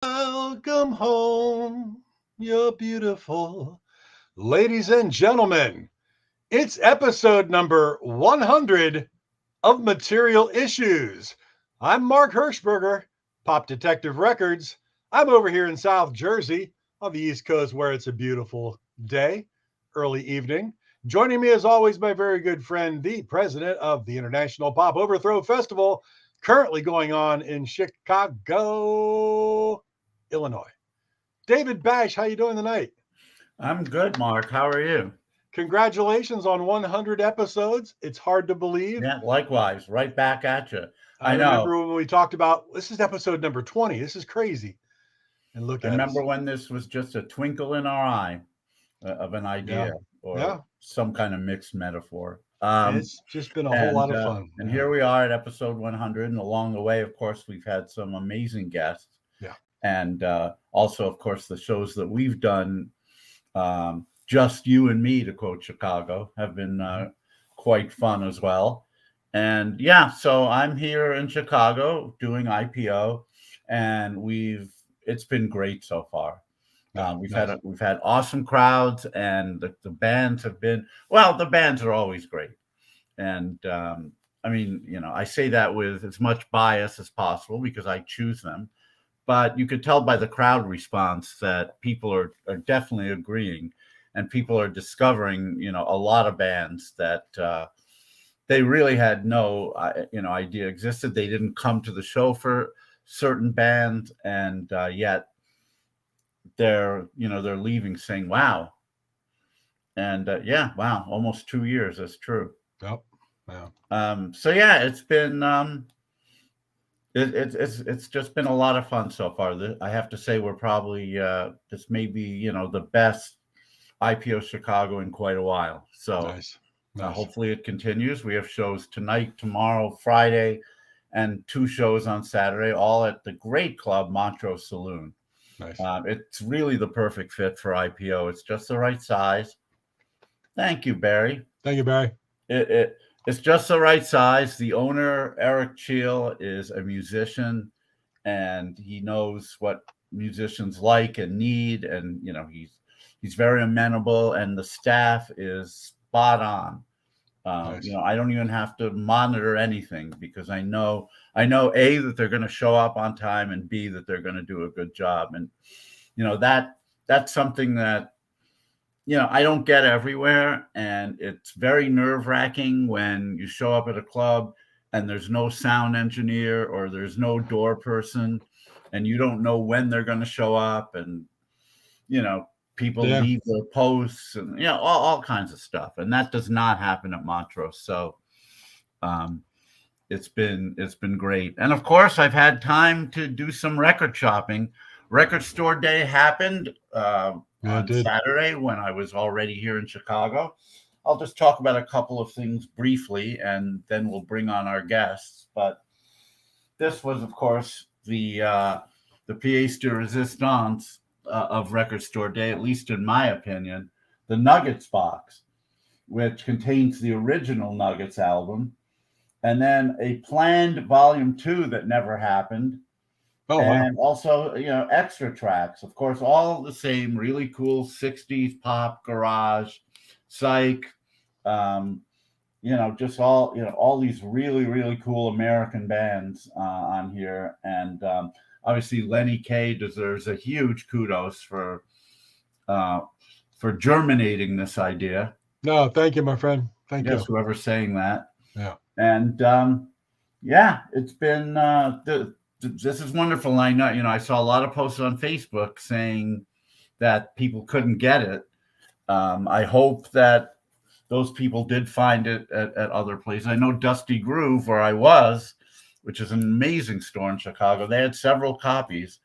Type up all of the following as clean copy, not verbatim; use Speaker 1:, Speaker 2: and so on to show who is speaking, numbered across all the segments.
Speaker 1: Welcome home. You're beautiful. Ladies and gentlemen, it's episode number 100 of Material Issues. I'm Mark Hershberger, Pop Detective Records. I'm over here in South Jersey on the East Coast where it's a beautiful day, early evening. Joining me as always, my very good friend, the president of the International Pop Overthrow Festival, currently going on in Chicago, Illinois. David Bash, how you doing tonight?
Speaker 2: I'm good, Mark. How are you?
Speaker 1: Congratulations on 100 episodes. It's hard to believe.
Speaker 2: Yeah, likewise. Right back at you.
Speaker 1: I
Speaker 2: I know.
Speaker 1: remember when we talked about this is episode number 20. This is crazy. And look
Speaker 2: I
Speaker 1: at
Speaker 2: remember
Speaker 1: us.
Speaker 2: when this was just a twinkle in our eye of an
Speaker 1: Yeah.
Speaker 2: idea or
Speaker 1: Yeah.
Speaker 2: some kind of mixed metaphor.
Speaker 1: It's just been a whole lot
Speaker 2: And
Speaker 1: of
Speaker 2: uh,
Speaker 1: fun.
Speaker 2: and
Speaker 1: Yeah.
Speaker 2: here we are at episode 100. And along the way, of course, we've had some amazing guests.
Speaker 1: Yeah.
Speaker 2: And also, of course, the shows that we've done, just you and me, to quote Chicago, have been quite fun as well. And yeah, so I'm here in Chicago doing IPO, and it's been great so far.
Speaker 1: Yeah. Nice.
Speaker 2: We've had awesome crowds, and the bands have been well. The bands are always great, and I mean, I say that with as much bias as possible because I choose them, but you could tell by the crowd response that people are definitely agreeing, and people are discovering, a lot of bands that they really had no, idea existed. They didn't come to the show for certain bands, and yet they're leaving saying, "Wow!" And yeah, wow, almost 2 years. That's true.
Speaker 1: Yep. Yeah.
Speaker 2: So yeah, it's been it's just been a lot of fun so far. I have to say we're probably this may be the best IPO Chicago in quite a while. So
Speaker 1: Nice. Nice.
Speaker 2: hopefully it continues. We have shows tonight, tomorrow, Friday, and two shows on Saturday, all at the great club Montrose Saloon.
Speaker 1: Nice.
Speaker 2: It's really the perfect fit for IPO. It's just the right size. Thank you, Barry.
Speaker 1: Thank you, Barry.
Speaker 2: It's just the right size. The owner, Eric Cheel, is a musician, and he knows what musicians like and need, and he's very amenable, and the staff is spot on.
Speaker 1: Nice.
Speaker 2: I don't even have to monitor anything because I know A, that they're going to show up on time, and B, that they're going to do a good job. And that's something that I don't get everywhere, and it's very nerve-wracking when you show up at a club and there's no sound engineer or there's no door person, and you don't know when they're going to show up, and people
Speaker 1: Yeah.
Speaker 2: leave their posts, and all kinds of stuff, and that does not happen at Montrose. So um, it's been great, and of course I've had time to do some record shopping. Record Store Day happened
Speaker 1: Yeah, it
Speaker 2: on
Speaker 1: did.
Speaker 2: Saturday when I was already here in Chicago. I'll just talk about a couple of things briefly, and then we'll bring on our guests. But this was, of course, the pièce de résistance of Record Store Day, at least in my opinion, the Nuggets box, which contains the original Nuggets album, and then a planned volume 2 that never happened,
Speaker 1: Oh, wow.
Speaker 2: and also extra tracks, of course, all the same really cool 60s pop, garage, psych, um, just all these really really cool American bands on here. And obviously Lenny Kaye deserves a huge kudos uh, for germinating this idea.
Speaker 1: No, thank you, my friend. Thank
Speaker 2: Yes,
Speaker 1: you.
Speaker 2: whoever's saying that.
Speaker 1: Yeah.
Speaker 2: And yeah, it's been this is wonderful. And I know, I saw a lot of posts on Facebook saying that people couldn't get it. I hope that those people did find it at other places. I know Dusty Groove, where I was, which is an amazing store in Chicago, they had several copies,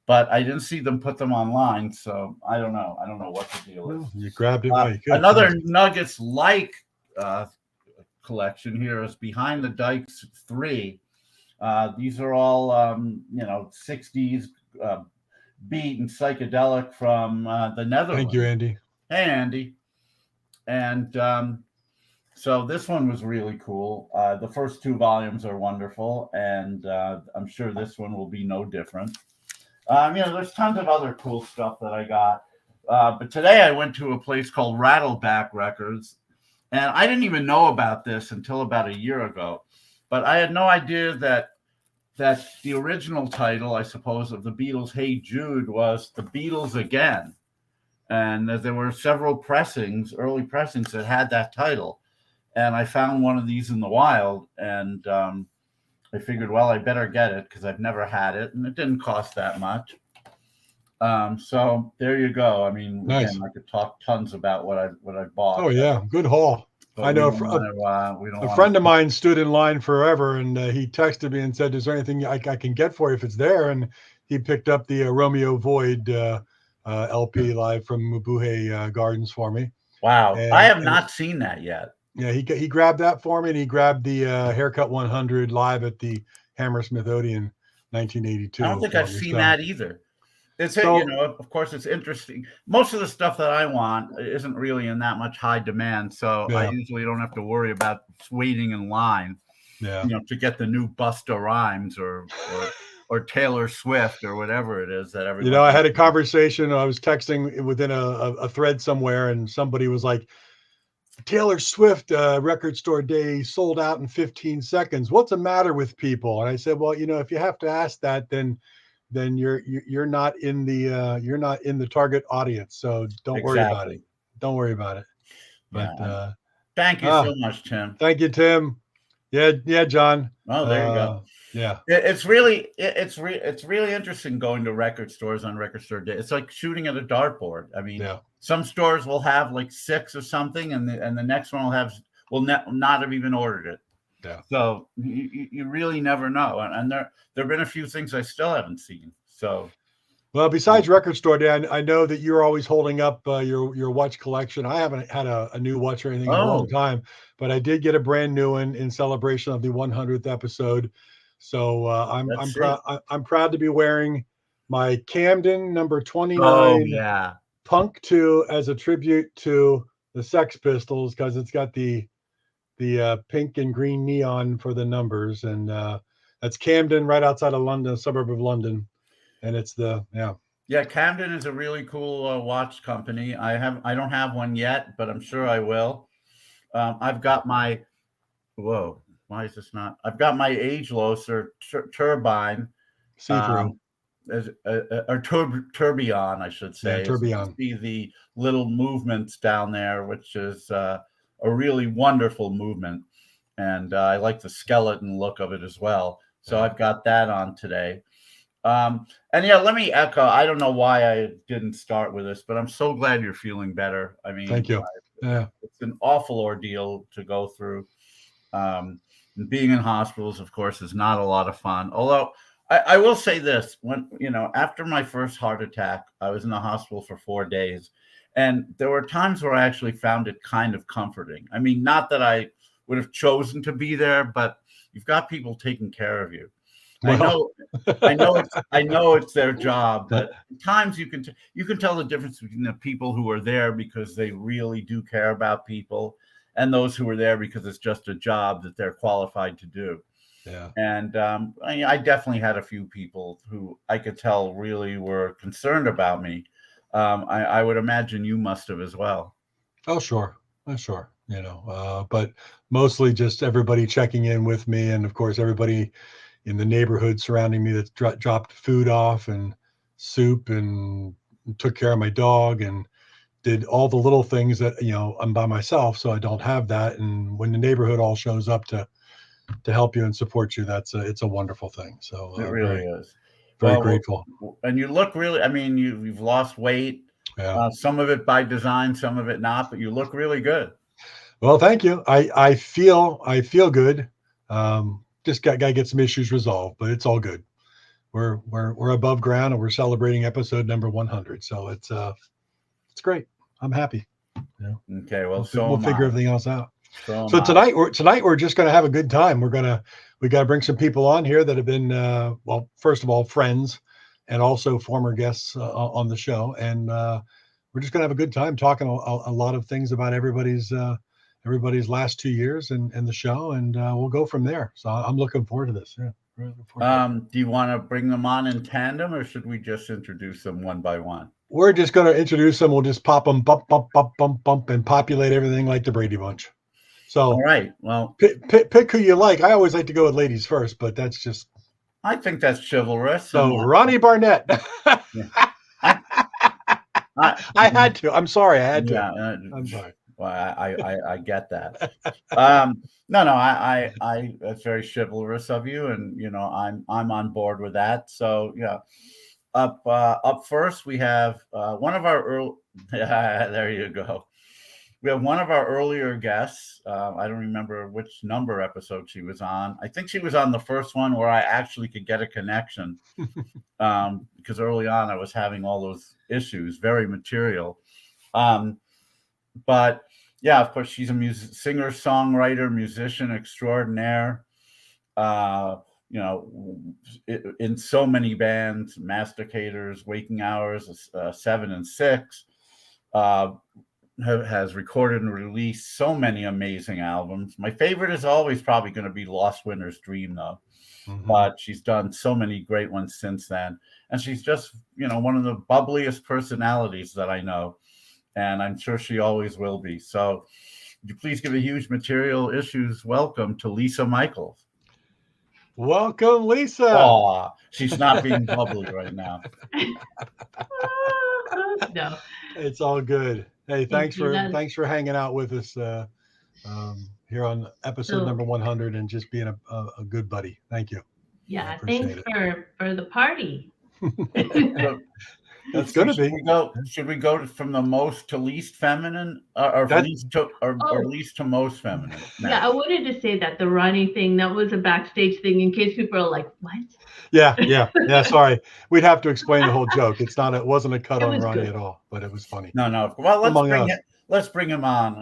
Speaker 2: but I didn't see them put them online. So I don't know. I don't know what the deal is.
Speaker 1: Well, you grabbed it while you could.
Speaker 2: Another
Speaker 1: Nice.
Speaker 2: Nuggets like collection here is Behind the Dikes 3. These are all 60s beat and psychedelic from the Netherlands.
Speaker 1: Thank you, Andy.
Speaker 2: Hey, Andy. And so this one was really cool. The first two volumes are wonderful, and I'm sure this one will be no different. There's tons of other cool stuff that I got. But today I went to a place called Rattleback Records, and I didn't even know about this until about a year ago. But I had no idea that the original title, I suppose, of the Beatles' "Hey Jude" was "The Beatles Again," and there were several early pressings that had that title. And I found one of these in the wild, and I figured, well, I better get it because I've never had it, and it didn't cost that much. So there you go. I mean,
Speaker 1: Nice.
Speaker 2: again, I could talk tons about what I bought.
Speaker 1: Oh yeah, good haul. I know a friend of mine stood in line forever, and he texted me and said, "Is there anything I can get for you if it's there?" And he picked up the Romeo Void LP live from Mabuhay Gardens for me.
Speaker 2: Wow, I have not seen that yet.
Speaker 1: Yeah, he grabbed that for me, and he grabbed the Haircut 100 live at the Hammersmith Odeon 1982.
Speaker 2: I don't think I've seen that either. Of course, it's interesting. Most of the stuff that I want isn't really in that much high demand, so I usually don't have to worry about waiting in line, to get the new Busta Rhymes or Taylor Swift or whatever it is that everyone.
Speaker 1: I had a conversation. I was texting within a thread somewhere, and somebody was like, "Taylor Swift record store day sold out in 15 seconds. What's the matter with people?" And I said, "Well, if you have to ask that, then you're not in the target audience. So don't worry about it. Don't worry about it." But
Speaker 2: thank you so much, Tim.
Speaker 1: Thank you, Tim. Yeah, John.
Speaker 2: Oh, there you go.
Speaker 1: Yeah,
Speaker 2: it's really interesting going to record stores on record store day. It's like shooting at a dartboard. I mean, some stores will have like 6 or something, and the next one will not have even ordered it.
Speaker 1: Yeah.
Speaker 2: So you really never know, and there have been a few things I still haven't seen. So,
Speaker 1: well, besides record store day, I know that you're always holding up your watch collection. I haven't had a new watch or anything in a long time, but I did get a brand new one in celebration of the 100th episode. So I'm proud to be wearing my Camden number 29 Punk 2 as a tribute to the Sex Pistols, because it's got the pink and green neon for the numbers, and that's Camden, right outside of London, a suburb of London, and it's
Speaker 2: Camden is a really cool watch company. I don't have one yet, but I'm sure I will. I've got my why is this not? I've got my Agelosser turbine,
Speaker 1: see-through,
Speaker 2: or tourbillon, I should say.
Speaker 1: Tourbillon.
Speaker 2: See the little movements down there, which is a really wonderful movement, and I like the skeleton look of it as well. So I've got that on today. And let me echo. I don't know why I didn't start with this, but I'm so glad you're feeling better. I mean,
Speaker 1: thank you.
Speaker 2: It's an awful ordeal to go through. Being in hospitals, of course, is not a lot of fun. Although I will say this: when after my first heart attack, I was in the hospital for 4 days. And there were times where I actually found it kind of comforting. I mean, not that I would have chosen to be there, but you've got people taking care of you. Well. I know it's their job, but at times you can tell the difference between the people who are there because they really do care about people, and those who are there because it's just a job that they're qualified to do.
Speaker 1: Yeah.
Speaker 2: And I definitely had a few people who I could tell really were concerned about me. I would imagine you must have as well.
Speaker 1: Oh, sure. But mostly just everybody checking in with me. And of course, everybody in the neighborhood surrounding me that dropped food off and soup and took care of my dog and did all the little things that, I'm by myself, so I don't have that. And when the neighborhood all shows up to help you and support you, it's a wonderful thing. So
Speaker 2: it really is.
Speaker 1: Very grateful.
Speaker 2: And you look really, you've lost weight, some of it by design, some of it not, but you look really good.
Speaker 1: Well, thank you. I feel good. Just got to get some issues resolved, but it's all good. We're above ground, and we're celebrating episode number 100. So it's great. I'm happy.
Speaker 2: Okay. Well,
Speaker 1: we'll figure everything else out.
Speaker 2: So
Speaker 1: tonight we're just going to have a good time. We got to bring some people on here that have been, first of all, friends, and also former guests on the show. And we're just going to have a good time talking a lot of things about everybody's last 2 years and the show. And we'll go from there. So I'm looking forward to this. Yeah.
Speaker 2: Do you want to bring them on in tandem, or should we just introduce them one by one?
Speaker 1: We're just going to introduce them. We'll just pop them, bump, bump, bump, bump, bump, and populate everything like the Brady Bunch. So,
Speaker 2: all right. Well,
Speaker 1: pick who you like. I always like to go with ladies first, but that's just.
Speaker 2: I think that's chivalrous.
Speaker 1: So, Ronnie Barnett. I had to. I'm sorry. I had to. I'm sorry.
Speaker 2: Well, I get that. No, that's very chivalrous of you, and I'm on board with that. So yeah, up first we have one of our early. There you go. We have one of our earlier guests. I don't remember which number episode she was on. I think she was on the first one where I actually could get a connection, because early on I was having all those issues. Very material. But yeah, of course, she's a singer, songwriter, musician extraordinaire. In so many bands, Masticators, Waking Hours, 7 and 6, has recorded and released so many amazing albums. My favorite is always probably going to be Lost Winter's Dream, though. Mm-hmm. But she's done so many great ones since then. And she's just, one of the bubbliest personalities that I know. And I'm sure she always will be. So would you please give a huge Material Issues welcome to Lisa Michaels.
Speaker 1: Welcome, Lisa.
Speaker 2: Oh, she's not being bubbly right now.
Speaker 3: No.
Speaker 1: It's all good. Hey, thanks for hanging out with us here on episode number 100 and just being a good buddy. Thank you.
Speaker 3: Yeah, thanks for the party.
Speaker 1: That's going to be.
Speaker 2: Should we go from the most to least feminine, or least to most feminine?
Speaker 3: Yeah, I wanted to say that the Ronnie thing, that was a backstage thing in case people are like, what?
Speaker 1: Yeah. Sorry, we'd have to explain the whole joke. It wasn't a cut on Ronnie at all, but it was funny.
Speaker 2: No. Well, let's bring him on.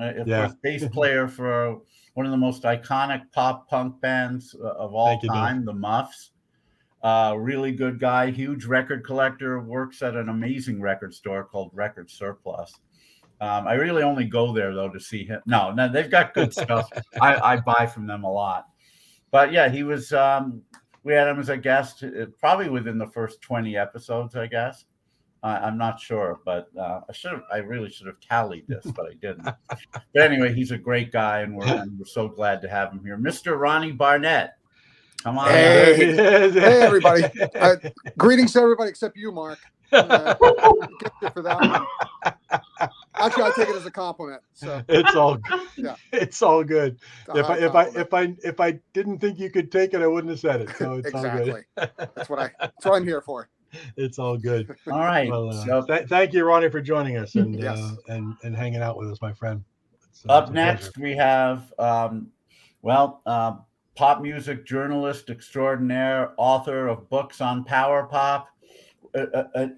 Speaker 2: Bass player for one of the most iconic pop punk bands of all time, the Muffs. Really good guy, huge record collector, works at an amazing record store called Record Surplus. I really only go there, though, to see him. No, they've got good stuff. I buy from them a lot. But yeah, he was, we had him as a guest probably within the first 20 episodes, I guess. I'm not sure, but I really should have tallied this, but I didn't. But anyway, he's a great guy, and we're so glad to have him here. Mr. Ronnie Barnett. Come on.
Speaker 4: Hey, everybody. Greetings to everybody except you, Mark. For that one. Actually, I take it as a compliment. So
Speaker 1: it's all good. Yeah. It's all good. If I didn't think you could take it, I wouldn't have said it. So it's
Speaker 4: exactly.
Speaker 1: all good.
Speaker 4: That's what I'm here for.
Speaker 1: It's all good.
Speaker 2: All right.
Speaker 1: Well, thank you, Ronnie, for joining us and hanging out with us, my friend.
Speaker 2: Up next, we have pop music journalist extraordinaire, author of books on power pop,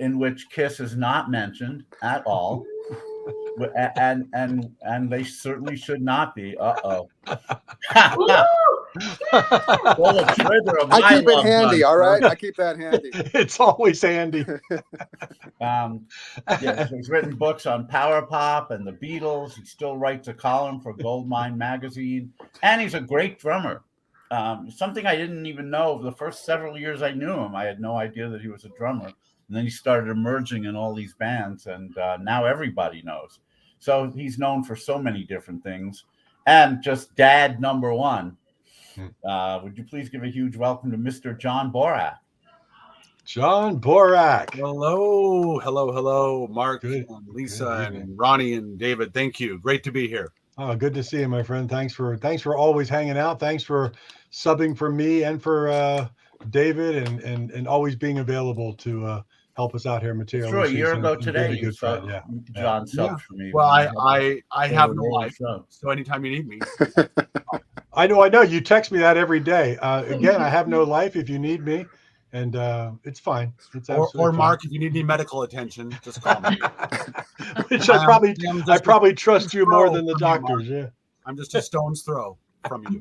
Speaker 2: in which Kiss is not mentioned at all, and they certainly should not be. Well,
Speaker 4: I keep it handy. All right, I keep that handy.
Speaker 1: It's always handy.
Speaker 2: He's written books on power pop and the Beatles. He still writes a column for Goldmine magazine, and he's a great drummer. Something I didn't even know. The first several years I knew him, I had no idea that he was a drummer. And then he started emerging in all these bands, and now everybody knows. So he's known for so many different things. And just dad number one. Would you please give a huge welcome to Mr. John Borak?
Speaker 1: John Borak.
Speaker 5: Hello, Mark, and Lisa, and Ronnie, and David. Thank you. Great to be here.
Speaker 1: Oh, good to see you, my friend. Thanks for always hanging out. Thanks for subbing for me and for David, and always being available to help us out here. Material.
Speaker 2: Sure, a year ago today, you John subbed for me.
Speaker 5: Well, I have no life, so anytime you need me.
Speaker 1: I know. You text me that every day. Again, I have no life. If you need me, and it's fine. It's
Speaker 5: or Mark, if you need any medical attention, just call me.
Speaker 1: Which I probably trust you more than the doctors. Yeah,
Speaker 5: I'm just a stone's throw from you.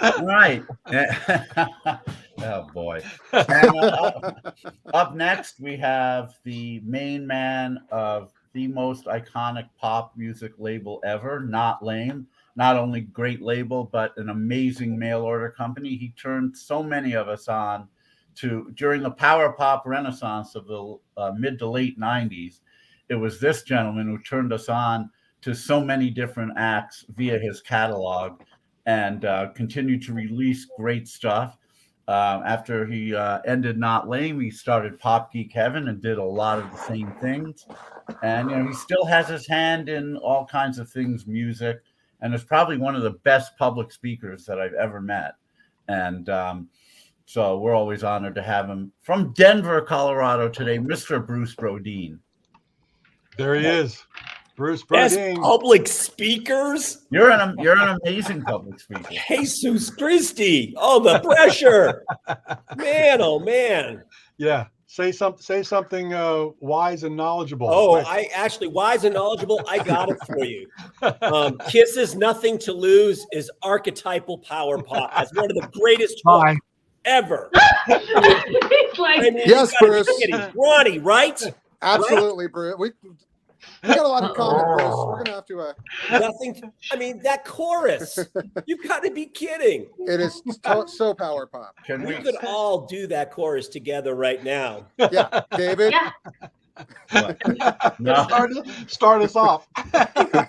Speaker 2: All right. Oh boy. And, up next, we have the main man of the most iconic pop music label ever, Not Lame, not only great label, but an amazing mail order company. He turned so many of us on to during the power pop renaissance of the mid to late 90s. It was this gentleman who turned us on to so many different acts via his catalog, and continued to release great stuff. After he ended Not Lame, he started Pop Geek Heaven and did a lot of the same things. And he still has his hand in all kinds of things, music, and is probably one of the best public speakers that I've ever met. And so we're always honored to have him from Denver, Colorado today, Mr. Bruce Brodeen.
Speaker 1: There he is, Bruce
Speaker 6: Best
Speaker 1: Brodeen.
Speaker 6: public speakers.
Speaker 2: You're an amazing public speaker.
Speaker 6: Jesus Christi! Oh, the pressure, man! Oh, man!
Speaker 1: Yeah, say something wise and knowledgeable.
Speaker 6: Oh,
Speaker 1: Quick.
Speaker 6: I actually wise and knowledgeable. I got it for you. Kiss's "Nothing to Lose" is archetypal power pop. That's one of the greatest hooks ever.
Speaker 3: It's like,
Speaker 6: I mean,
Speaker 4: Yes,
Speaker 6: you gotta be
Speaker 4: Bruce.
Speaker 6: kidding. Ronnie, right?
Speaker 4: Absolutely, Bruce. We got a lot in common, Bruce. We're gonna have to.
Speaker 6: Nothing. I mean, that chorus. You've got to be kidding.
Speaker 4: It is so power pop.
Speaker 2: Can
Speaker 6: We
Speaker 2: we?
Speaker 6: could all do that chorus together right now.
Speaker 4: Yeah, David.
Speaker 3: yeah.
Speaker 2: No.
Speaker 1: Start us off.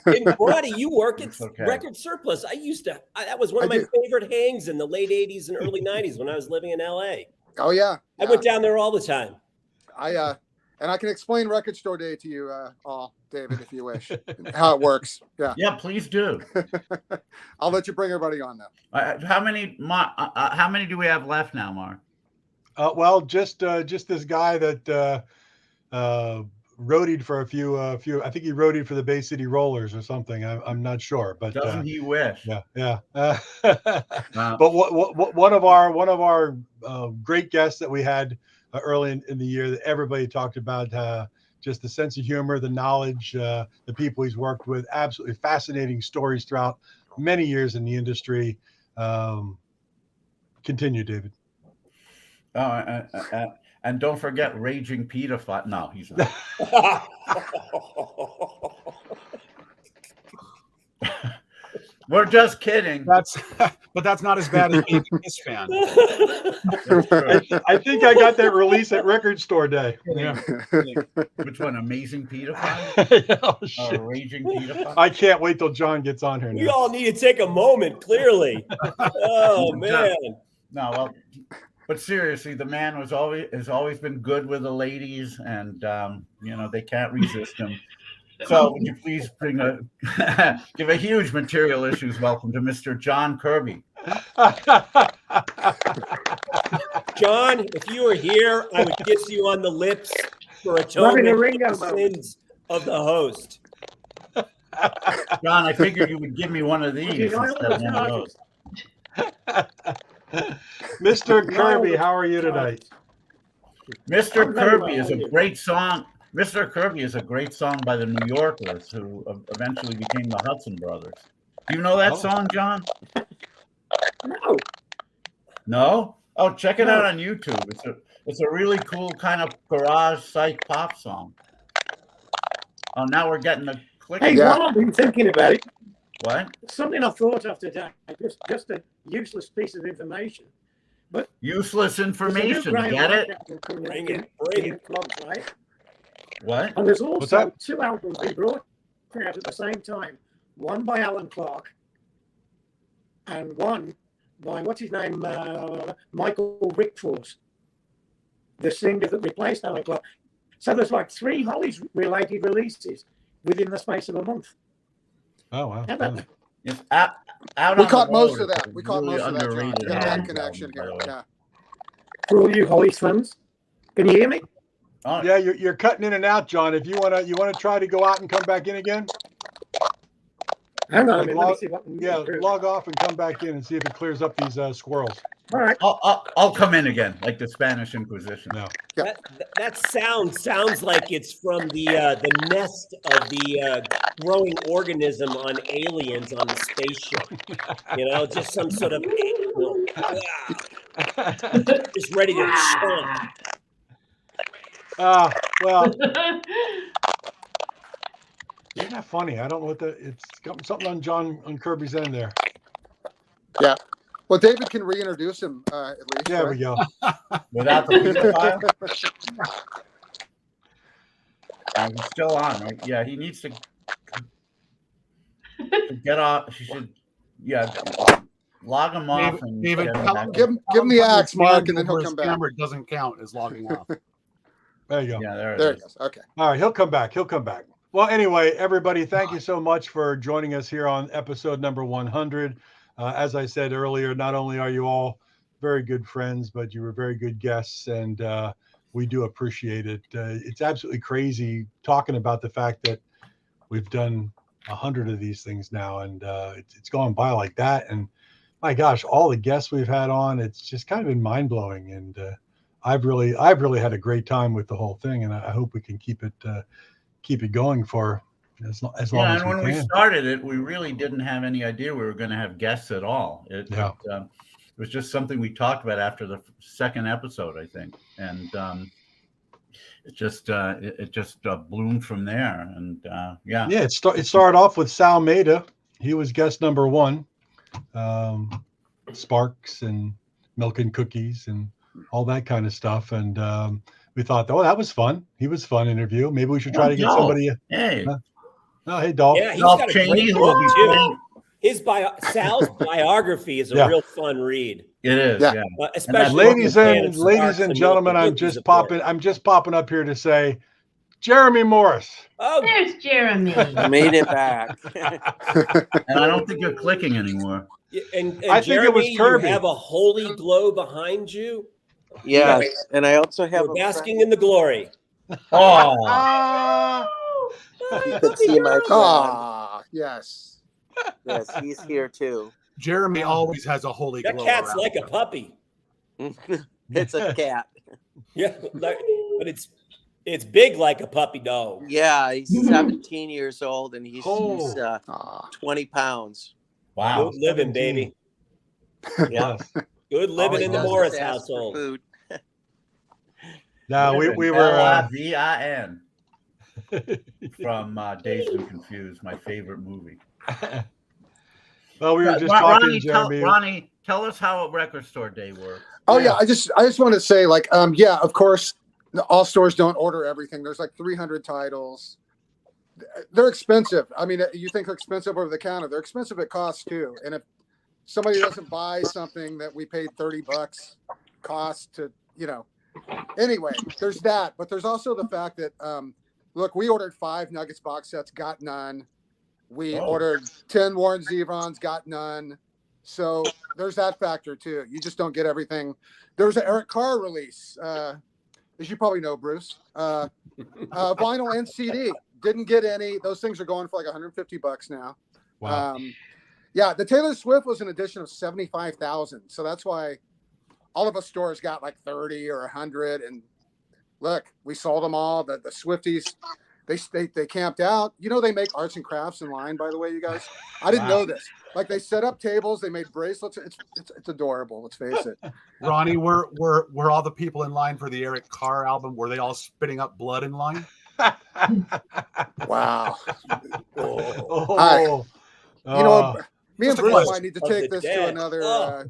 Speaker 6: And Ronnie, you work at
Speaker 2: Okay.
Speaker 6: Record Surplus. That was one of
Speaker 4: I
Speaker 6: my
Speaker 4: do.
Speaker 6: favorite hangs in the late 80s and early 90s when I was living in LA.
Speaker 4: Oh yeah.
Speaker 6: I went down there all the time.
Speaker 4: And I can explain Record Store Day to you all, David, if you wish, how it works. Yeah.
Speaker 2: Yeah, please do.
Speaker 4: I'll let you bring everybody on now.
Speaker 2: How many do we have left now, Mark?
Speaker 1: Well, just this guy that roadied for a few. I think he roadied for the Bay City Rollers or something. I'm not sure, but
Speaker 2: Doesn't he wish?
Speaker 1: yeah.
Speaker 2: Wow.
Speaker 1: But one of our great guests that we had early in the year that everybody talked about, just the sense of humor, the knowledge, the people he's worked with, absolutely fascinating stories throughout many years in the industry. Continue, David.
Speaker 2: And don't forget Raging Peter. No, he's not. We're just kidding.
Speaker 5: But that's not as bad as being a Kiss fan.
Speaker 1: I think I got that release at Record Store Day.
Speaker 5: Yeah.
Speaker 2: Which one? Amazing Peter Pan?
Speaker 1: Oh, shit.
Speaker 2: Raging Peter Pan?
Speaker 1: I can't wait till John gets on here
Speaker 6: We
Speaker 1: now.
Speaker 6: all need to take a moment, clearly. Oh, man.
Speaker 2: No, well, but seriously, the man has always been good with the ladies, and they can't resist him. So would you please give a huge Material Issues welcome to Mr. John Kirby.
Speaker 6: John, if you were here, I would kiss you on the lips for atonement for the sins of the host.
Speaker 2: John, I figured you would give me one of these instead of one of those.
Speaker 1: Mr. Kirby, how are you tonight?
Speaker 2: Mr. Kirby is a great song. Mr. Kirby is a great song by the New Yorkers, who eventually became the Hudson Brothers. Do you know that song, John?
Speaker 6: No.
Speaker 2: No? Oh, check it out on YouTube. It's a really cool kind of garage psych pop song. Oh, now we're getting a click.
Speaker 7: Hey, while I've been thinking about it,
Speaker 2: What?
Speaker 7: something I thought of today, just a useless piece of information. But
Speaker 2: Useless information.
Speaker 7: there's a new
Speaker 2: Get
Speaker 7: Graham
Speaker 2: it?
Speaker 7: album coming
Speaker 6: Bring
Speaker 7: out
Speaker 6: it, bring
Speaker 7: in
Speaker 6: it.
Speaker 7: clubs, right?
Speaker 2: What?
Speaker 7: And there's
Speaker 1: What's
Speaker 7: also
Speaker 1: that?
Speaker 7: 2 albums being brought out at the same time. One by Alan Clark, and one by what's his name, Michael Wickforce, the singer that replaced Alan Clark. So there's like 3 Hollies-related releases within the space of a month.
Speaker 1: Oh, wow.
Speaker 7: How about that?
Speaker 2: It's out
Speaker 4: We
Speaker 2: on
Speaker 4: caught
Speaker 2: the
Speaker 4: most
Speaker 2: road.
Speaker 4: of that.
Speaker 2: It's
Speaker 4: We caught
Speaker 2: really
Speaker 4: most of that, John.
Speaker 2: underrated
Speaker 4: We got that
Speaker 2: album,
Speaker 4: connection
Speaker 2: by the
Speaker 4: here.
Speaker 2: way.
Speaker 4: Yeah.
Speaker 7: For all you Hollies fans, can you hear me?
Speaker 2: Oh,
Speaker 1: Yeah, you're cutting in and out, John. If you wanna try to go out and come back in again,
Speaker 7: Hang on a minute. Let me
Speaker 1: log,
Speaker 7: see what I can
Speaker 1: yeah,
Speaker 7: do.
Speaker 1: log off and come back in and see if it clears up these squirrels.
Speaker 7: All right.
Speaker 2: I'll come in again, like the Spanish Inquisition.
Speaker 1: No.
Speaker 6: That sounds like it's from the nest of the growing organism on aliens on the spaceship. Just some sort of animal. Just ready to chomp.
Speaker 1: Well, Isn't that funny? I don't know what it's something on Kirby's end there.
Speaker 4: Yeah. Well, David can reintroduce him at least.
Speaker 1: There
Speaker 4: right?
Speaker 1: we go.
Speaker 2: Without the pedophile? He's still on, right? Yeah, he needs to get off. She should, log him off.
Speaker 5: David,
Speaker 4: give him the axe, Mark, and then he'll come back.
Speaker 5: Camera doesn't count as logging off.
Speaker 1: There you go.
Speaker 2: Yeah, there
Speaker 4: There
Speaker 2: it
Speaker 4: he
Speaker 2: is.
Speaker 4: goes. Okay.
Speaker 1: All right, he'll come back. Well, anyway, everybody, thank you so much for joining us here on episode number 100. As I said earlier, not only are you all very good friends, but you were very good guests, and we do appreciate it. It's absolutely crazy talking about the fact that we've done 100 of these things now, and it's gone by like that. And my gosh, all the guests we've had on, it's just kind of been mind blowing. And I've really had a great time with the whole thing, and I hope we can keep it going for as long as
Speaker 2: and
Speaker 1: we
Speaker 2: when
Speaker 1: can.
Speaker 2: we started it, we really didn't have any idea we were going to have guests at all. It was just something we talked about after the second episode, I think, and it just bloomed from there. And
Speaker 1: it started off with Sal Maida. He was guest number 1. Sparks and milk and cookies and all that kind of stuff, and we thought, that was fun. He was a fun interview. Maybe we should try to get somebody.
Speaker 2: Hey.
Speaker 1: Hey, Dolph.
Speaker 6: Yeah, he's
Speaker 2: Dolph
Speaker 6: got a
Speaker 2: Cheney,
Speaker 6: great
Speaker 2: who will be
Speaker 6: book, too. Sal's biography is a real fun read.
Speaker 2: It is,
Speaker 4: Yeah.
Speaker 6: Especially
Speaker 1: Ladies and gentlemen, I'm just popping up here to say, Jeremy Morris.
Speaker 3: Oh, there's Jeremy.
Speaker 8: Made it back.
Speaker 2: And I don't think you're clicking anymore.
Speaker 6: And
Speaker 1: I
Speaker 6: Jeremy,
Speaker 1: think it was Kirby.
Speaker 6: You have a holy glow behind you.
Speaker 8: Yes, and I also have
Speaker 6: You're basking in the glory.
Speaker 2: Oh.
Speaker 8: You could see my friend.
Speaker 4: Ah, yes.
Speaker 8: Yes, he's here too.
Speaker 5: Jeremy always has a holy glow.
Speaker 6: That cat's
Speaker 5: around
Speaker 6: like
Speaker 5: him.
Speaker 6: a puppy.
Speaker 8: It's a cat.
Speaker 6: Yeah, but it's big like a puppy dog.
Speaker 8: Yeah, he's 17 years old and he's 20 pounds.
Speaker 2: Wow.
Speaker 6: Good living, baby.
Speaker 8: Yeah.
Speaker 6: Good living
Speaker 8: All he
Speaker 6: in the
Speaker 8: does is
Speaker 6: Morris
Speaker 8: ask for
Speaker 6: household.
Speaker 8: food.
Speaker 1: No, we were
Speaker 2: L-I-V-I-N from Dazed and Confused, my favorite movie.
Speaker 1: Well, we were just talking, Jeremy.
Speaker 2: Ronnie, tell us how a record store day works.
Speaker 4: Oh yeah, I just want to say, like, of course, all stores don't order everything. There's like 300 titles. They're expensive. I mean, you think they're expensive over the counter. They're expensive at cost too. And if somebody doesn't buy something that we paid $30 cost to, anyway, there's that. But there's also the fact that, look, we ordered 5 Nuggets box sets, got none. We ordered 10 Warren Zevrons, got none. So there's that factor too. You just don't get everything. There was an Eric Carr release, as you probably know, Bruce. Vinyl and CD. Didn't get any. Those things are going for like $150 now.
Speaker 1: Wow.
Speaker 4: The Taylor Swift was an edition of 75,000. So that's why all of us stores got like 30 or 100. And look, we sold them all. The Swifties, they camped out. They make arts and crafts in line, by the way, you guys. I didn't know this. Like, they set up tables, they made bracelets. It's adorable. Let's face it.
Speaker 5: Ronnie, were all the people in line for the Eric Carr album? Were they all spitting up blood in line?
Speaker 4: Wow. Me and
Speaker 5: Just a
Speaker 4: Bruce
Speaker 5: question.
Speaker 4: might need to take this to another.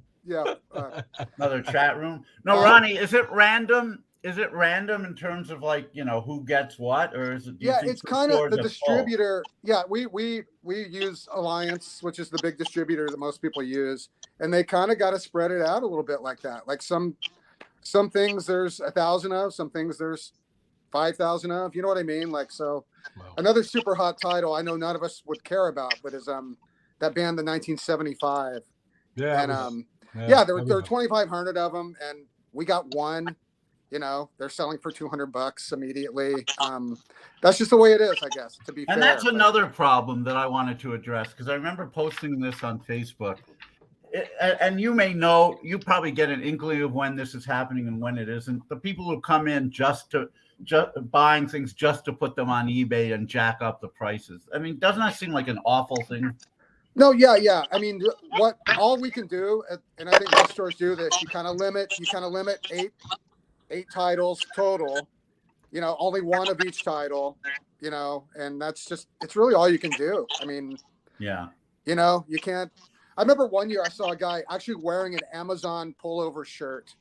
Speaker 2: Another chat room. No, Ronnie, is it random? Is it random in terms of like, who gets what, or is it?
Speaker 4: It's kind of the distributor. Yeah, we use Alliance, which is the big distributor that most people use, and they kind of got to spread it out a little bit like that. Like some things there's 1,000 of, some things there's 5,000 of. You know what I mean? Like, so another super hot title I know none of us would care about, but is that band, the 1975.
Speaker 1: Yeah,
Speaker 4: and there were 2,500 of them, and we got one. They're selling for $200 immediately. That's just the way it is, I guess, to be fair.
Speaker 2: And that's another problem that I wanted to address, because I remember posting this on Facebook. And you may know, you probably get an inkling of when this is happening and when it isn't. The people who come in just buying things just to put them on eBay and jack up the prices. I mean, doesn't that seem like an awful thing?
Speaker 4: No, yeah. I mean, all we can do, and I think most stores do this, you kind of limit 8 titles total, you know, only one of each title, you know, and it's really all you can do. I mean,
Speaker 2: yeah,
Speaker 4: you know, you can't. I remember one year I saw a guy actually wearing an Amazon pullover shirt,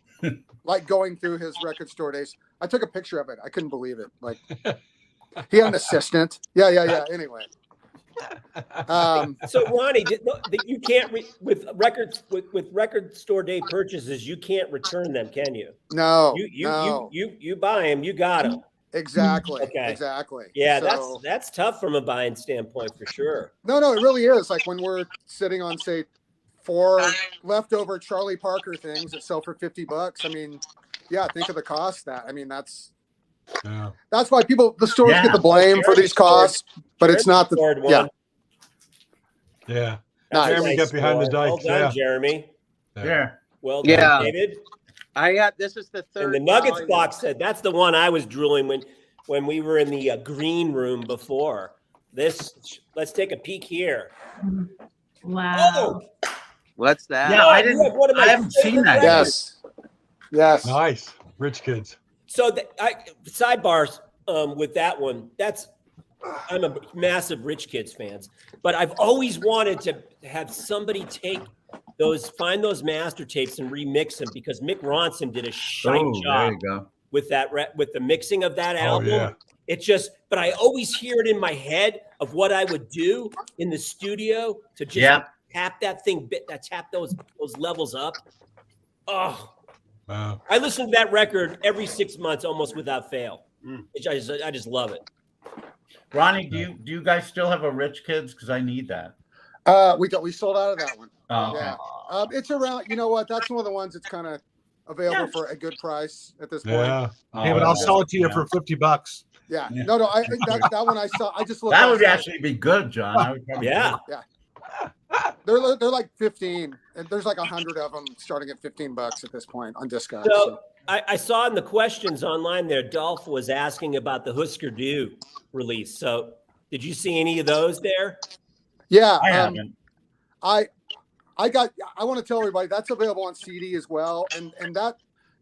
Speaker 4: like going through his record store days. I took a picture of it. I couldn't believe it. Like, he had an assistant. Yeah. Anyway.
Speaker 6: So Ronnie, you can't with record store day purchases, you can't return them, can you?
Speaker 4: No.
Speaker 6: You buy them, you got them.
Speaker 4: Exactly.
Speaker 6: Okay.
Speaker 4: Exactly.
Speaker 6: Yeah,
Speaker 4: So,
Speaker 6: that's tough from a buying standpoint for sure.
Speaker 4: No, it really is. Like when we're sitting on, say, 4 leftover Charlie Parker things that sell for $50. I mean, yeah, think of the cost of that. I mean, that's why the stores get the blame for these costs, but it's not the
Speaker 1: Yeah.
Speaker 4: Nice.
Speaker 1: Jeremy, get behind the dice.
Speaker 6: Well done, Jeremy.
Speaker 2: yeah.
Speaker 6: Well done, David.
Speaker 8: This is the third.
Speaker 6: And the Nuggets box said that's the one I was drooling when we were in the green room before. Let's take a peek here.
Speaker 3: Wow.
Speaker 6: Oh,
Speaker 8: What's that?
Speaker 2: Yeah, I haven't seen that.
Speaker 4: Yes.
Speaker 1: Nice. Rich kids.
Speaker 6: So sidebars with that one. I'm a massive Rich Kids fans, but I've always wanted to have somebody find those master tapes and remix them because Mick Ronson did a shiny job with the mixing of that album.
Speaker 1: Yeah.
Speaker 6: But I always hear it in my head of what I would do in the studio to just tap that thing, tap those levels up. Oh,
Speaker 1: wow.
Speaker 6: I listen to that record every 6 months, almost without fail. I just love it.
Speaker 2: Ronnie, do you guys still have a Rich Kids? Because I need that.
Speaker 4: We sold out of that one.
Speaker 2: Oh, okay.
Speaker 4: Yeah. It's around. You know what? That's one of the ones that's kind of available for a good price at this point.
Speaker 1: Yeah.
Speaker 5: Hey, but I'll sell it to you for $50.
Speaker 4: Yeah. No. That one I saw. I just looked.
Speaker 2: That would actually be good, John. I would probably
Speaker 6: Yeah.
Speaker 4: They're like 15, and there's like 100 of them starting at $15 at this point on Discogs.
Speaker 6: So I saw in the questions online there, Dolph was asking about the Husker Du release. So did you see any of those there?
Speaker 4: Yeah,
Speaker 2: I haven't.
Speaker 4: I want to tell everybody that's available on CD as well, and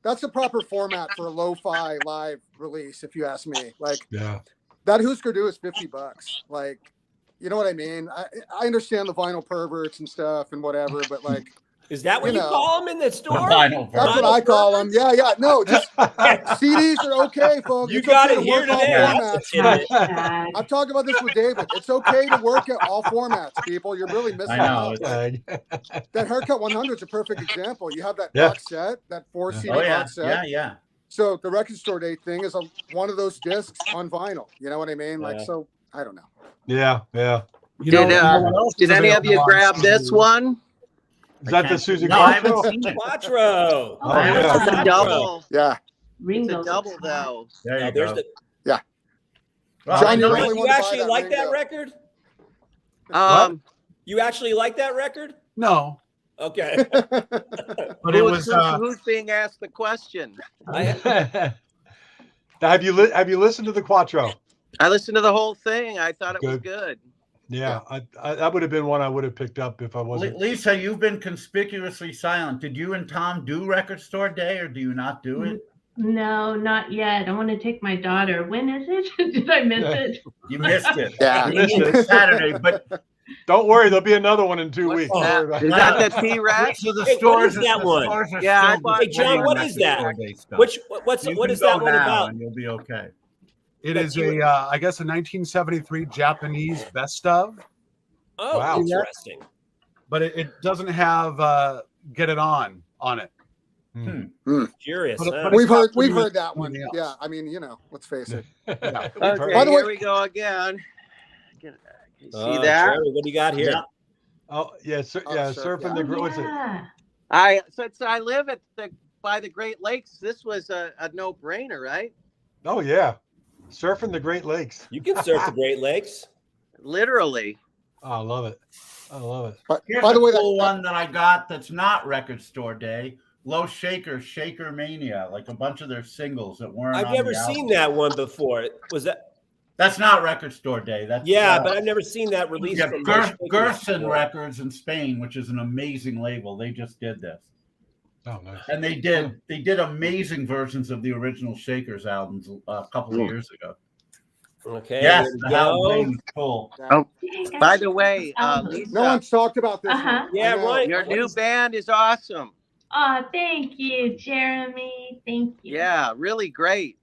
Speaker 4: that's the proper format for a lo-fi live release, if you ask me. Like, that Husker Du is $50. Like, you know what I mean? I understand the vinyl perverts and stuff and whatever, but like,
Speaker 6: is that what you call them in the store?
Speaker 2: Vinyl
Speaker 4: that's what I call them. Yeah. No, just CDs are okay, folks.
Speaker 6: You got it here today.
Speaker 4: I'm talking about this with David. It's okay to work at all formats, people. You're really missing out. That Haircut 100 is a perfect example. You have that box set, that 4 CD box set.
Speaker 2: Yeah.
Speaker 4: So the record store day thing is one of those discs on vinyl. You know what I mean? Like, so I don't know.
Speaker 1: Yeah.
Speaker 8: Did any of you grab this one?
Speaker 1: Is that the Susie
Speaker 2: No, I
Speaker 1: Quattro?
Speaker 2: haven't seen it.
Speaker 6: Quattro.
Speaker 1: Oh, yeah.
Speaker 8: It's a double.
Speaker 4: Yeah.
Speaker 8: It's a double, though.
Speaker 2: There you go.
Speaker 4: Yeah.
Speaker 2: Well,
Speaker 4: John,
Speaker 2: I know
Speaker 4: you're
Speaker 2: that-
Speaker 4: really
Speaker 6: You actually like that record? You actually like that record?
Speaker 5: No.
Speaker 6: Okay.
Speaker 2: but it was
Speaker 8: who's being asked the question?
Speaker 1: Have you listened to the Quattro?
Speaker 8: I listened to the whole thing. I thought it was good.
Speaker 1: Yeah, I that would have been one I would have picked up if I wasn't.
Speaker 2: Lisa, you've been conspicuously silent. Did you and Tom do Record Store Day, or do you not do it?
Speaker 3: No, not yet. I want to take my daughter. When is it? Did I miss it?
Speaker 2: You missed it.
Speaker 4: Yeah.
Speaker 1: You missed it.
Speaker 2: Saturday, but
Speaker 1: don't worry, there'll be another one in 2 weeks.
Speaker 8: Is that the T-Rex?
Speaker 2: So the
Speaker 6: Hey,
Speaker 2: stores,
Speaker 6: what is that
Speaker 2: the
Speaker 6: one?
Speaker 2: stores are
Speaker 8: Yeah,
Speaker 2: still
Speaker 8: I
Speaker 6: Hey, John, what is that?
Speaker 2: Store Day stuff.
Speaker 6: What is that one about?
Speaker 2: And you'll be okay.
Speaker 5: It is I guess a 1973 Japanese best of,
Speaker 6: Oh,
Speaker 1: Wow.
Speaker 6: interesting.
Speaker 5: but it doesn't have Get It On it.
Speaker 6: Curious.
Speaker 5: But-
Speaker 6: huh?
Speaker 5: but
Speaker 4: We've heard
Speaker 5: Something with
Speaker 4: that one.
Speaker 5: something else.
Speaker 4: Yeah, I mean, let's face it.
Speaker 8: Okay,
Speaker 4: By the way-
Speaker 8: here we go again. Can you see
Speaker 6: Oh,
Speaker 8: that?
Speaker 6: Jeremy, what do you got here?
Speaker 2: Yeah.
Speaker 1: Oh yeah, surfing the what's it?
Speaker 8: Since I live by the Great Lakes, this was a no-brainer, right?
Speaker 1: Oh yeah, surfing the Great Lakes.
Speaker 6: You can surf the Great Lakes.
Speaker 8: Literally.
Speaker 1: Oh, I love it.
Speaker 2: Here's
Speaker 4: By the way,
Speaker 2: a cool one that I got that's not Record Store Day. Low Shaker, Shaker Mania, like a bunch of their singles that weren't.
Speaker 6: I've
Speaker 2: on
Speaker 6: never
Speaker 2: the album.
Speaker 6: seen that one before. Was that?
Speaker 2: That's not Record Store Day. That's
Speaker 6: But I've never seen that
Speaker 2: you
Speaker 6: release
Speaker 2: got
Speaker 6: from
Speaker 2: Gerson Records in Spain, which is an amazing label. They just did this.
Speaker 1: Oh, nice.
Speaker 2: And they did amazing versions of the original Shakers albums a couple of years ago.
Speaker 6: Okay.
Speaker 2: Yes,
Speaker 6: there we
Speaker 2: the Hal
Speaker 6: go.
Speaker 2: Blaine is cool.
Speaker 8: Oh, by the way, Lisa,
Speaker 4: No one's talked about this.
Speaker 3: Uh-huh.
Speaker 4: one.
Speaker 6: Yeah,
Speaker 4: I know.
Speaker 6: right.
Speaker 8: your new band is awesome.
Speaker 3: Oh, thank you, Jeremy. Thank you.
Speaker 8: Yeah, really great.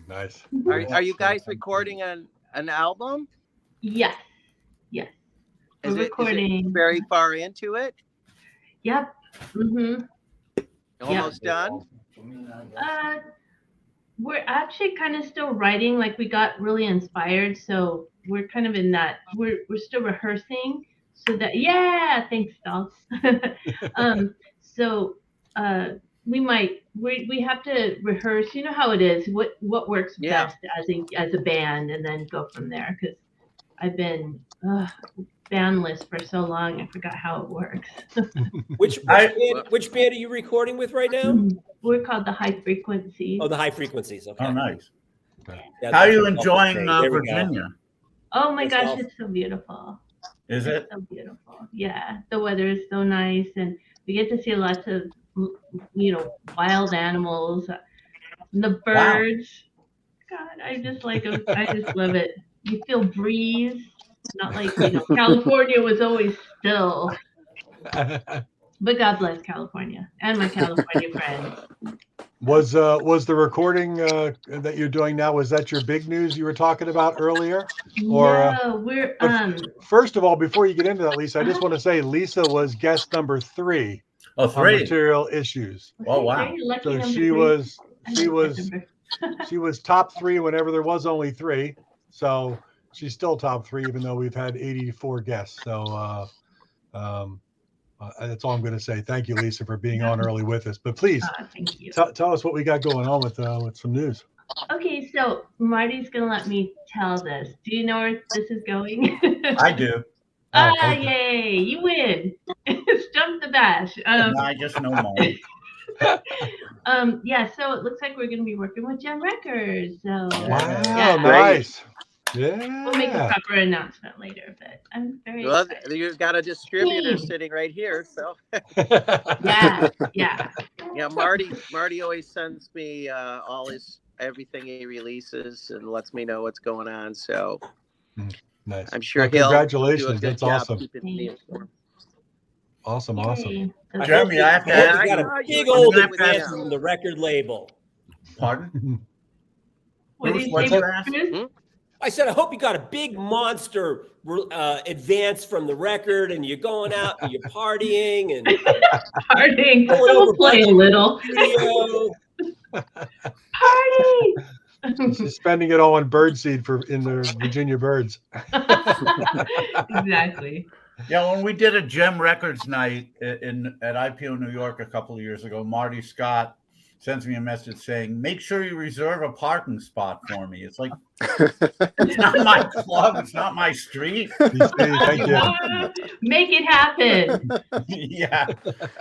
Speaker 1: Nice.
Speaker 8: Are you guys recording an album?
Speaker 3: Yes. Yes. We're
Speaker 8: Is it
Speaker 3: recording.
Speaker 8: very far into it?
Speaker 3: Yep. Mm-hmm.
Speaker 8: Almost done?
Speaker 3: We're actually kind of still writing. Like, we got really inspired, so we're kind of in that. We're still rehearsing, so that thanks, dolls. So we have to rehearse. You know how it is. What works best as a band, and then go from there. Because I've been bandless for so long, I forgot how it works.
Speaker 6: Which band are you recording with right now?
Speaker 3: We're called the High Frequencies.
Speaker 6: Oh, the High Frequencies. Okay.
Speaker 2: Oh, nice.
Speaker 6: Yeah,
Speaker 2: How are you
Speaker 6: that's
Speaker 2: enjoying
Speaker 6: there we go.
Speaker 2: Virginia?
Speaker 3: Oh my
Speaker 6: Thanks,
Speaker 3: gosh,
Speaker 6: Dolph.
Speaker 3: it's so beautiful.
Speaker 2: Is it?
Speaker 3: It's so beautiful. Yeah, the weather is so nice, and we get to see lots of, wild animals, the birds. God, I just like them. I just love it. You feel breeze, not like California was always still. But God bless California and my California friends.
Speaker 1: Was the recording that you're doing now, was that your big news you were talking about earlier? Or,
Speaker 3: no, we're
Speaker 1: first of all, before you get into that, Lisa, I just want to say Lisa was guest number 3
Speaker 2: on
Speaker 1: Material Issues.
Speaker 2: Oh wow!
Speaker 1: So she was top 3 whenever there was only 3. So she's still top 3, even though we've had 84 guests. So that's all I'm going to say. Thank you, Lisa, for being on early with us. But please
Speaker 3: thank you.
Speaker 1: tell us what we got going on with some news.
Speaker 3: Okay, so Marty's going to let me tell this. Do you know where this is going?
Speaker 2: I do.
Speaker 1: Okay.
Speaker 3: Yay! You win. Stump the bash.
Speaker 2: I just know Marty.
Speaker 3: So it looks like we're going to be working with Gem Records. So
Speaker 1: Wow, nice. Yeah.
Speaker 3: We'll make a proper announcement later, but I'm very excited.
Speaker 8: You've got a distributor sitting right here, so
Speaker 3: yeah.
Speaker 8: Yeah, Marty always sends me everything he releases and lets me know what's going on. So
Speaker 1: nice.
Speaker 8: I'm sure
Speaker 1: well,
Speaker 8: he'll
Speaker 1: congratulations.
Speaker 8: do a good
Speaker 1: That's
Speaker 8: job
Speaker 1: awesome.
Speaker 8: keeping me informed.
Speaker 1: Awesome.
Speaker 2: Jeremy, I have to ask
Speaker 6: you got a big old advance from the record label.
Speaker 2: Pardon?
Speaker 3: What do you
Speaker 2: What's
Speaker 3: say,
Speaker 2: that?
Speaker 6: I said, I hope you got a big monster advance from the record, and you're going out and you're partying and
Speaker 3: partying. We'll play a little. Party.
Speaker 1: She's spending it all on birdseed in the Virginia birds.
Speaker 3: Exactly.
Speaker 2: Yeah, when we did a Gem Records night at IPO New York a couple of years ago, Marty Scott sends me a message saying, "Make sure you reserve a parking spot for me." It's like, it's not my club, it's not my street.
Speaker 1: Thank you.
Speaker 3: Make it happen.
Speaker 2: Yeah.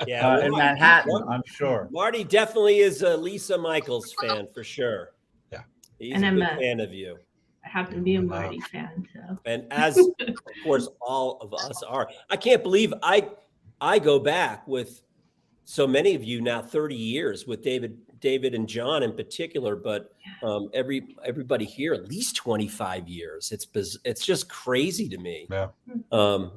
Speaker 6: Yeah.
Speaker 2: In Manhattan, I'm sure.
Speaker 6: Marty definitely is a Lisa Michaels fan for sure.
Speaker 1: Yeah.
Speaker 6: He's
Speaker 3: And
Speaker 6: a
Speaker 3: I'm
Speaker 6: big
Speaker 3: a-
Speaker 6: fan of you.
Speaker 3: I happen to be a Marty fan, so.
Speaker 6: And as, of course, all of us are. I can't believe I go back with so many of you now 30 years with David and John in particular, but everybody here at least 25 years. It's just crazy to me.
Speaker 1: Yeah.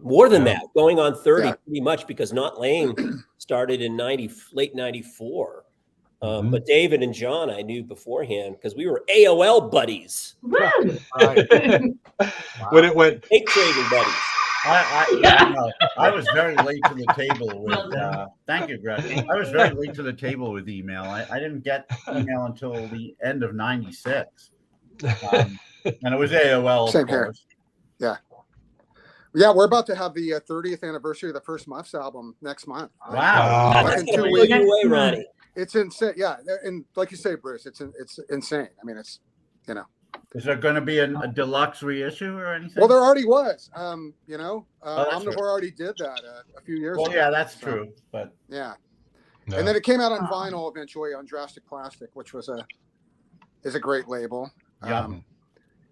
Speaker 6: More than that, going on 30 pretty much, because Not Lame started in late 94. But David and John I knew beforehand because we were AOL buddies.
Speaker 3: Woo!
Speaker 1: When it went
Speaker 6: Tape trading buddies.
Speaker 2: I was very late to the table with thank you, Greg. I was very late to the table with email. I didn't get email until the end of 96. And it was AOL,
Speaker 4: Same
Speaker 2: of course.
Speaker 4: Here. Yeah, we're about to have the 30th anniversary of the First Muffs album next month.
Speaker 2: Wow.
Speaker 4: Like in 2 weeks.
Speaker 6: Away, Ronnie.
Speaker 4: It's insane. Yeah, and like you say, Bruce, it's insane. I mean, it's
Speaker 2: Is there going to be a deluxe reissue or anything?
Speaker 4: Well, there already was.
Speaker 2: that's
Speaker 4: Omnivore
Speaker 2: right.
Speaker 4: already did that a few years ago.
Speaker 2: Well, yeah, that's true. But
Speaker 4: yeah,
Speaker 1: No.
Speaker 4: and then it came out on vinyl eventually on Drastic Plastic, which is a great label.
Speaker 2: Yeah.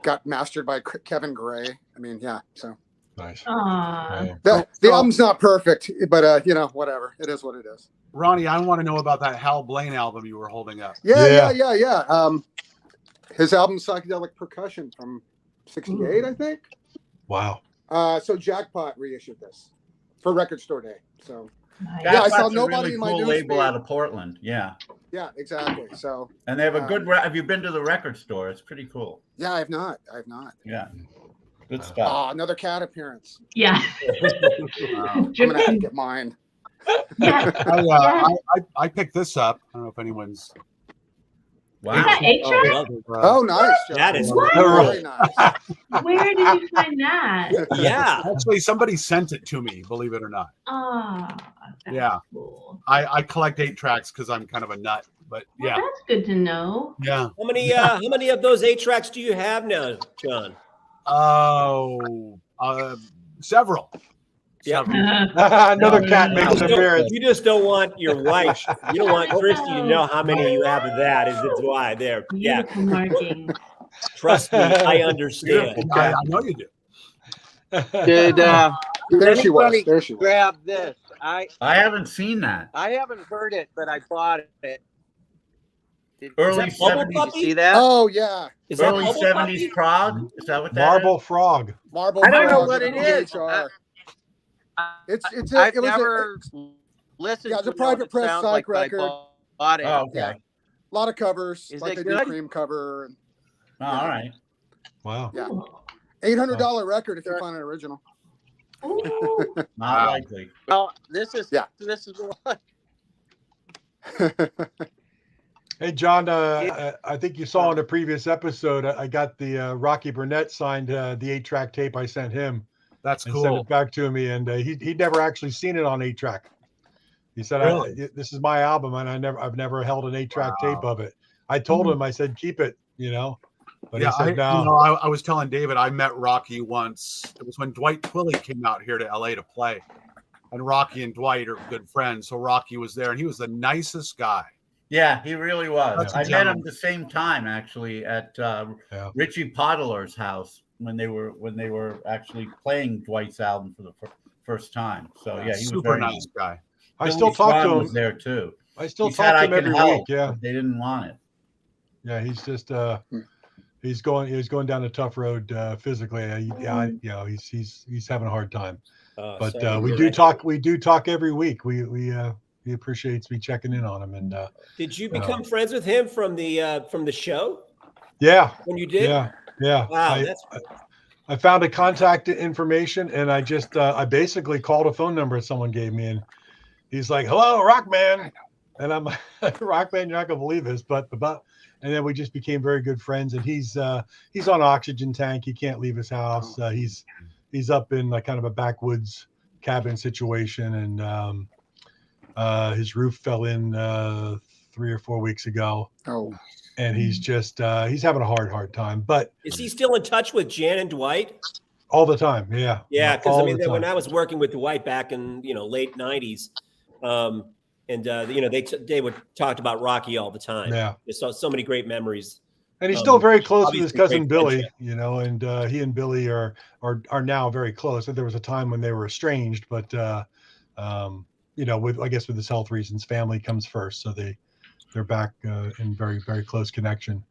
Speaker 4: Got mastered by Kevin Gray. I mean, yeah. So
Speaker 1: nice.
Speaker 3: Aww.
Speaker 1: Yeah.
Speaker 4: the album's not perfect, but whatever. It is what it is.
Speaker 5: Ronnie, I want to know about that Hal Blaine album you were holding up.
Speaker 4: Yeah. His album Psychedelic Percussion from '68, I think.
Speaker 1: Wow.
Speaker 4: So Jackpot reissued this for Record Store Day. So
Speaker 3: Nice.
Speaker 4: Yeah, I saw
Speaker 2: Jackpot's a
Speaker 4: nobody
Speaker 2: really
Speaker 4: in my
Speaker 2: cool
Speaker 4: news
Speaker 2: label
Speaker 4: feed.
Speaker 2: out of Portland. Yeah,
Speaker 4: exactly. So
Speaker 2: and they have a good. Have you been to the record store? It's pretty cool.
Speaker 4: yeah, I have not.
Speaker 2: Yeah, good stuff.
Speaker 4: Oh, another cat appearance.
Speaker 3: Yeah.
Speaker 4: I'm gonna have to get mine.
Speaker 3: Yes.
Speaker 5: I picked this up. I don't know if anyone's.
Speaker 2: Wow.
Speaker 3: Is that 8-track?
Speaker 4: Oh, nice. John.
Speaker 6: That is
Speaker 3: What?
Speaker 4: Very nice.
Speaker 3: Where did you find that?
Speaker 6: Yeah.
Speaker 5: Actually, somebody sent it to me, believe it or not.
Speaker 3: Oh, that's
Speaker 5: Yeah.
Speaker 3: cool.
Speaker 5: I collect 8 tracks because I'm kind of a nut, but
Speaker 3: Well,
Speaker 5: yeah.
Speaker 3: that's good to know.
Speaker 5: Yeah.
Speaker 6: How many of those 8 tracks do you have now, John?
Speaker 5: Oh, several.
Speaker 6: Yeah.
Speaker 1: Another cat makes an appearance.
Speaker 6: You just don't want your wife. You don't want Christy to know how many you have of that. Is why there? Yeah.
Speaker 3: Beautiful markings.
Speaker 6: Trust me, I understand.
Speaker 5: I know you do.
Speaker 8: Did
Speaker 4: There she was.
Speaker 8: anybody
Speaker 4: There she was.
Speaker 8: grab this? I
Speaker 2: haven't seen that.
Speaker 8: haven't heard it, but I bought it.
Speaker 2: Early
Speaker 6: Is that Bubble
Speaker 2: 70s.
Speaker 6: Puppy?
Speaker 8: See that?
Speaker 4: Oh yeah,
Speaker 6: Is that
Speaker 2: Early
Speaker 6: Bubble
Speaker 2: 70s
Speaker 6: Puppy?
Speaker 2: Prague. Is that what that
Speaker 1: Marble Frog.
Speaker 4: Marble.
Speaker 8: I don't know
Speaker 4: Frog
Speaker 8: what
Speaker 4: with
Speaker 8: it is.
Speaker 4: PHR. It
Speaker 8: I've
Speaker 4: was
Speaker 8: never listened.
Speaker 4: yeah, it's
Speaker 8: to
Speaker 4: a private
Speaker 8: what it
Speaker 4: press
Speaker 8: sounds
Speaker 4: psych
Speaker 8: like, but I
Speaker 4: record.
Speaker 8: bought it.
Speaker 2: Oh, okay.
Speaker 4: Yeah. A lot of covers,
Speaker 8: Is
Speaker 4: like
Speaker 8: it
Speaker 4: they
Speaker 8: good?
Speaker 4: do Cream cover.
Speaker 2: Oh, all right.
Speaker 1: Wow.
Speaker 4: Yeah.
Speaker 3: Cool.
Speaker 4: $800 record if you find an original.
Speaker 3: Ooh.
Speaker 2: Not likely.
Speaker 8: Well, this is
Speaker 4: Yeah.
Speaker 8: this is the one.
Speaker 1: Hey, John, I think you saw in the previous episode, I got the Rocky Burnett signed the 8-track tape I sent him.
Speaker 5: That's
Speaker 1: And sent
Speaker 5: cool.
Speaker 1: it back to me, and he'd never actually seen it on 8-track. He said,
Speaker 5: Really?
Speaker 1: "This is my album, and I've never held an 8-track
Speaker 5: Wow.
Speaker 1: tape of it." I told him, I said, "Keep it," but
Speaker 5: Yeah,
Speaker 1: he said, "No."
Speaker 5: I was telling David I met Rocky once. It was when Dwight Twilley came out here to LA to play, and Rocky and Dwight are good friends. So Rocky was there, and he was the nicest guy.
Speaker 2: Yeah, he really was.
Speaker 5: That's a
Speaker 2: I met him
Speaker 5: gentleman.
Speaker 2: the same time actually at Richie Podler's house when they were actually playing Dwight's album for the first time. So yeah, he was
Speaker 5: Super
Speaker 2: very
Speaker 5: nice guy.
Speaker 1: I still
Speaker 2: Billy
Speaker 1: talk to
Speaker 2: Swan
Speaker 1: him.
Speaker 2: was there too.
Speaker 1: I still
Speaker 2: He
Speaker 1: talk
Speaker 2: said,
Speaker 1: to
Speaker 2: "I
Speaker 1: him
Speaker 2: can
Speaker 1: every
Speaker 2: help,"
Speaker 1: week. Yeah,
Speaker 2: but they didn't want it.
Speaker 1: yeah. He's just he's going down a tough road physically. He's having a hard time. But
Speaker 6: Sorry
Speaker 1: we
Speaker 6: to
Speaker 1: do
Speaker 6: hear
Speaker 1: talk. We do talk every week. He appreciates me checking in on him, and
Speaker 6: that. Did you become friends with him from the show
Speaker 1: yeah,
Speaker 6: when you did?
Speaker 1: yeah.
Speaker 6: Wow,
Speaker 1: I found a contact information, and I just I basically called a phone number someone gave me, and he's like, "Hello, Rockman," and I'm like, "Rockman, you're not gonna believe this," but and then we just became very good friends. And he's on oxygen tank. He can't leave his house. He's up in like kind of a backwoods cabin situation, and his roof fell in 3 or 4 weeks ago.
Speaker 4: Oh.
Speaker 1: And he's just he's having a hard time, but
Speaker 6: Is he still in touch with Jan and Dwight?
Speaker 1: all the time. Yeah.
Speaker 6: Yeah, because
Speaker 1: All
Speaker 6: I mean,
Speaker 1: the
Speaker 6: when
Speaker 1: time.
Speaker 6: I was working with Dwight back in late '90s, they would talked about Rocky all the time.
Speaker 1: Yeah.
Speaker 6: Just so many great memories.
Speaker 1: And he's still very close with his
Speaker 6: obviously
Speaker 1: cousin
Speaker 6: great
Speaker 1: Billy,
Speaker 6: friendship.
Speaker 1: and he and Billy are now very close. And there was a time when they were estranged, but with his health reasons, family comes first, so they're back in very, very close connection.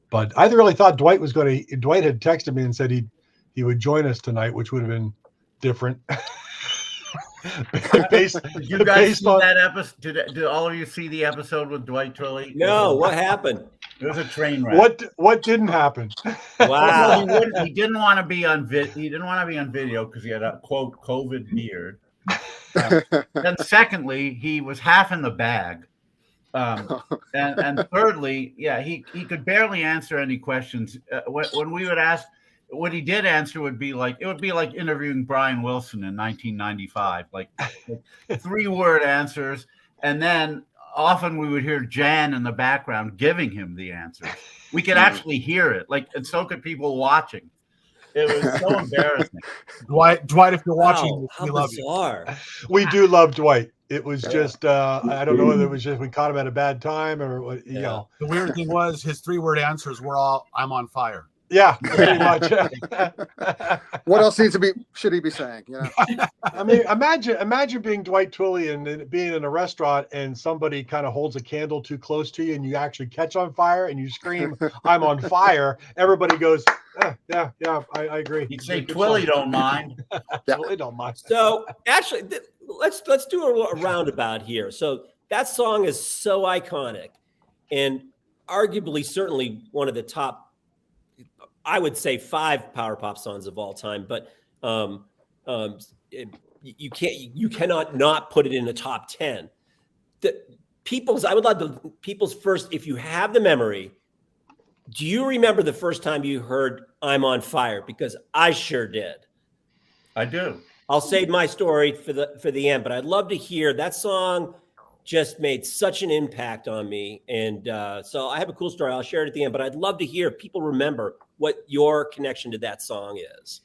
Speaker 1: But I really thought Dwight had texted me and said he would join us tonight, which would have been different.
Speaker 2: Did you guys see that episode? Did all of you see the episode with Dwight Twilley?
Speaker 6: No, what happened?
Speaker 2: It was a train wreck.
Speaker 1: What didn't happen?
Speaker 6: Wow.
Speaker 2: He didn't want to be on He didn't want to be on video because he had a quote COVID beard. Then secondly, he was half in the bag. And thirdly, yeah, he could barely answer any questions. When we would ask, what he did answer would be like interviewing Brian Wilson in 1995, like 3-word answers, and then often we would hear Jan in the background giving him the answers. We could actually hear it, and so could people watching. It was so embarrassing.
Speaker 5: Dwight, if you're watching,
Speaker 6: How
Speaker 5: we love
Speaker 6: bizarre.
Speaker 1: We do love Dwight. It was just I don't know whether it was just we caught him at a bad time or what.
Speaker 5: The weird thing was his 3-word answers were all "I'm on fire."
Speaker 1: Yeah, pretty much.
Speaker 4: What else should he be saying? You know?
Speaker 1: I mean, imagine being Dwight Twilley and being in a restaurant and somebody kind of holds a candle too close to you and you actually catch on fire and you scream, "I'm on fire!" Everybody goes, "Yeah, I agree."
Speaker 2: He'd say
Speaker 1: Good
Speaker 2: Twilly
Speaker 1: song.
Speaker 2: don't mind.
Speaker 1: Twilly don't mind.
Speaker 6: So actually, let's do a roundabout here. So that song is so iconic, and arguably, certainly one of the top, I would say, 5 power pop songs of all time. But you cannot not put it in the top 10. I would love the people's first, if you have the memory. Do you remember the first time you heard "I'm on Fire"? Because I sure did.
Speaker 2: I do.
Speaker 6: I'll save my story for the end, but I'd love to hear that song. Just made such an impact on me, and so I have a cool story. I'll share it at the end, but I'd love to hear if people remember what your connection to that song is.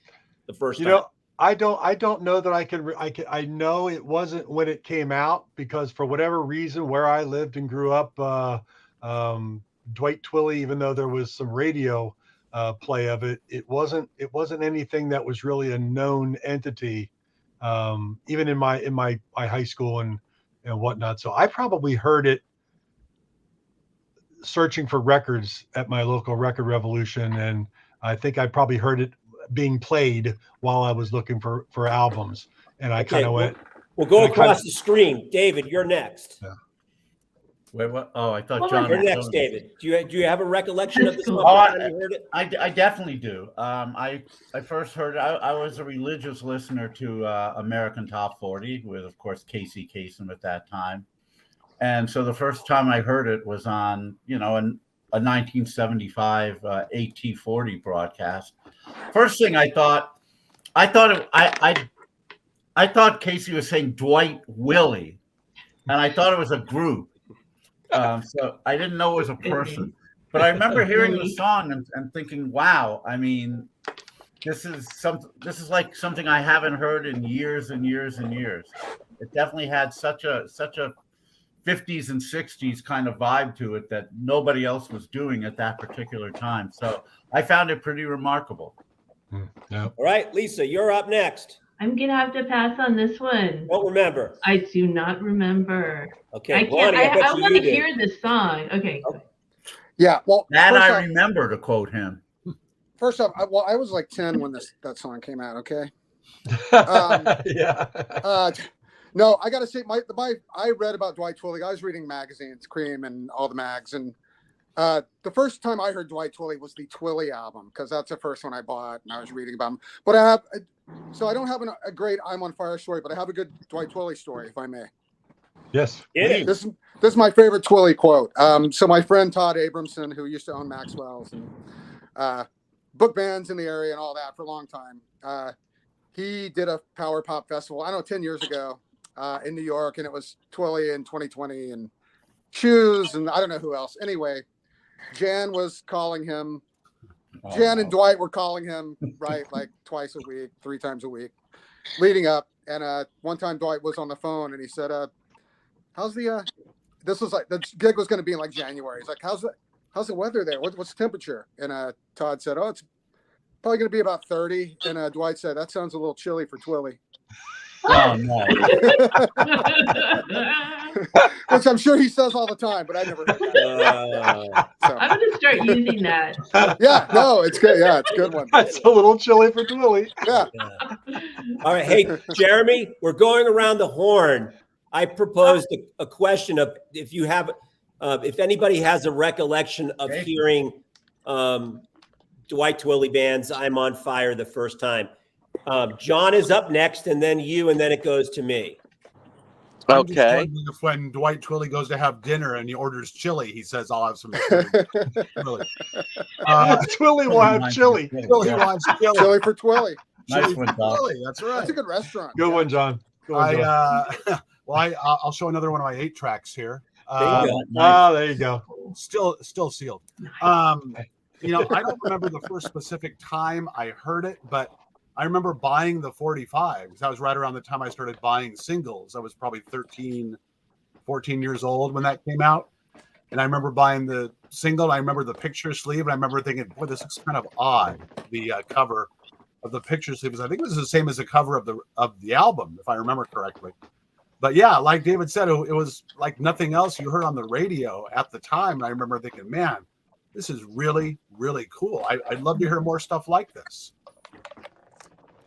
Speaker 6: The first time.
Speaker 1: I don't know that I know it wasn't when it came out, because for whatever reason, where I lived and grew up, Dwight Twilley, even though there was some radio play of it, it wasn't anything that was really a known entity, even in my high school and whatnot. So I probably heard it searching for records at my local Record Revolution, and I think I probably heard it being played while I was looking for albums, and I kind of went.
Speaker 6: We'll go across the screen. David, you're next.
Speaker 1: Yeah.
Speaker 2: Wait, what? Oh, I thought John.
Speaker 6: You're next, David. Do you have a recollection of this song? You heard it?
Speaker 2: I definitely do. I first heard it. I was a religious listener to American Top 40 with, of course, Casey Kasem at that time, and so the first time I heard it was on a 1975 AT40 broadcast. First thing I thought Casey was saying Dwight Willie, and I thought it was a group. So I didn't know it was a person, but I remember hearing the song and thinking, "Wow! I mean, this is like something I haven't heard in years and years and years." It definitely had such a 50s and 60s kind of vibe to it that nobody else was doing at that particular time. So I found it pretty remarkable.
Speaker 1: Yeah.
Speaker 6: All right, Lisa, you're up next.
Speaker 3: I'm gonna have to pass on this one.
Speaker 6: Don't remember.
Speaker 3: I do not remember.
Speaker 6: Okay,
Speaker 3: I can't.
Speaker 6: Lonnie,
Speaker 3: I want to hear this song. Okay.
Speaker 4: Yeah, well,
Speaker 2: that I remember, to quote him.
Speaker 4: First off, I was like 10 when that song came out. Okay.
Speaker 1: Yeah.
Speaker 4: No, I got to say, I read about Dwight Twilley. I was reading magazines, Cream and all the mags, and the first time I heard Dwight Twilley was the Twilley album, because that's the first one I bought, and I was reading about him. But I don't have a great "I'm on Fire" story, but I have a good Dwight Twilley story, if I may.
Speaker 1: Yes.
Speaker 4: This is my favorite Twilley quote. So my friend Todd Abramson, who used to own Maxwell's and book bands in the area and all that for a long time, he did a power pop festival, 10 years ago, in New York, and it was Twilley in 2020 and Shoes and I don't know who else. Anyway, Jan was calling him. Jan and Dwight were calling him, right, like twice a week, 3 times a week, leading up. And one time Dwight was on the phone and he said, "How's the?" This was like the gig was going to be in like January. He's like, "How's the weather there? What's the temperature?" And Todd said, "Oh, it's probably going to be about 30." And Dwight said, "That sounds a little chilly for Twilley."
Speaker 2: Oh no!
Speaker 4: Which I'm sure he says all the time, but I never heard that. So.
Speaker 3: I'm gonna start using that.
Speaker 4: Yeah, no, it's good. Yeah, it's a good one.
Speaker 1: That's a little chilly for Twilley.
Speaker 4: Yeah.
Speaker 6: All right, hey Jeremy, we're going around the horn. I proposed a question of if anybody has a recollection of hearing Dwight Twilley band's "I'm on Fire" the first time. John is up next, and then you, and then it goes to me.
Speaker 8: Okay.
Speaker 5: If when Dwight Twilley goes to have dinner and he orders chili, he says, "I'll have some chili."
Speaker 1: Twilley will have chili.
Speaker 5: Twilley will have chili.
Speaker 4: Chili for Twilley.
Speaker 2: Nice one, Doc.
Speaker 5: That's right.
Speaker 4: That's a good restaurant.
Speaker 1: Good one, John.
Speaker 5: I'll show another one of my 8 tracks here.
Speaker 1: There you go.
Speaker 5: Still sealed. I don't remember the first specific time I heard it, but I remember buying the 45 because that was right around the time I started buying singles. I was probably 13, 14 years old when that came out. And I remember buying the single. I remember the picture sleeve, and I remember thinking, boy, this looks kind of odd. The cover of the picture sleeve was, I think it was the same as the cover of the album, if I remember correctly. But yeah, like David said, it was like nothing else you heard on the radio at the time. And I remember thinking, man, this is really, really cool. I'd love to hear more stuff like this.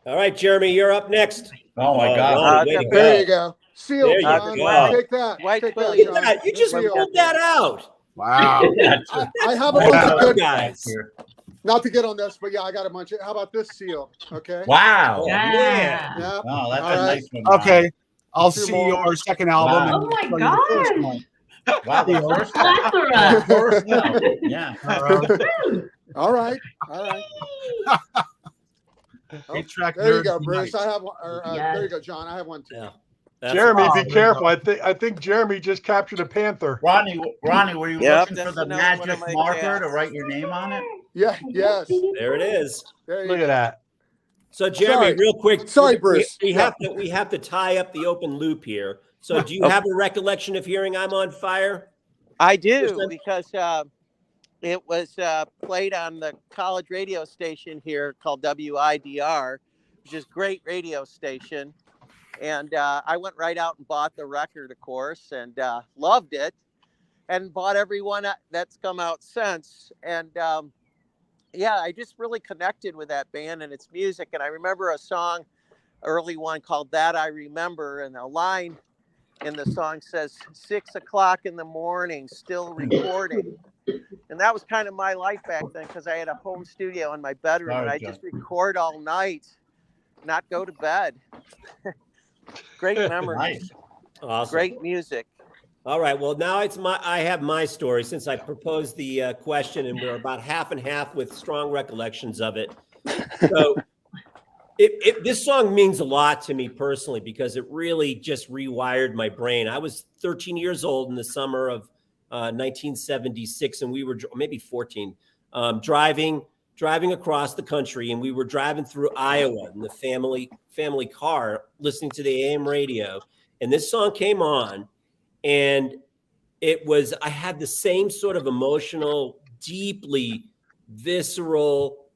Speaker 6: All right, Jeremy, you're up next.
Speaker 2: Oh my God!
Speaker 6: Ronnie, way to
Speaker 4: There
Speaker 6: go.
Speaker 4: you go. Seal,
Speaker 6: There you
Speaker 4: John.
Speaker 6: go.
Speaker 4: Take that.
Speaker 8: White
Speaker 4: Take
Speaker 8: Billy.
Speaker 4: that,
Speaker 6: Look at
Speaker 4: John.
Speaker 6: that. You just
Speaker 8: Seal.
Speaker 6: pulled that out.
Speaker 5: Wow.
Speaker 4: I have a bunch of good,
Speaker 6: Guys.
Speaker 4: not to get on this, but yeah, I got a bunch of, how about this seal? Okay.
Speaker 2: Wow!
Speaker 3: Yeah.
Speaker 4: Yeah.
Speaker 2: Oh, that's
Speaker 4: All
Speaker 2: a
Speaker 4: right.
Speaker 2: nice one.
Speaker 5: Okay. I'll
Speaker 4: Two
Speaker 5: see
Speaker 4: more.
Speaker 5: your second album.
Speaker 2: Wow.
Speaker 3: Oh
Speaker 5: and
Speaker 3: my
Speaker 5: tell you the first
Speaker 3: gosh.
Speaker 5: one.
Speaker 2: Wow, the first one.
Speaker 3: Plethora.
Speaker 2: The first one. Yeah.
Speaker 4: All right. All right. Oh,
Speaker 5: Eight track
Speaker 4: there you
Speaker 5: nerd
Speaker 4: go,
Speaker 5: tonight.
Speaker 4: Bruce. I have one.
Speaker 3: Yes.
Speaker 4: There you go, John. I have one too.
Speaker 6: Yeah. That's
Speaker 1: Jeremy,
Speaker 5: awesome.
Speaker 1: be careful. I think Jeremy just captured a panther.
Speaker 2: Ronnie, were you
Speaker 8: Yep,
Speaker 2: looking for
Speaker 8: that's
Speaker 2: the
Speaker 8: another one
Speaker 2: magic
Speaker 8: of my
Speaker 2: marker
Speaker 8: cats.
Speaker 2: to write your name on it?
Speaker 4: Yeah. Yes.
Speaker 6: There it is.
Speaker 4: There you
Speaker 1: Look
Speaker 4: go.
Speaker 1: at that.
Speaker 6: So Jeremy,
Speaker 4: Sorry.
Speaker 6: real quick.
Speaker 4: Sorry, Bruce.
Speaker 6: We have to tie up the open loop here. So do you have a recollection of hearing "I'm on Fire"?
Speaker 8: I do,
Speaker 6: First time-
Speaker 8: because it was played on the college radio station here called WIDR, which is a great radio station. And I went right out and bought the record, of course, and loved it, and bought every one that's come out since. And yeah, I just really connected with that band and its music. And I remember a song, early one called "That I Remember," and a line in the song says, 6 o'clock in the morning, still recording. And that was kind of my life back then, because I had a home studio in my bedroom, and I just record all night, not go to bed. Great memories.
Speaker 2: Nice.
Speaker 6: Awesome.
Speaker 8: Great music.
Speaker 6: All right. Well, now I have my story, since I proposed the question, and we're about half and half with strong recollections of it. So this song means a lot to me personally, because it really just rewired my brain. I was 13 years old in the summer of 1976, and we were maybe 14, driving across the country, and we were driving through Iowa in the family car, listening to the AM radio, and this song came on, and I had the same sort of emotional, deeply visceral,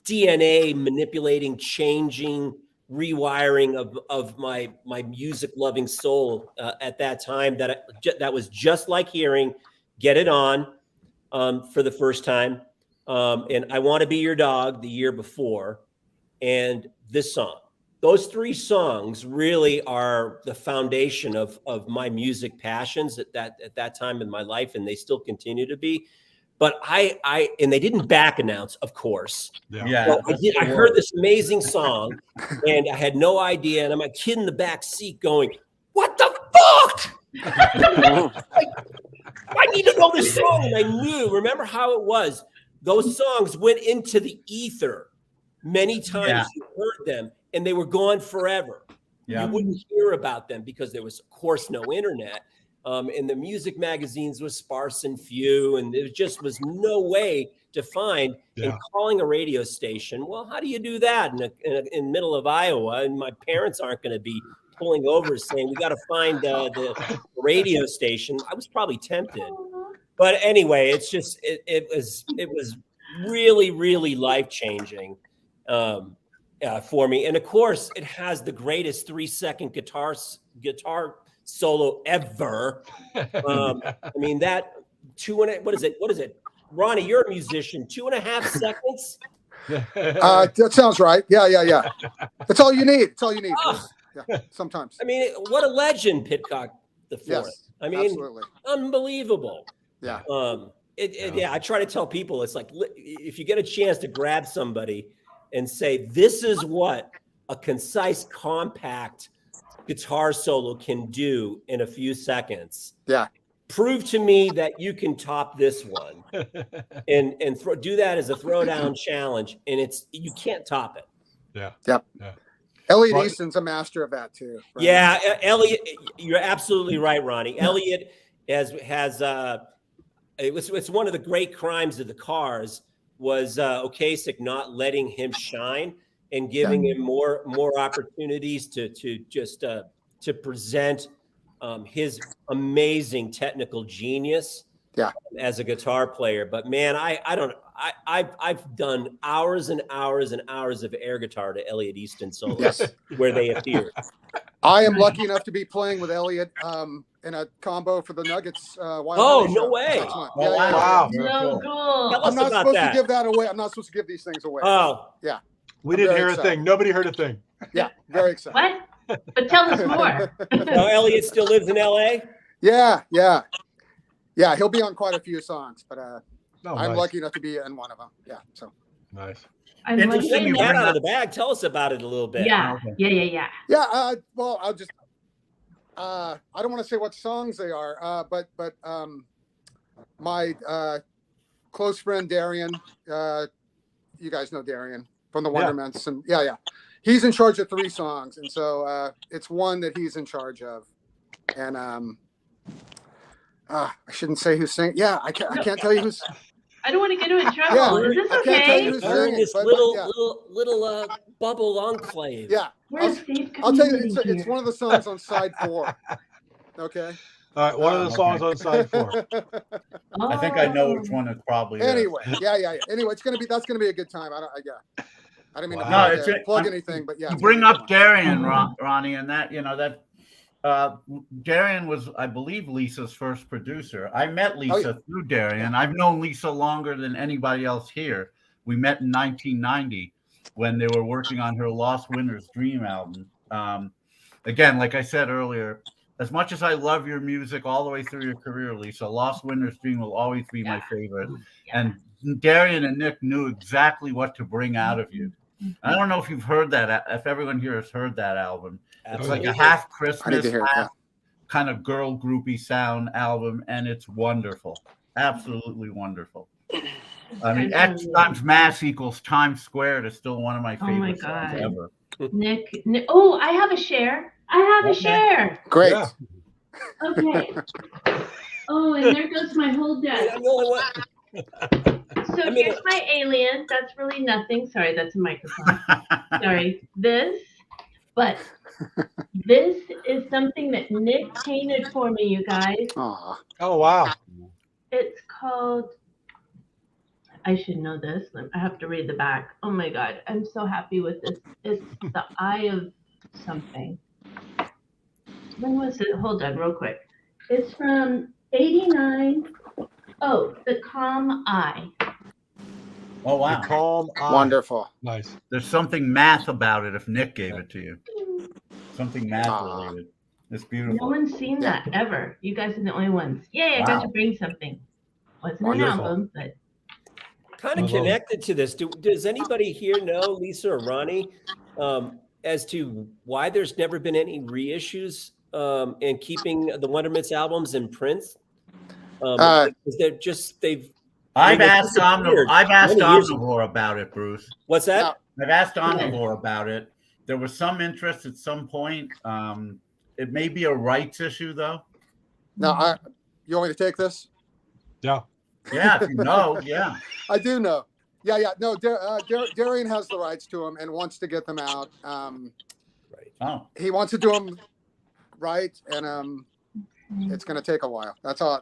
Speaker 6: DNA manipulating, changing, rewiring of my music loving soul at that time, that was just like hearing "Get It On" for the first time, and "I Want to Be Your Dog" the year before, and this song. Those three songs really are the foundation of my music passions at that time in my life, and they still continue to be. But and they didn't back announce, of course.
Speaker 2: Yeah.
Speaker 6: So I heard this amazing song, and I had no idea. And I'm a kid in the back seat going, "What the fuck? I need to know this song." And I knew. Remember how it was? Those songs went into the ether many times.
Speaker 2: Yeah.
Speaker 6: You heard them, and they were gone forever.
Speaker 2: Yeah.
Speaker 6: You wouldn't hear about them because there was, of course, no internet. And the music magazines was sparse and few, and there just was no way to find. And calling a radio station, well, how do you do that in the middle of Iowa? And my parents aren't going to be pulling over saying, "We got to find the radio station." I was probably tempted, but anyway, it's just it was really, really life changing for me. And of course, it has the greatest 3-second guitar solo ever. I mean, that what is it? Ronnie, you're a musician. 2.5 seconds.
Speaker 4: That sounds right. Yeah. That's all you need. It's all you need.
Speaker 6: Oh.
Speaker 4: Yeah, sometimes.
Speaker 6: I mean, what a legend, Pitcock the Fourth.
Speaker 4: Yes,
Speaker 6: I mean,
Speaker 4: absolutely.
Speaker 6: Unbelievable.
Speaker 4: Yeah.
Speaker 6: I try to tell people, it's like, if you get a chance to grab somebody and say, "This is what a concise, compact guitar solo can do in a few seconds."
Speaker 4: Yeah.
Speaker 6: Prove to me that you can top this one, and do that as a throwdown challenge, and you can't top it.
Speaker 4: Yep. Elliot Easton's a master of that too. Right?
Speaker 6: Yeah, Elliot, you're absolutely right, Ronnie. Elliot has it's one of the great crimes of the Cars was Ocasek not letting him shine and giving him more opportunities to present his amazing technical genius. as a guitar player. But man, I've done hours and hours and hours of air guitar to Elliot Easton solos
Speaker 4: Yes.
Speaker 6: where they appear.
Speaker 4: I am lucky enough to be playing with Elliot in a combo for the Nuggets. Wild
Speaker 6: Oh,
Speaker 4: Honey
Speaker 6: no
Speaker 4: show
Speaker 6: way.
Speaker 4: next month.
Speaker 2: Oh,
Speaker 1: Wow.
Speaker 2: Very
Speaker 3: So
Speaker 2: cool.
Speaker 3: cool.
Speaker 6: Tell
Speaker 4: I'm
Speaker 6: us
Speaker 4: not
Speaker 6: about
Speaker 4: supposed
Speaker 6: that.
Speaker 4: to give that away. I'm not supposed to give these things away.
Speaker 6: Oh,
Speaker 1: We
Speaker 4: I'm
Speaker 1: didn't
Speaker 4: very
Speaker 1: hear a
Speaker 4: excited.
Speaker 1: thing. Nobody heard a thing.
Speaker 4: Yeah, very excited.
Speaker 3: What? But tell us more.
Speaker 6: so Elliot still lives in LA?
Speaker 4: Yeah. He'll be on quite a few songs, but
Speaker 1: Oh,
Speaker 4: I'm
Speaker 1: nice.
Speaker 4: lucky enough to be in one of them. Yeah. So
Speaker 1: Nice.
Speaker 3: I'm
Speaker 2: Interesting
Speaker 3: lucky
Speaker 2: you
Speaker 6: Cat
Speaker 2: bring
Speaker 3: enough.
Speaker 6: out of
Speaker 2: up-
Speaker 6: the bag. Tell us about it a little bit.
Speaker 3: Yeah.
Speaker 2: Okay.
Speaker 3: Yeah.
Speaker 4: yeah. Well, I'll just. I don't want to say what songs they are, but my close friend Darian, you guys know Darian from the Wondermints, and yeah, he's in charge of 3 songs, and so it's one that he's in charge of, and I shouldn't say who's singing. Yeah, I can't tell you who's.
Speaker 3: I don't want to get him in trouble.
Speaker 4: Yeah,
Speaker 3: Is this
Speaker 4: I can't tell you
Speaker 3: okay?
Speaker 4: who's
Speaker 6: We're in
Speaker 4: singing,
Speaker 6: this
Speaker 4: but
Speaker 6: little bubble enclave.
Speaker 4: yeah.
Speaker 3: We're a safe
Speaker 4: I'll tell you,
Speaker 3: community
Speaker 4: it's
Speaker 3: here.
Speaker 4: one of the songs on side 4. Okay.
Speaker 1: All right. One of the songs on side 4.
Speaker 2: I think I know which one it probably is.
Speaker 4: Anyway, yeah. Anyway, that's gonna be a good time. I didn't mean
Speaker 1: Wow.
Speaker 4: to
Speaker 2: No,
Speaker 4: plug anything, but yeah.
Speaker 2: You
Speaker 4: it's gonna
Speaker 2: bring
Speaker 4: be a
Speaker 2: up
Speaker 4: good one.
Speaker 2: Darian, Ronnie, and that Darian was, I believe, Lisa's first producer. I met Lisa through Darian. I've known Lisa longer than anybody else here. We met in 1990 when they were working on her Lost Winter's Dream album. Again, like I said earlier, as much as I love your music all the way through your career, Lisa, Lost Winter's Dream will always be my favorite.
Speaker 3: Yeah.
Speaker 2: And Darian and Nick knew exactly what to bring out of you. I don't know if you've heard that, if everyone here has heard that album. It's like a half
Speaker 4: I need
Speaker 2: Christmas,
Speaker 4: to hear it,
Speaker 2: half kind of girl groupie sound album, and it's wonderful. Absolutely wonderful. I mean, X times mass equals Times Squared is still one of my
Speaker 3: Oh my
Speaker 2: favorite songs
Speaker 3: God.
Speaker 2: ever.
Speaker 3: Nick. Oh, I have a share. I have a
Speaker 2: Okay.
Speaker 3: share.
Speaker 4: Great.
Speaker 1: Yeah.
Speaker 3: Okay. Oh, and there goes my whole deck.
Speaker 6: I'm the only one.
Speaker 3: So here's my alien. That's really nothing. Sorry, that's a microphone. Sorry. This is something that Nick painted for me, you guys.
Speaker 4: Aw.
Speaker 1: Oh, wow.
Speaker 3: It's called, I should know this. I have to read the back. Oh my God. I'm so happy with this. It's the eye of something. When was it? Hold on real quick. It's from 89. Oh, the calm eye.
Speaker 2: Oh, wow.
Speaker 1: The calm eye.
Speaker 4: Wonderful.
Speaker 1: Nice.
Speaker 2: There's something math about it if Nick gave it to you. Something math
Speaker 4: Aw.
Speaker 2: related. It's
Speaker 3: No
Speaker 2: beautiful.
Speaker 3: one's seen that ever. You guys are the only ones. Yay, I got
Speaker 2: Wow.
Speaker 3: to bring something. Wasn't an
Speaker 2: Wonderful.
Speaker 3: album, but
Speaker 6: Kind
Speaker 1: I
Speaker 6: of
Speaker 1: love it.
Speaker 6: connected to this. Does anybody here know, Lisa or Ronnie, as to why there's never been any reissues in keeping the Wondermints albums in print? Is there just
Speaker 2: I've
Speaker 6: they
Speaker 2: asked
Speaker 6: disappeared
Speaker 2: Omnivore
Speaker 6: many years ago.
Speaker 2: Omnivore about it, Bruce.
Speaker 6: What's that?
Speaker 2: I've asked Omnivore about it. There was some interest at some point. It may be a rights issue, though.
Speaker 4: Now, you want me to take this?
Speaker 1: Yeah.
Speaker 2: Yeah, if you know, yeah.
Speaker 4: I do know. Yeah. No, Darian has the rights to them and wants to get them out.
Speaker 2: Oh,
Speaker 4: He wants to do them right, and it's going to take a while. That's all.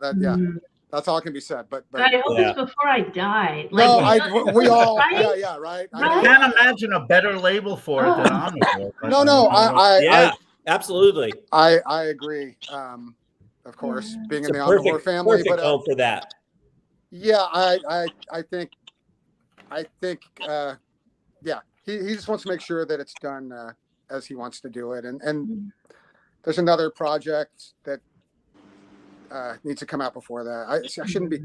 Speaker 4: That's all can be said. But
Speaker 3: I hope
Speaker 6: Yeah.
Speaker 3: it's before I die.
Speaker 4: no,
Speaker 3: Like,
Speaker 4: we all.
Speaker 3: right?
Speaker 4: Yeah, right.
Speaker 2: I
Speaker 3: Right?
Speaker 2: can't imagine a better label for it than Omnivore. but-
Speaker 4: No,
Speaker 6: Yeah, absolutely.
Speaker 4: I agree. Of course, being
Speaker 6: It's
Speaker 4: in
Speaker 6: a
Speaker 4: the Omnivore
Speaker 6: perfect,
Speaker 4: family,
Speaker 6: perfect
Speaker 4: but
Speaker 6: home for that.
Speaker 4: yeah, I think, yeah, he just wants to make sure that it's done as he wants to do it, and there's another project that needs to come out before that. I shouldn't be,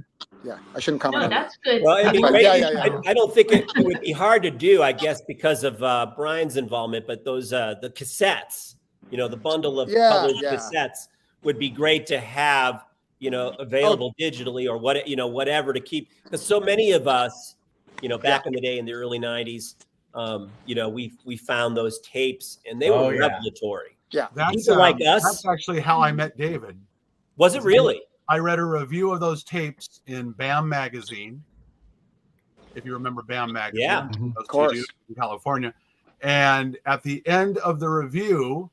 Speaker 4: I shouldn't comment
Speaker 3: No,
Speaker 4: on that.
Speaker 3: that's good.
Speaker 6: Well, I mean,
Speaker 4: But
Speaker 6: wait,
Speaker 4: yeah.
Speaker 6: I don't think it would be hard to do, I guess, because of Brian's involvement. But those the cassettes, the bundle of colored cassettes would be great to have, available digitally or whatever to keep. Because so many of us, back in the day in the early '90s, we found those tapes and they were revelatory.
Speaker 4: Yeah,
Speaker 5: That's
Speaker 6: People like us.
Speaker 5: That's actually how I met David.
Speaker 6: Was it really?
Speaker 5: I read a review of those tapes in BAM magazine. If you remember BAM magazine,
Speaker 6: Yeah.
Speaker 5: of
Speaker 4: course.
Speaker 5: in California. And at the end of the review,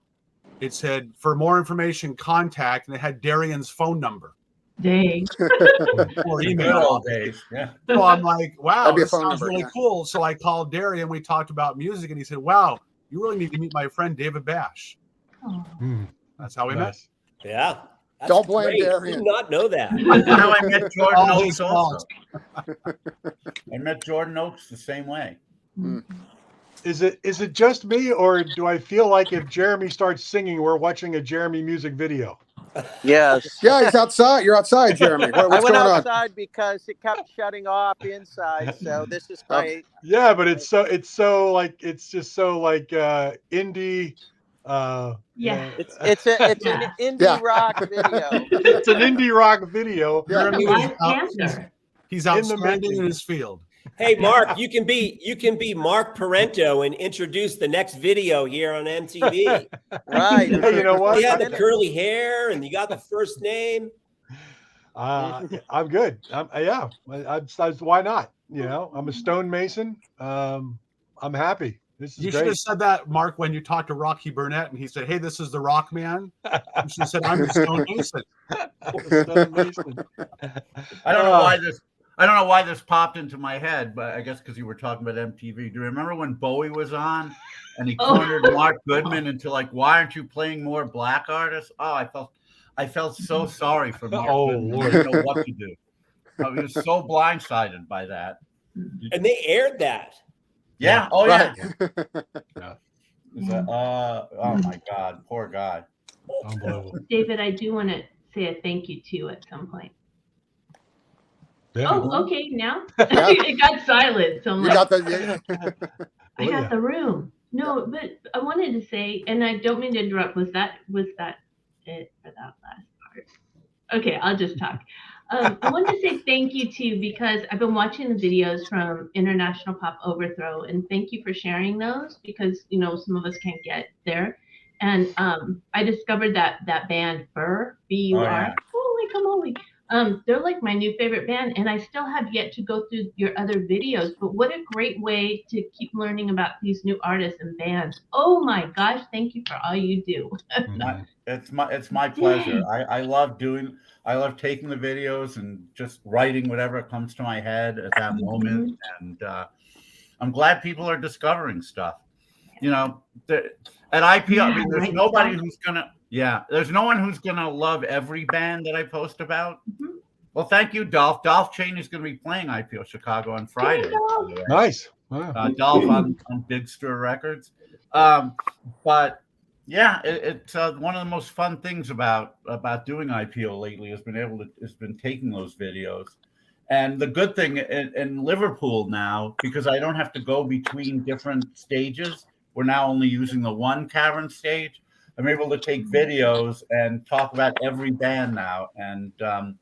Speaker 5: it said, "For more information, contact," and it had Darian's phone number.
Speaker 3: Dang.
Speaker 5: or
Speaker 2: Good
Speaker 5: email.
Speaker 2: old days. Yeah.
Speaker 5: So I'm like, wow,
Speaker 4: That'd be a
Speaker 5: this
Speaker 4: phone
Speaker 5: sounds
Speaker 4: number,
Speaker 5: really
Speaker 4: yeah.
Speaker 5: cool. So I called Derry and we talked about music, and he said, wow, you really need to meet my friend David Bash.
Speaker 3: Oh.
Speaker 5: That's how we met.
Speaker 1: Nice.
Speaker 6: Yeah. That's
Speaker 4: Don't blame
Speaker 6: great.
Speaker 4: Darian.
Speaker 6: Did not know that.
Speaker 2: That's how I met Jordan
Speaker 5: All
Speaker 2: Oates
Speaker 5: his
Speaker 2: also.
Speaker 5: fault.
Speaker 2: I met Jordan Oates the same way.
Speaker 1: Is it just me, or do I feel like if Jeremy starts singing, we're watching a Jeremy music video?
Speaker 8: Yes.
Speaker 4: Yeah, he's outside. You're outside, Jeremy.
Speaker 8: I
Speaker 4: What's
Speaker 8: went
Speaker 4: going on?
Speaker 8: outside because it kept shutting off inside. So this is my
Speaker 1: Yeah, but it's just so like indie.
Speaker 3: Yeah.
Speaker 8: it's an
Speaker 3: Yeah.
Speaker 8: indie
Speaker 4: Yeah.
Speaker 8: rock video.
Speaker 1: It's an indie rock video.
Speaker 4: Yeah.
Speaker 5: Jeremy
Speaker 3: Black
Speaker 5: is
Speaker 3: Panther.
Speaker 5: he's
Speaker 1: In the
Speaker 5: outstanding
Speaker 1: making.
Speaker 5: in his field.
Speaker 6: Hey, Mark, you can be Mark Parento and introduce the next video here on MTV.
Speaker 8: Right.
Speaker 1: Hey, you know what?
Speaker 6: You had the curly hair and you got the first name.
Speaker 1: I'm good. Why not? You know, I'm a stonemason. I'm happy. This is
Speaker 5: You should have
Speaker 1: great.
Speaker 5: said that, Mark, when you talked to Rocky Burnett and he said, hey, this is the Rock Man. You should have said, I'm the Stone Mason.
Speaker 1: Stonemason.
Speaker 2: I don't know why this popped into my head, but I guess because you were talking about MTV. Do you remember when Bowie was on and he cornered Mark Goodman into like, why aren't you playing more black artists? Oh, I felt so sorry for Mark
Speaker 1: Oh,
Speaker 2: Goodman.
Speaker 1: Lord.
Speaker 2: I didn't know what to do. He was so blindsided by that.
Speaker 6: And they aired that.
Speaker 2: Yeah. Oh, yeah.
Speaker 1: Yeah.
Speaker 2: Oh my God, poor guy.
Speaker 1: Unbelievable.
Speaker 3: David, I do want to say a thank you to at some point.
Speaker 1: Yeah.
Speaker 3: Oh, okay. Now
Speaker 4: Yeah.
Speaker 3: it got silent. So I'm
Speaker 4: You
Speaker 3: like,
Speaker 4: got the.
Speaker 3: I got the room. No, but I wanted to say, and I don't mean to interrupt. Was that it for that last part? Okay, I'll just talk. I wanted to say thank you too, because I've been watching the videos from International Pop Overthrow, and thank you for sharing those, because you know some of us can't get there. And I discovered that band Burr, B-U-R.
Speaker 2: Oh, yeah.
Speaker 3: Holy camoli! They're like my new favorite band, and I still have yet to go through your other videos. But what a great way to keep learning about these new artists and bands. Oh my gosh, thank you for all you do.
Speaker 2: It's my pleasure. I love taking the videos and just writing whatever comes to my head at that moment. And I'm glad people are discovering stuff. You know, at IPO, I mean, there's
Speaker 3: right.
Speaker 2: nobody who's there's no one who's gonna love every band that I post about. Well, thank you, Dolph. Dolph Cheney's gonna be playing IPO Chicago on Friday.
Speaker 1: Nice. Wow.
Speaker 2: Dolph on Big Stir Records. But yeah, it's one of the most fun things about doing IPO lately has been taking those videos. And the good thing in Liverpool now, because I don't have to go between different stages, we're now only using the one cavern stage. I'm able to take videos and talk about every band now. And Galgun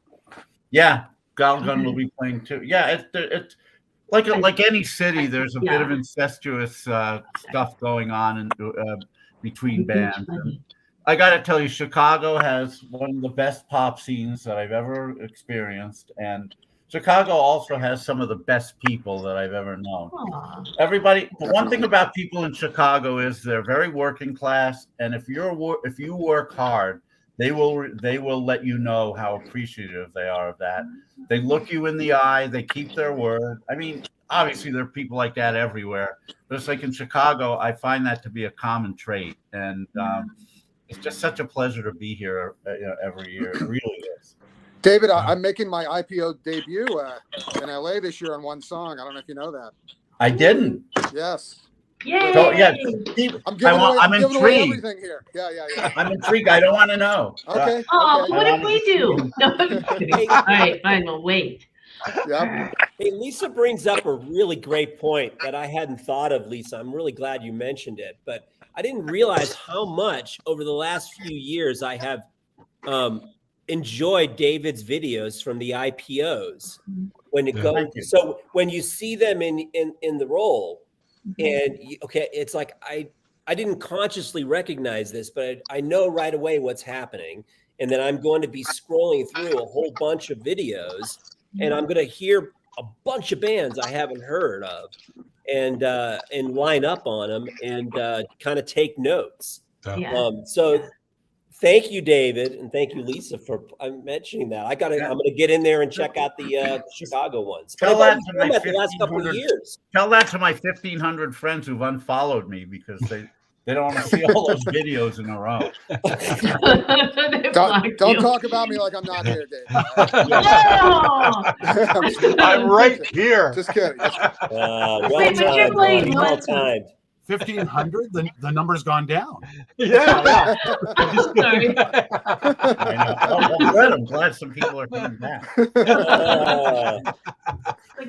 Speaker 2: will be playing too. Yeah, it's like any city. There's a bit of incestuous stuff going on between bands. And I got to tell you, Chicago has one of the best pop scenes that I've ever experienced, and Chicago also has some of the best people that I've ever known.
Speaker 3: Aww.
Speaker 2: Everybody. The one thing about people in Chicago is they're very working class, and if you work hard, they will let you know how appreciative they are of that. They look you in the eye. They keep their word. I mean, obviously there are people like that everywhere, but it's like in Chicago, I find that to be a common trait, and it's just such a pleasure to be here every year. It really is.
Speaker 4: David, I'm making my IPO debut in LA this year on one song. I don't know if you know that.
Speaker 2: I didn't.
Speaker 4: Yes.
Speaker 3: Yay!
Speaker 2: So yeah,
Speaker 4: I'm giving
Speaker 2: I'm
Speaker 4: away
Speaker 2: intrigued.
Speaker 4: everything here. Yeah.
Speaker 2: I'm intrigued. I don't want to know.
Speaker 4: Okay.
Speaker 3: Oh,
Speaker 4: okay.
Speaker 3: what if we do? No, I'm just kidding. All right, fine. We'll wait.
Speaker 4: Yep.
Speaker 6: Hey, Lisa brings up a really great point that I hadn't thought of, Lisa. I'm really glad you mentioned it, but I didn't realize how much over the last few years I have enjoyed David's videos from the IPOs when it goes. So when you see them in the role, and it's like I didn't consciously recognize this, but I know right away what's happening, and then I'm going to be scrolling through a whole bunch of videos, and I'm going to hear a bunch of bands I haven't heard of, and line up on them and kind of take notes.
Speaker 3: Yeah.
Speaker 6: So Thank you, David, and thank you, Lisa, for mentioning that. I'm gonna get in there and check out the Chicago ones.
Speaker 2: Tell that to my
Speaker 6: the last couple of
Speaker 2: 1,500
Speaker 6: years.
Speaker 2: Tell that to my 1,500 friends who've unfollowed me because they don't want to see all those videos in a row.
Speaker 4: Don't talk about me like I'm not here, Dave.
Speaker 1: I'm right here.
Speaker 4: Just kidding.
Speaker 3: Wait, but you're playing
Speaker 6: well
Speaker 3: what?
Speaker 6: timed.
Speaker 5: 1,500. The number's gone down.
Speaker 1: Yeah.
Speaker 3: Sorry.
Speaker 2: I know. Oh, well, good. I'm glad some people are coming back.
Speaker 3: Like,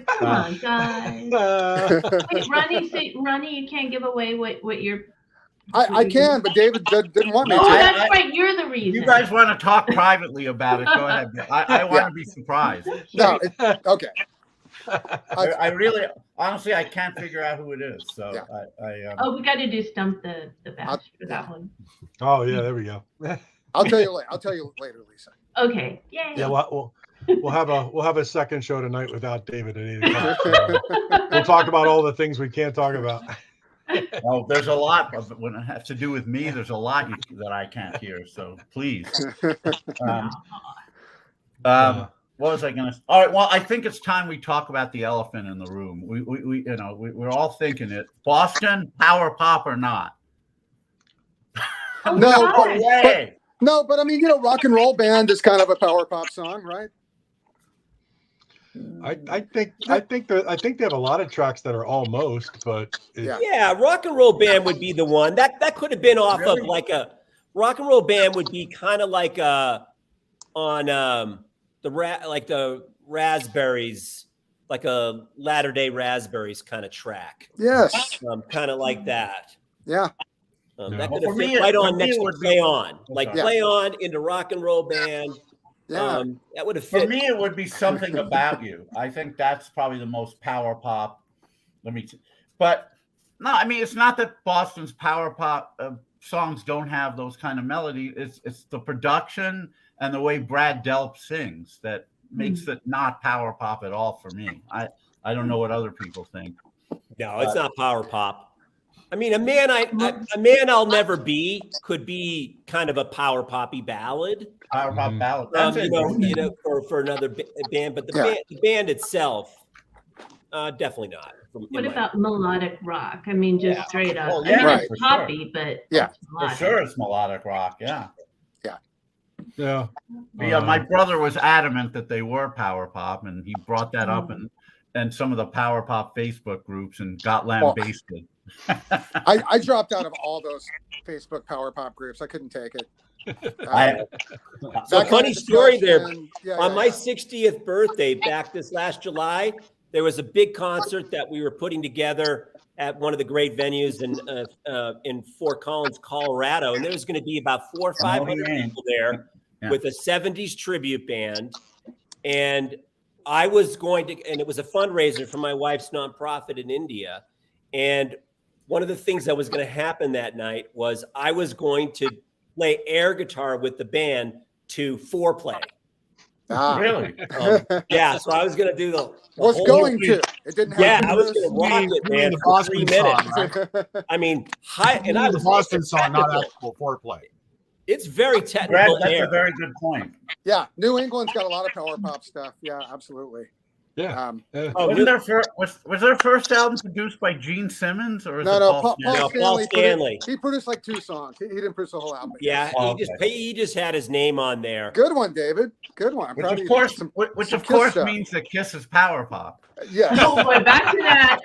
Speaker 3: come on, guys. Wait, Ronnie, you can't give away what you're.
Speaker 4: I can, but David didn't want me
Speaker 3: Oh,
Speaker 4: to.
Speaker 3: that's right. You're the reason.
Speaker 2: You guys want to talk privately about it? Go ahead. I want to be surprised.
Speaker 4: No, okay.
Speaker 2: I really, honestly, I can't figure out who it is. So
Speaker 4: yeah.
Speaker 3: Oh, we got to do stump the batch for that one.
Speaker 1: Oh yeah, there we go.
Speaker 4: I'll tell you later. I'll tell you later, Lisa.
Speaker 3: Okay. Yay.
Speaker 1: Yeah, we'll have a second show tonight without David at 8 o'clock. So we'll talk about all the things we can't talk about.
Speaker 2: Well, there's a lot of when it has to do with me. There's a lot that I can't hear. So please. What was I going to? All right. Well, I think it's time we talk about the elephant in the room. We're all thinking it. Boston, power pop or not?
Speaker 4: No,
Speaker 2: but
Speaker 4: I mean, Rock and Roll Band is kind of a power pop song, right?
Speaker 1: I think they have a lot of tracks that are almost, but
Speaker 6: yeah, Rock and Roll Band would be the one that could have been off of like a Rock and Roll Band would be kind of like on the Raspberries, like a Latter Day Raspberries kind of track.
Speaker 4: Yes.
Speaker 6: Kind of like that.
Speaker 4: Yeah.
Speaker 6: That could have fit right on next to Play On. Like Play On into Rock and Roll Band.
Speaker 4: Yeah.
Speaker 6: That would have fit.
Speaker 2: For me, it would be Something About You. I think that's probably the most power pop. But no, I mean, it's not that Boston's power pop songs don't have those kind of melody. It's the production and the way Brad Delp sings that makes it not power pop at all for me. I don't know what other people think.
Speaker 6: No, it's not power pop. I mean, a man I'll never be could be kind of a power poppy ballad.
Speaker 2: Power pop ballad.
Speaker 6: For another band, but the band itself, definitely not.
Speaker 3: What about melodic rock? I mean, just straight up.
Speaker 2: Well,
Speaker 3: I mean,
Speaker 4: right,
Speaker 3: it's poppy, but
Speaker 2: for sure it's melodic rock. Yeah.
Speaker 1: Yeah.
Speaker 2: My brother was adamant that they were power pop, and he brought that up and some of the power pop Facebook groups and got lambasted.
Speaker 4: I dropped out of all those Facebook power pop groups. I couldn't take it.
Speaker 6: So funny story there. On my 60th birthday, back this last July, there was a big concert that we were putting together at one of the great venues in Fort Collins, Colorado, and there was going to be about 400 or 500 people there with a 70s tribute band, and I was going to, and it was a fundraiser for my wife's nonprofit in India, and one of the things that was going to happen that night was I was going to play air guitar with the band to Foreplay.
Speaker 2: Really?
Speaker 6: Yeah, so I was going to do the
Speaker 4: it didn't happen.
Speaker 6: Yeah, I was going to rock it, man, for 3 minutes.
Speaker 5: Song, right?
Speaker 6: I mean,
Speaker 5: and I was the Boston song, not actual Foreplay.
Speaker 6: It's very technical.
Speaker 2: Brad, that's a very good point.
Speaker 4: Yeah, New England's got a lot of power pop stuff. Yeah, absolutely.
Speaker 1: Yeah.
Speaker 2: Was their first album produced by Gene Simmons or
Speaker 4: Paul
Speaker 6: Stanley?
Speaker 4: He produced like 2 songs. He didn't produce the whole album.
Speaker 6: Yeah, he just had his name on there.
Speaker 4: Good one, David. Good one.
Speaker 2: Which of course means that Kiss is power pop.
Speaker 4: Yeah.
Speaker 3: Oh boy, back to that.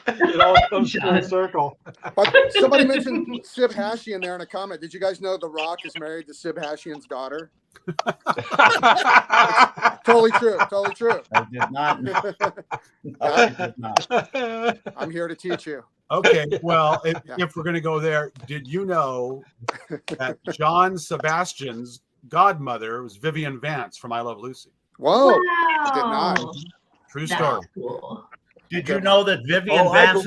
Speaker 1: It all comes full circle.
Speaker 4: But somebody mentioned Sib Hashian there in a comment. Did you guys know The Rock is married to Sib Hashian's daughter? Totally true.
Speaker 2: I did not know. I did not.
Speaker 4: I'm here to teach you.
Speaker 5: Okay, well, if we're going to go there, did you know that John Sebastian's godmother was Vivian Vance from I Love Lucy?
Speaker 4: Whoa.
Speaker 3: Wow.
Speaker 4: I did not.
Speaker 5: True story.
Speaker 3: Cool.
Speaker 2: Did you know that Vivian Vance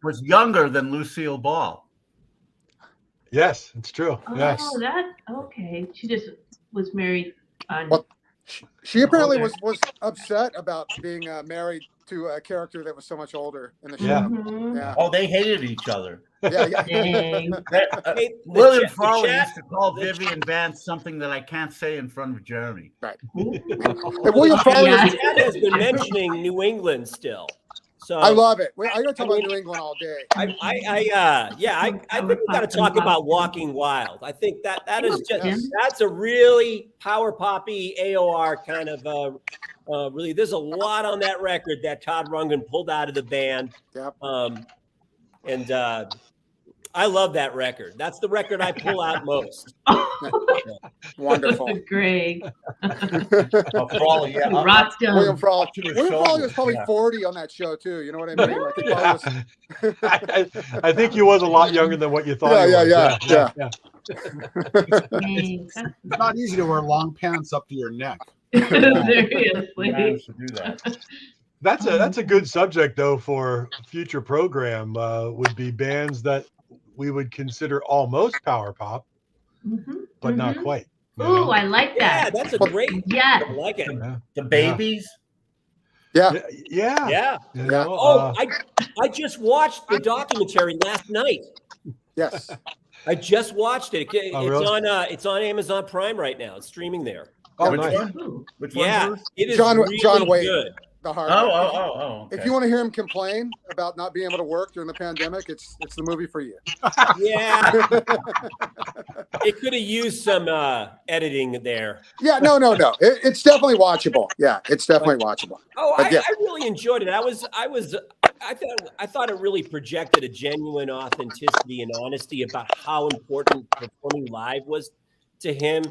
Speaker 2: was younger than Lucille Ball?
Speaker 1: Yes, it's true. Yes.
Speaker 3: Oh, okay. She just was married on.
Speaker 4: Well, She apparently was upset about being married to a character that was so much older in the show.
Speaker 1: Yeah.
Speaker 3: Mhm.
Speaker 4: Yeah.
Speaker 2: Oh, they hated each other.
Speaker 4: Yeah.
Speaker 3: Dang.
Speaker 6: Hey,
Speaker 2: William
Speaker 6: the
Speaker 2: Frawley
Speaker 6: chat-
Speaker 2: used to call
Speaker 6: the-
Speaker 2: Vivian Vance something that I can't say in front of Jeremy.
Speaker 4: Right.
Speaker 3: Ooh.
Speaker 4: And William Frawley
Speaker 3: Yeah.
Speaker 4: was,
Speaker 6: The chat has been mentioning New England still. So
Speaker 4: I love it. I got to talk about New England all day.
Speaker 6: I think we got to talk about Walking Wild. I think that is just that's a really power poppy AOR kind of really. There's a lot on that record that Todd Rundgren pulled out of the band.
Speaker 4: Yep.
Speaker 6: And I love that record. That's the record I pull out most.
Speaker 4: Wonderful.
Speaker 3: Greg.
Speaker 2: Frawley, yeah.
Speaker 3: Rocked
Speaker 4: William
Speaker 3: him.
Speaker 4: Frawley.
Speaker 2: to the
Speaker 4: William
Speaker 2: show.
Speaker 4: Frawley was probably
Speaker 2: Yeah.
Speaker 4: 40 on that show too. You know what I mean? Like, he probably
Speaker 1: Yeah.
Speaker 4: was-
Speaker 1: I think he was a lot younger than what you thought.
Speaker 4: Yeah,
Speaker 1: he was.
Speaker 4: yeah.
Speaker 3: Dang.
Speaker 5: It's not easy to wear long pants up to your neck.
Speaker 3: Seriously.
Speaker 2: Managed to do that.
Speaker 1: That's a good subject though for future program. Would be bands that we would consider almost power pop,
Speaker 3: Mhm.
Speaker 1: but not
Speaker 3: Mhm.
Speaker 1: quite. you
Speaker 3: Ooh,
Speaker 1: know?
Speaker 3: I like
Speaker 6: Yeah,
Speaker 3: that.
Speaker 6: that's a great.
Speaker 3: Yes.
Speaker 6: I like it.
Speaker 1: Yeah.
Speaker 2: The Babies.
Speaker 4: Yeah.
Speaker 1: Yeah.
Speaker 6: Yeah.
Speaker 1: You know,
Speaker 6: Oh, I just watched the documentary last night.
Speaker 4: Yes.
Speaker 6: I just watched it.
Speaker 1: Oh, really?
Speaker 6: It's on Amazon Prime right now. It's streaming there.
Speaker 1: oh,
Speaker 2: Which
Speaker 1: nice.
Speaker 2: one?
Speaker 3: Ooh.
Speaker 2: Which one?
Speaker 6: Yeah,
Speaker 2: Bruce?
Speaker 6: it is
Speaker 4: John
Speaker 6: really
Speaker 4: Wayne.
Speaker 6: good.
Speaker 4: The hard.
Speaker 2: Oh. Okay.
Speaker 4: If you want to hear him complain about not being able to work during the pandemic, it's the movie for you.
Speaker 6: Yeah, it could have used some editing there.
Speaker 4: Yeah, no. It's definitely watchable. Yeah, it's definitely watchable.
Speaker 6: Oh,
Speaker 4: But yeah.
Speaker 6: I really enjoyed it. I thought it really projected a genuine authenticity and honesty about how important performing live was to him,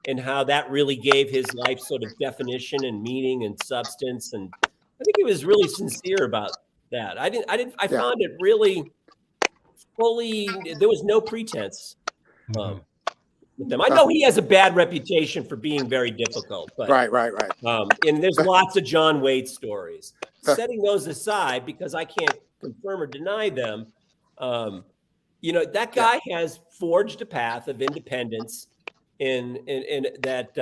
Speaker 6: and how that really gave his life sort of definition and meaning and substance. And I think he was really sincere about that. I
Speaker 4: Yeah.
Speaker 6: found it really fully. There was no pretense with them. I know he has a bad reputation for being very difficult, but
Speaker 4: Right.
Speaker 6: and there's lots of John Waite stories. Setting those aside, because I can't confirm or deny them, that guy has forged a path of independence, in that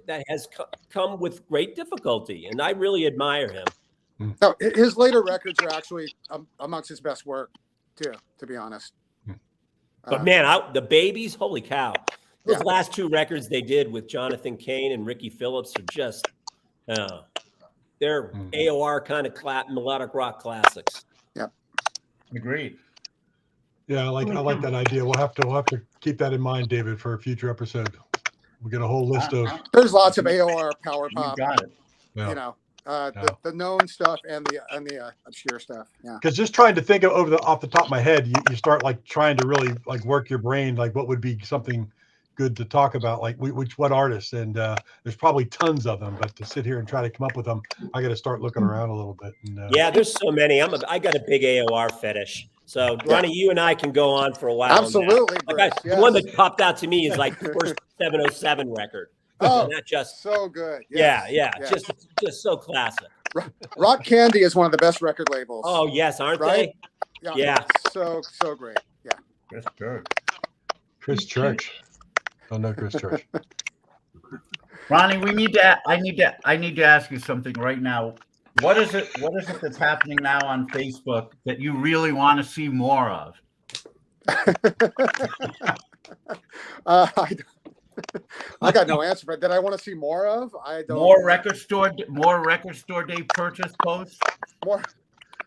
Speaker 6: that has come with great difficulty, and I really admire him.
Speaker 4: No, his later records are actually amongst his best work, too. To be honest.
Speaker 6: But man, the Babies, holy cow! Those
Speaker 4: Yeah.
Speaker 6: last two records they did with Jonathan Cain and Ricky Phillips are just, they're AOR kind of melodic rock classics.
Speaker 2: Agreed.
Speaker 1: Yeah, I like that idea. We'll have to keep that in mind, David, for a future episode. We'll get a whole list of.
Speaker 4: There's lots of AOR power
Speaker 2: You
Speaker 4: pop.
Speaker 2: got it.
Speaker 1: Yeah.
Speaker 4: You know, the known stuff and the obscure stuff. Yeah.
Speaker 1: Because just trying to think of off the top of my head, you start like trying to really like work your brain, like what would be something good to talk about, like what artists, and there's probably tons of them, but to sit here and try to come up with them, I got to start looking around a little bit. And,
Speaker 6: Yeah, there's so many. I got a big AOR fetish. So Ronnie, you and I can go on for a while.
Speaker 4: Absolutely,
Speaker 6: On
Speaker 4: Bruce,
Speaker 6: that.
Speaker 4: yes.
Speaker 6: The one that popped out to me is like the first 707 record.
Speaker 4: Oh,
Speaker 6: Not just
Speaker 4: so good. Yes.
Speaker 6: yeah,
Speaker 4: Yes.
Speaker 6: just so classic.
Speaker 4: Rock Candy is one of the best record labels.
Speaker 6: Oh yes, aren't
Speaker 4: Right?
Speaker 6: they? Yeah.
Speaker 4: So great. Yeah.
Speaker 2: Chris Church.
Speaker 1: Chris Church. Don't know Chris Church.
Speaker 2: Ronnie, I need to ask you something right now. What is it that's happening now on Facebook that you really want to see more of?
Speaker 4: I got no answer for it. That I want to see more of. I don't.
Speaker 2: More record store day purchase posts.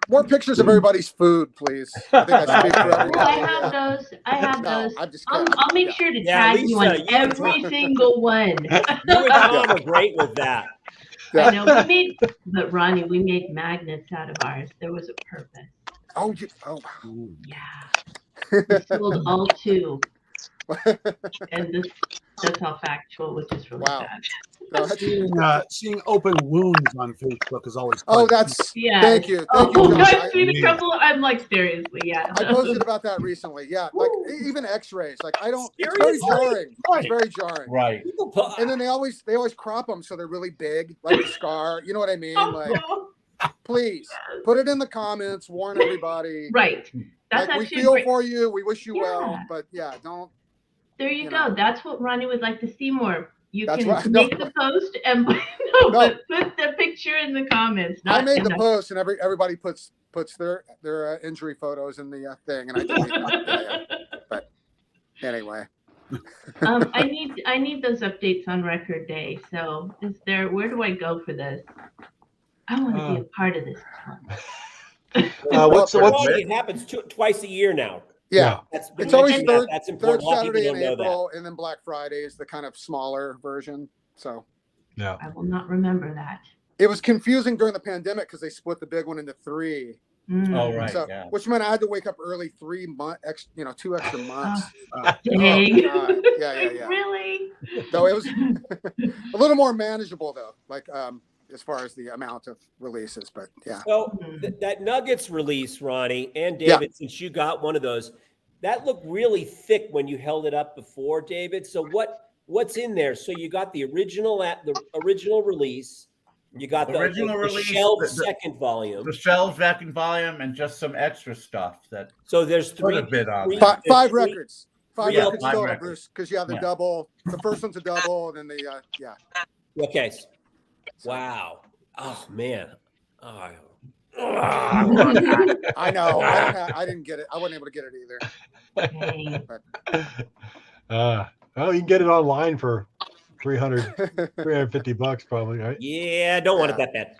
Speaker 4: More pictures of everybody's food, please. I think I speak for
Speaker 3: Oh,
Speaker 4: everybody.
Speaker 3: I have those. I have
Speaker 4: No,
Speaker 3: those.
Speaker 4: I'm just
Speaker 3: I'll
Speaker 4: kidding.
Speaker 3: make
Speaker 4: Yeah.
Speaker 3: sure to
Speaker 6: Yeah,
Speaker 3: tag you on
Speaker 6: Lisa, you-
Speaker 3: every single one.
Speaker 6: You and Tom are great with that.
Speaker 3: I know but Ronnie, we made magnets out of ours. There was a purpose.
Speaker 4: Oh,
Speaker 3: Yeah. We sold all two. And that's all factual, which is really
Speaker 4: Wow.
Speaker 3: sad.
Speaker 5: Seeing open wounds on Facebook is always.
Speaker 4: Oh,
Speaker 5: fun.
Speaker 4: that's.
Speaker 3: Yeah.
Speaker 4: Thank you.
Speaker 3: Oh,
Speaker 4: Josh.
Speaker 3: I've seen a couple. I'm like, seriously, yeah.
Speaker 4: I posted about that recently. Yeah, like even X-rays. Like I don't. It's very
Speaker 6: Seriously?
Speaker 4: jarring. It's very jarring.
Speaker 2: Right.
Speaker 6: People put,
Speaker 4: And then they always crop them so they're really big, like a scar. You know what I mean? Like, please put it in the comments. Warn everybody.
Speaker 3: Right. That's
Speaker 4: Like, we
Speaker 3: actually
Speaker 4: feel
Speaker 3: great.
Speaker 4: for you. We wish you well.
Speaker 3: Yeah.
Speaker 4: But yeah, don't.
Speaker 3: There you
Speaker 4: you
Speaker 3: go.
Speaker 4: know.
Speaker 3: That's what Ronnie would like to see more. You
Speaker 4: That's
Speaker 3: can
Speaker 4: right.
Speaker 3: make
Speaker 4: No.
Speaker 3: the post and but put the picture in the comments.
Speaker 4: I
Speaker 3: Not
Speaker 4: made
Speaker 3: in
Speaker 4: the post, and everybody puts their injury photos in the thing, and I delete them. Yeah. But anyway,
Speaker 3: I need those updates on record day. So where do I go for this? I want to be a part of this club.
Speaker 1: What's
Speaker 6: Ronnie, it happens twice a year now.
Speaker 4: yeah.
Speaker 6: That's been
Speaker 4: It's always
Speaker 6: mentioned that.
Speaker 4: third
Speaker 6: That's important. A lot of
Speaker 4: Saturday
Speaker 6: people
Speaker 4: in
Speaker 6: don't know that.
Speaker 4: April, and then Black Friday is the kind of smaller version. So
Speaker 1: yeah.
Speaker 3: I will not remember that.
Speaker 4: it was confusing during the pandemic because they split the big one into 3.
Speaker 2: Oh, right.
Speaker 4: So,
Speaker 2: Yeah.
Speaker 4: which meant I had to wake up early 3 months, 2 extra months.
Speaker 3: Dang.
Speaker 4: God. Yeah.
Speaker 3: Really?
Speaker 4: Though it was a little more manageable though, like as far as the amount of releases, but yeah.
Speaker 6: So that Nuggets release, Ronnie and David, since you got one of those, that looked really thick when you held it up before, David. So what's in there? So you got the original release. You got the
Speaker 2: Original release,
Speaker 6: shelved second volume.
Speaker 2: The shelved second volume, and just some extra stuff that.
Speaker 6: So there's
Speaker 2: Put a bit on
Speaker 6: three-
Speaker 2: there.
Speaker 4: Five records. Five
Speaker 6: Yeah,
Speaker 4: records
Speaker 2: 5
Speaker 4: total,
Speaker 2: records.
Speaker 4: Bruce, because you have the
Speaker 2: Yeah.
Speaker 4: double. The first one's a double, and then the
Speaker 6: Okay. Wow. Oh man. Oh.
Speaker 4: I know. I didn't get it. I wasn't able to get it either.
Speaker 3: Dang.
Speaker 1: Well, you can get it online for $350 probably, right?
Speaker 6: Yeah, I don't want it that bad.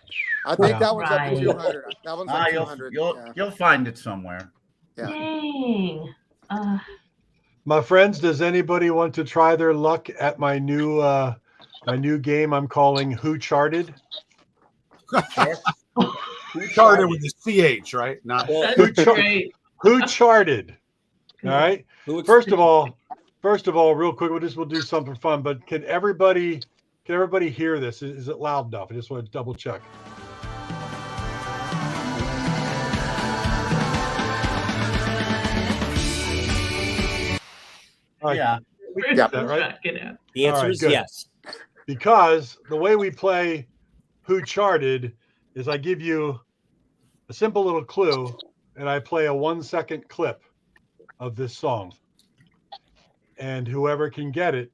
Speaker 4: I think that one's up to
Speaker 3: Right.
Speaker 4: 200. That one's up to 200.
Speaker 2: You'll find it somewhere.
Speaker 4: Yeah.
Speaker 3: Dang.
Speaker 1: My friends, does anybody want to try their luck at my new game I'm calling Who Charted?
Speaker 5: Who charted with the CH, right? Not
Speaker 3: That's great.
Speaker 1: Who Charted? All right. First of all, real quick, we'll do something fun. But can everybody hear this? Is it loud enough? I just want to double check. All right.
Speaker 2: Yeah.
Speaker 1: We can get that, right?
Speaker 3: Check it out.
Speaker 6: The answer
Speaker 1: All right,
Speaker 6: is
Speaker 1: good.
Speaker 6: yes.
Speaker 1: Because the way we play Who Charted is I give you a simple little clue and I play a 1-second clip of this song. And whoever can get it,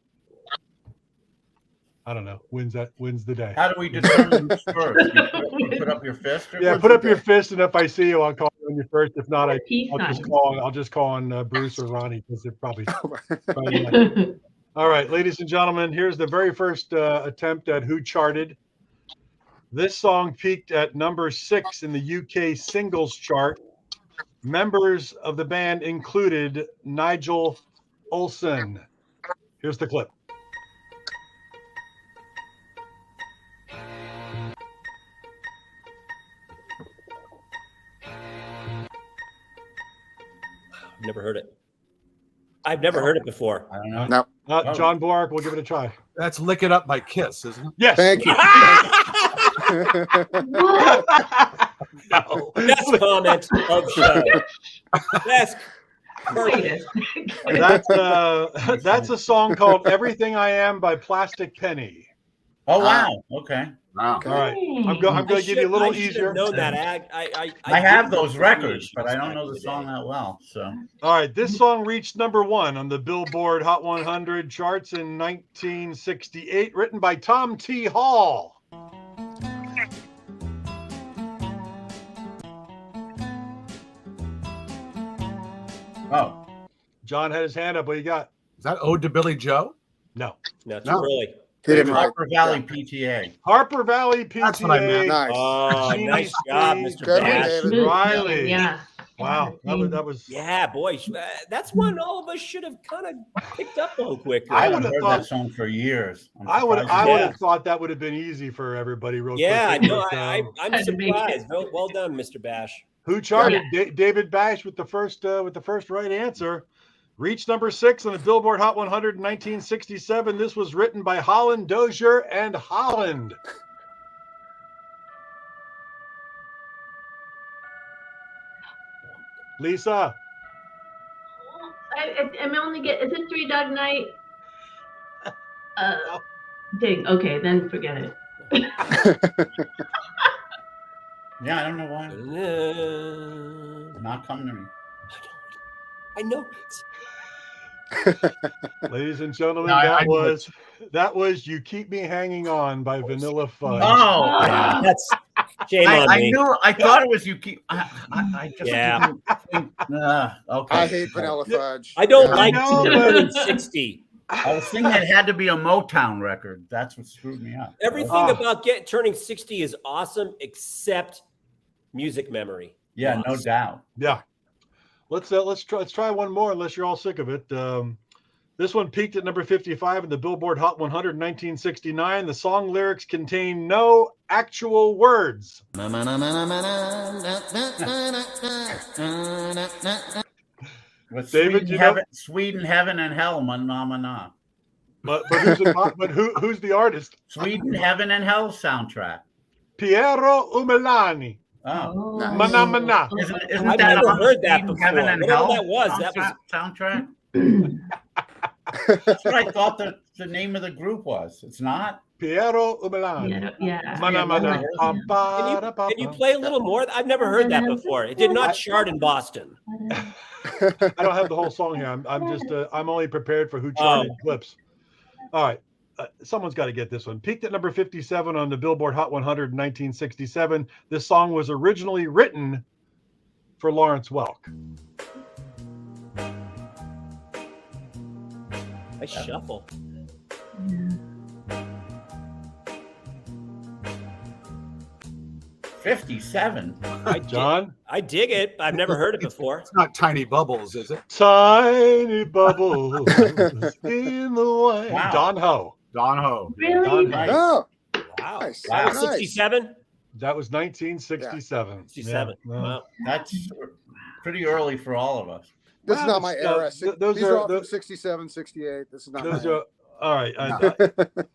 Speaker 1: I don't know, wins the day.
Speaker 2: How do we determine who's first? You put up your fist? Or
Speaker 1: Yeah,
Speaker 2: what's
Speaker 1: put
Speaker 2: it
Speaker 1: up your
Speaker 2: do?
Speaker 1: fist, and if I see you, I'll call on you first. If not,
Speaker 3: Peace
Speaker 1: I'll just call on Bruce or Ronnie because they're probably
Speaker 3: sign.
Speaker 1: All right, ladies and gentlemen, here's the very first attempt at Who Charted. This song peaked at number 6 in the UK singles chart. Members of the band included Nigel Olsson. Here's the clip.
Speaker 6: I've never heard it. I've never heard it before.
Speaker 2: I don't know.
Speaker 4: No.
Speaker 1: John Bork, we'll give it a try.
Speaker 5: that's Lick It Up by Kiss, isn't it?
Speaker 1: Yes.
Speaker 4: Thank you.
Speaker 1: No.
Speaker 6: Best comment of show. Best.
Speaker 3: Wait a second.
Speaker 1: That's a song called "Everything I Am" by Plastic Penny.
Speaker 2: Oh, wow. Okay.
Speaker 5: Wow.
Speaker 1: All right, I'm going to give you a little easier.
Speaker 6: Know that.
Speaker 2: I have those records, but I don't know the song that well. So.
Speaker 1: All right, this song reached number 1 on the Billboard Hot 100 charts in 1968, written by Tom T. Hall.
Speaker 2: Oh.
Speaker 1: John had his hand up. What you got?
Speaker 5: Is that Ode to Billy Joe?
Speaker 1: No.
Speaker 6: No, too
Speaker 5: No.
Speaker 6: early.
Speaker 4: He didn't write.
Speaker 2: Harper Valley PTA.
Speaker 1: Harper Valley PTA.
Speaker 5: That's what I meant.
Speaker 4: Nice.
Speaker 6: Oh,
Speaker 1: Genius
Speaker 6: nice job,
Speaker 1: Steve.
Speaker 6: Mr.
Speaker 4: Good one,
Speaker 6: Bash.
Speaker 4: David.
Speaker 3: Smooth
Speaker 1: Riley.
Speaker 3: sailing, yeah.
Speaker 1: Wow, that was.
Speaker 6: Yeah, boy, that's one all of us should have kind of picked up on quicker.
Speaker 2: I
Speaker 1: I
Speaker 2: haven't
Speaker 1: would've
Speaker 2: heard
Speaker 1: thought-
Speaker 2: that song for years. I'm
Speaker 1: I would
Speaker 2: surprised
Speaker 6: Yeah.
Speaker 1: have thought that would have been easy for everybody real
Speaker 6: Yeah,
Speaker 1: quick.
Speaker 6: no,
Speaker 1: but,
Speaker 6: I'm
Speaker 3: Had to make it.
Speaker 6: surprised. Well done, Mr. Bash.
Speaker 1: Who charted? David Bash with the first right answer. Reached number 6 on the Billboard Hot 100 in 1967. This was written by Holland Dozier and Holland. Lisa.
Speaker 3: I'm only is it 3 Dog Night? Dang. Okay, then forget it.
Speaker 2: Yeah, I don't know why. It's not coming to me.
Speaker 6: I know.
Speaker 1: Ladies and gentlemen,
Speaker 5: Yeah, I
Speaker 1: that was "You Keep Me Hanging On" by Vanilla Fudge.
Speaker 2: Oh,
Speaker 6: That's shame on
Speaker 2: I
Speaker 6: me.
Speaker 2: knew. I thought it was you keep. I just
Speaker 6: Yeah.
Speaker 2: didn't think. Okay.
Speaker 4: I hate Vanilla Fudge.
Speaker 6: I don't
Speaker 4: Yeah.
Speaker 6: like
Speaker 1: know,
Speaker 6: turning 60.
Speaker 2: I was thinking it had to be a Motown record. That's what screwed me up.
Speaker 6: Everything about turning 60 is awesome except music memory.
Speaker 2: Yeah, no
Speaker 6: Lost.
Speaker 2: doubt.
Speaker 1: Yeah. Let's try one more, unless you're all sick of it. This one peaked at number 55 in the Billboard Hot 100 in 1969. The song lyrics contain no actual words.
Speaker 2: With
Speaker 1: David,
Speaker 2: Sweden, heaven, and hell, mana.
Speaker 1: But who's the artist?
Speaker 2: Sweden, heaven, and hell soundtrack.
Speaker 1: Piero Umiliani.
Speaker 2: Oh,
Speaker 1: Mana Mana.
Speaker 2: Isn't
Speaker 6: I've
Speaker 2: that
Speaker 6: never
Speaker 2: on
Speaker 6: heard that
Speaker 2: Sweden,
Speaker 6: before.
Speaker 2: Heaven, and
Speaker 6: Whatever
Speaker 2: Hell
Speaker 6: that was, that was
Speaker 2: soundtrack? That's what I thought the name of the group was. It's not?
Speaker 1: Piero Umiliani.
Speaker 3: Yeah.
Speaker 1: Mana Mana.
Speaker 6: Can you play a little more? I've never heard that before. It did not chart in Boston.
Speaker 1: I don't have the whole song here. I'm just I'm only prepared for who charted clips. All right. Someone's got to get this one. Peaked at number 57 on the Billboard Hot 100 in 1967. This song was originally written for Lawrence Welk.
Speaker 6: I shuffle.
Speaker 2: 57.
Speaker 1: John?
Speaker 6: I dig it. I've never heard it before.
Speaker 5: It's not Tiny Bubbles, is it?
Speaker 1: Tiny bubbles in the wine.
Speaker 2: Wow.
Speaker 1: Don Ho.
Speaker 5: Don Ho.
Speaker 3: Really?
Speaker 4: Oh,
Speaker 6: Wow.
Speaker 4: nice.
Speaker 6: That was
Speaker 4: Nice.
Speaker 6: 67?
Speaker 1: That was 1967.
Speaker 6: 67.
Speaker 1: Yeah.
Speaker 6: Wow.
Speaker 2: That's pretty early for all of us.
Speaker 4: This is not my era.
Speaker 1: those
Speaker 4: These
Speaker 1: are
Speaker 4: are all from
Speaker 1: those-
Speaker 4: 67, 68. This is not
Speaker 1: Those
Speaker 4: my era.
Speaker 1: are all right.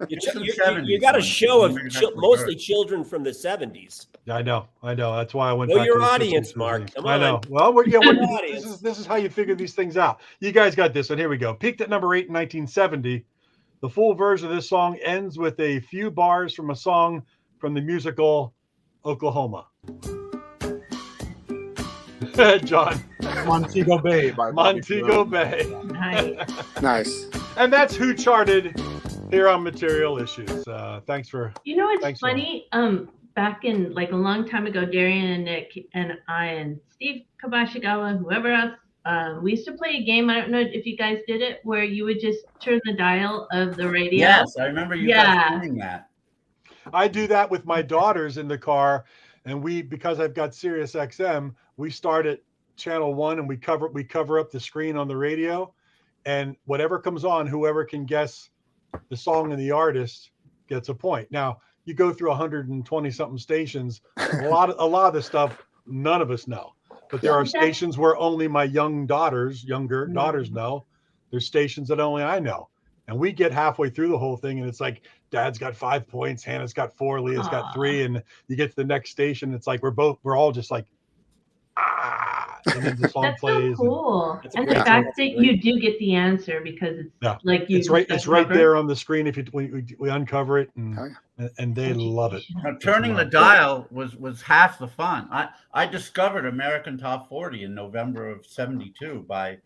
Speaker 6: You got a show of mostly children from the 70s.
Speaker 1: I know. That's why I went.
Speaker 6: Know
Speaker 1: back
Speaker 6: your
Speaker 1: to the
Speaker 6: audience,
Speaker 1: 60s.
Speaker 6: Mark. Come
Speaker 1: I know.
Speaker 6: on.
Speaker 1: Well,
Speaker 6: audience.
Speaker 1: this is how you figure these things out. You guys got this one. Here we go. Peaked at number 8 in 1970. The full version of this song ends with a few bars from a song from the musical Oklahoma. John.
Speaker 5: Montego Bay by Bobby
Speaker 1: Montego
Speaker 5: Darin.
Speaker 1: Bay.
Speaker 3: Nice.
Speaker 4: Nice.
Speaker 1: And that's who charted here on Material Issues. Thanks for.
Speaker 3: You know what's
Speaker 1: Thanks,
Speaker 3: funny? Back in like a long time ago, Darian and Nick and I and Steve Kabashigawa, whoever else, we used to play a game. I don't know if you guys did it, where you would just turn the dial of the radio.
Speaker 2: Yes, I remember you guys doing that.
Speaker 1: I do that with my daughters in the car, and because I've got Sirius XM, we start at channel 1 and we cover up the screen on the radio, and whatever comes on, whoever can guess the song and the artist gets a point. Now you go through 120 something stations. A lot of the stuff none of us know, but there are stations where only my younger daughters know. There's stations that only I know, and we get halfway through the whole thing, and it's like Dad's got 5 points, Hannah's got 4, Leah's got 3, and you get to the next station, it's like we're all just like, and then the song
Speaker 3: That's
Speaker 1: plays.
Speaker 3: so cool.
Speaker 6: That's a
Speaker 3: And the
Speaker 6: great
Speaker 3: fact that you do get the answer because it's like you.
Speaker 1: It's right there on the screen if we uncover it, and they love it.
Speaker 2: Now, turning the dial was half the fun. I discovered American Top 40 in November of '72 by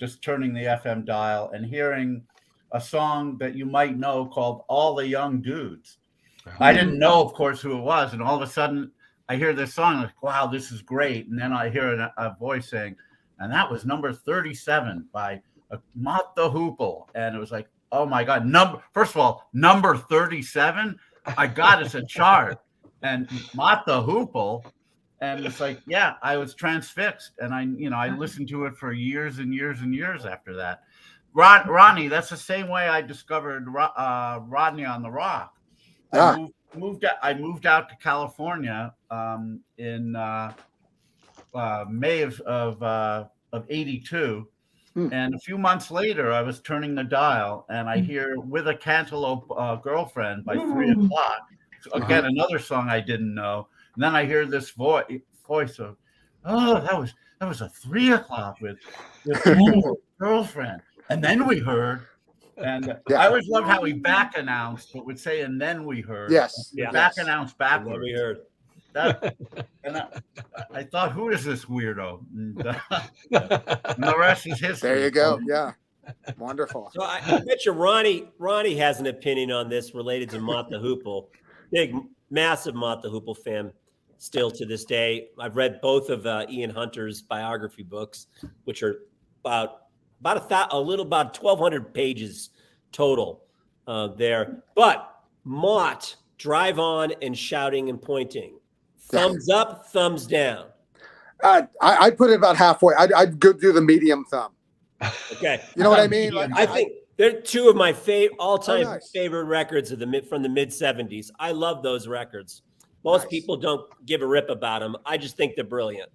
Speaker 2: just turning the FM dial and hearing a song that you might know called "All the Young Dudes." I didn't know, of course, who it was, and all of a sudden I hear this song, like, wow, this is great. And then I hear a voice saying, and that was number 37 by Mott the Hoople. And it was like, oh my God, first of all, number 37, I got us a chart. And Mott the Hoople. And it's like, yeah, I was transfixed. And I listened to it for years and years and years after that. Ronnie, that's the same way I discovered Rodney on the Rock. I moved out to California in May of '82, and a few months later, I was turning the dial, and I hear "With a Cantaloupe Girlfriend" by 3 o'clock. So again, another song I didn't know, and then I hear this voice of, "Oh, that was a 3 o'clock with Cantaloupe Girlfriend," and then we heard. And I always loved how he back announced, but would say, and then we heard.
Speaker 4: Yes.
Speaker 2: Back announced backwards.
Speaker 6: And then we heard.
Speaker 2: And I thought, who is this weirdo? And the rest is history.
Speaker 4: There you go. Yeah. Wonderful.
Speaker 6: So I bet you Ronnie has an opinion on this related to Mott the Hoople. Big, massive Mott the Hoople fan still to this day. I've read both of Ian Hunter's biography books, which are about 1,200 pages total there. But Mott, drive on and shouting and pointing. Thumbs up, thumbs down.
Speaker 4: I'd put it about halfway. I'd go do the medium thumb.
Speaker 6: Okay.
Speaker 4: You know what I mean? Like,
Speaker 6: I think they're two of my all-time
Speaker 4: nice.
Speaker 6: favorite records of from the mid-'70s. I love those records. Most people don't give a rip about them. I just think they're brilliant.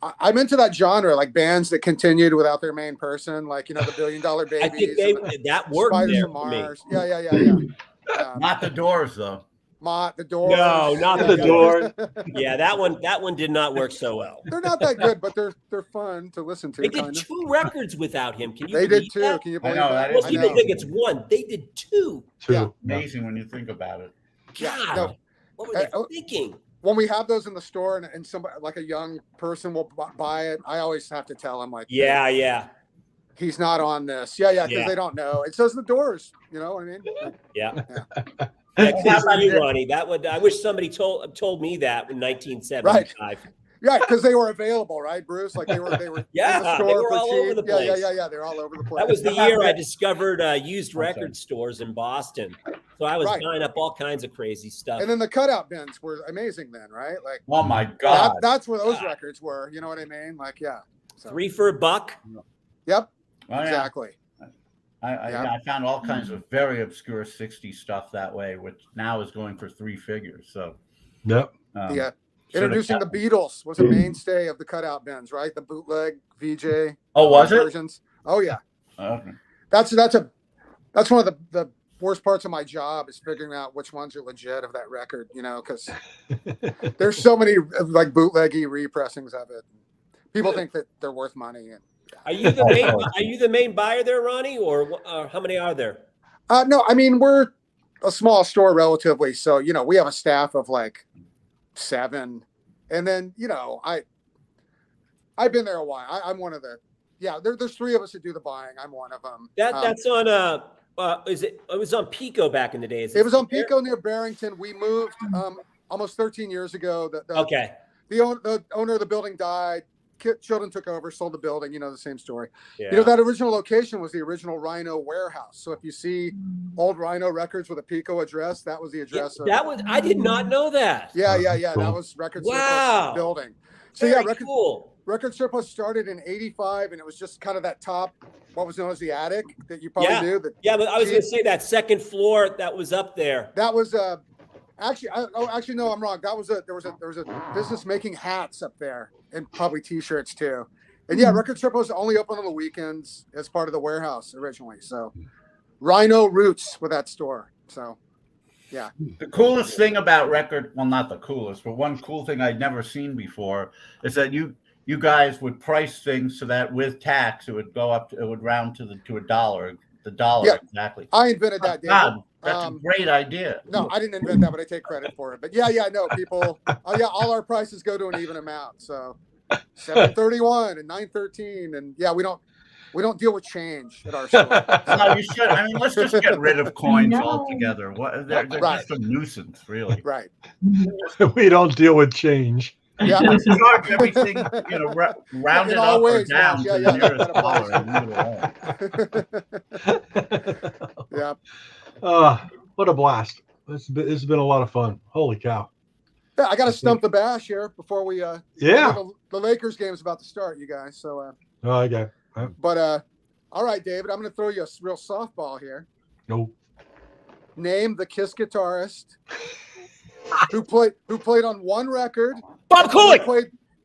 Speaker 4: I'm into that genre, like bands that continued without their main person, like, you know, the $1 Billion Babies.
Speaker 6: I think that worked
Speaker 4: Spiders
Speaker 6: there
Speaker 4: from
Speaker 6: for
Speaker 4: Mars.
Speaker 6: me.
Speaker 4: Yeah.
Speaker 2: Not the Doors, though.
Speaker 4: Mott, the Doors.
Speaker 6: No, not
Speaker 1: the Doors.
Speaker 6: Yeah, that one did not work so well.
Speaker 4: They're not that good, but they're fun to listen to.
Speaker 6: They did 2 records without him. Can you
Speaker 4: They
Speaker 6: believe
Speaker 4: did 2.
Speaker 6: that?
Speaker 4: Can you believe
Speaker 2: know,
Speaker 4: that?
Speaker 2: that
Speaker 6: Most
Speaker 2: is
Speaker 6: people
Speaker 2: amazing.
Speaker 6: think it's 1. They did 2.
Speaker 4: Yeah.
Speaker 2: Amazing when you think about it.
Speaker 6: God,
Speaker 4: no.
Speaker 6: what were they thinking?
Speaker 4: When we have those in the store and somebody like a young person will buy it, I always have to tell them, like,
Speaker 6: Yeah.
Speaker 4: he's not on this. Yeah, because they don't know. It says the Doors. You know what I mean?
Speaker 6: Yeah.
Speaker 4: Yeah.
Speaker 6: Yeah, you, Ronnie. I wish somebody told me that in 1975.
Speaker 4: Yeah, because they were available, right, Bruce? Like they were
Speaker 6: Yeah,
Speaker 4: in the store
Speaker 6: they were
Speaker 4: for
Speaker 6: all
Speaker 4: cheap.
Speaker 6: over the place.
Speaker 4: Yeah. They're all over the place.
Speaker 6: That was the year I discovered used record stores in Boston. So I was buying up all kinds of crazy stuff.
Speaker 4: And then the cutout bins were amazing then, right? Like,
Speaker 2: oh my God,
Speaker 4: that's where those records were. You know what I mean? Like, yeah. So.
Speaker 6: 3 for $1.
Speaker 4: Yep.
Speaker 2: Oh, yeah.
Speaker 4: Exactly.
Speaker 2: I found all kinds of very obscure 60s stuff that way, which now is going for 3 figures. So,
Speaker 1: Yep.
Speaker 4: Yeah. Introducing the Beatles was a mainstay of the cutout bins, right? The bootleg VJ.
Speaker 2: Oh, was it?
Speaker 4: Versions. Oh yeah.
Speaker 2: Okay.
Speaker 4: That's one of the worst parts of my job is figuring out which ones are legit of that record, you know, because there's so many like bootleggy repressings of it. People think that they're worth money. And
Speaker 6: Are you the main buyer there, Ronnie, or how many are there?
Speaker 4: No, I mean we're a small store relatively, so you know we have a staff of like 7, and then you know I've been there a while. I'm one of the there's 3 of us that do the buying. I'm one of them.
Speaker 6: That's on it was on Pico back in the days.
Speaker 4: It was on Pico near Barrington. We moved almost 13 years ago. The owner of the building died. Children took over, sold the building. You know, the same story.
Speaker 6: Yeah.
Speaker 4: You know, that original location was the original Rhino warehouse. So if you see old Rhino records with a Pico address, that was the address.
Speaker 6: I did not know that.
Speaker 4: Yeah.
Speaker 1: Cool.
Speaker 4: That was Record Surplus building. So
Speaker 6: cool.
Speaker 4: Record Surplus started in '85, and it was just kind of that top, what was known as the attic that you probably knew. But
Speaker 6: I was going to say that second floor that was up there.
Speaker 4: That was actually no, I'm wrong. There was a business making hats up there and probably T-shirts too. And yeah, Record Surplus only open on the weekends as part of the warehouse originally. So Rhino roots with that store. So yeah.
Speaker 2: The coolest thing about not the coolest, but one cool thing I'd never seen before is that you guys would price things so that with tax it would round to $1. The dollar, exactly.
Speaker 4: I invented that, David.
Speaker 2: God, that's a great idea.
Speaker 4: No, I didn't invent that, but I take credit for it. But no, people. All our prices go to an even amount. So $7.31 and $9.13, and we don't deal with change at our store.
Speaker 2: No, you should. I mean, let's just get rid of coins altogether. They're just a nuisance, really.
Speaker 4: Right.
Speaker 1: We don't deal with change.
Speaker 4: Yeah.
Speaker 2: Charge everything, round it up or down to the nearest dollar.
Speaker 4: Yeah.
Speaker 1: What a blast. This has been a lot of fun. Holy cow.
Speaker 4: Yeah, I got to stump the bash here before we the Lakers game is about to start, you guys. So
Speaker 1: okay.
Speaker 4: But all right, David, I'm going to throw you a real softball here.
Speaker 1: Nope.
Speaker 4: Name the Kiss guitarist who played on one record.
Speaker 6: Bob Cooley.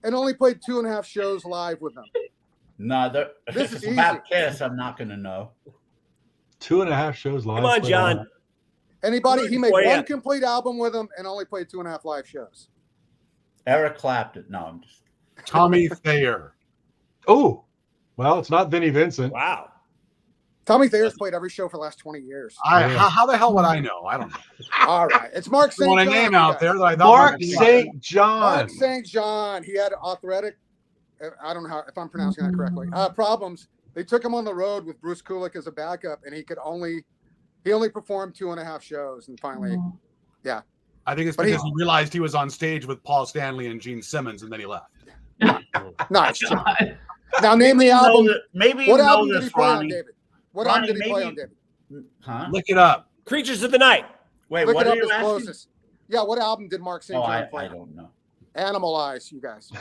Speaker 4: And only played 2.5 shows live with them.
Speaker 2: No,
Speaker 4: this
Speaker 2: if it's
Speaker 4: is
Speaker 2: about Kiss, I'm not going to know.
Speaker 1: 2.5 shows live.
Speaker 6: Come on, John.
Speaker 4: Anybody? He made one complete album with them and only played 2.5 live shows.
Speaker 2: Eric Clapton. No, I'm just.
Speaker 5: Tommy Thayer.
Speaker 1: Oh, well, it's not Vinnie Vincent.
Speaker 6: Wow.
Speaker 4: Tommy Thayer's played every show for the last 20 years.
Speaker 5: How the hell would I know? I don't know.
Speaker 4: All right. It's Mark St. John.
Speaker 5: Want a name out there that I thought
Speaker 1: Mark St. John.
Speaker 4: Mark St. John. He had arthritic, I don't know if I'm pronouncing that correctly, problems. They took him on the road with Bruce Kulick as a backup, and he only performed 2.5 shows, and finally, yeah.
Speaker 5: I think it's
Speaker 4: But
Speaker 5: because he realized he was on stage with Paul Stanley and Gene Simmons, and then he left.
Speaker 4: Nice job. Now name the album.
Speaker 2: Maybe you
Speaker 4: What
Speaker 2: know
Speaker 4: album did he
Speaker 2: this,
Speaker 4: play on,
Speaker 2: Ronnie.
Speaker 4: David? What
Speaker 2: Ronnie,
Speaker 4: album did he play on, David?
Speaker 2: Huh?
Speaker 5: Look it up.
Speaker 6: Creatures of the Night.
Speaker 2: Wait,
Speaker 4: Look
Speaker 2: what
Speaker 4: it
Speaker 2: are
Speaker 4: up
Speaker 2: you
Speaker 4: as
Speaker 2: asking?
Speaker 4: closest. Yeah, what album did Mark St.
Speaker 2: Oh,
Speaker 4: John
Speaker 2: I
Speaker 4: play?
Speaker 2: don't know.
Speaker 4: Animal Eyes, you guys.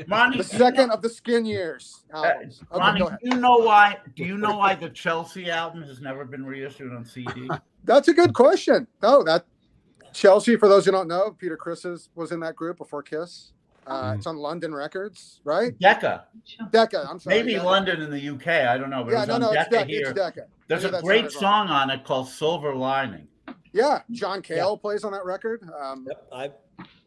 Speaker 2: Ronnie,
Speaker 4: The second of the Skin Years albums. Okay,
Speaker 2: Ronnie,
Speaker 4: go ahead.
Speaker 2: do you know why? Do you know why the Chelsea album has never been reissued on CD?
Speaker 4: That's a good question. No, that Chelsea, for those who don't know, Peter Criss was in that group before Kiss. It's on London Records, right?
Speaker 2: Decca.
Speaker 4: Decca, I'm sorry.
Speaker 2: Maybe
Speaker 4: Decca.
Speaker 2: London in the UK. I don't know. But
Speaker 4: Yeah,
Speaker 2: it was on
Speaker 4: it's
Speaker 2: Decca
Speaker 4: Decca.
Speaker 2: here.
Speaker 4: It's Decca.
Speaker 2: There's
Speaker 4: I
Speaker 2: a
Speaker 4: knew that
Speaker 2: great
Speaker 4: sounded wrong.
Speaker 2: song on it called Silver Lining.
Speaker 4: Yeah, John Cale plays on that record.
Speaker 6: Yep,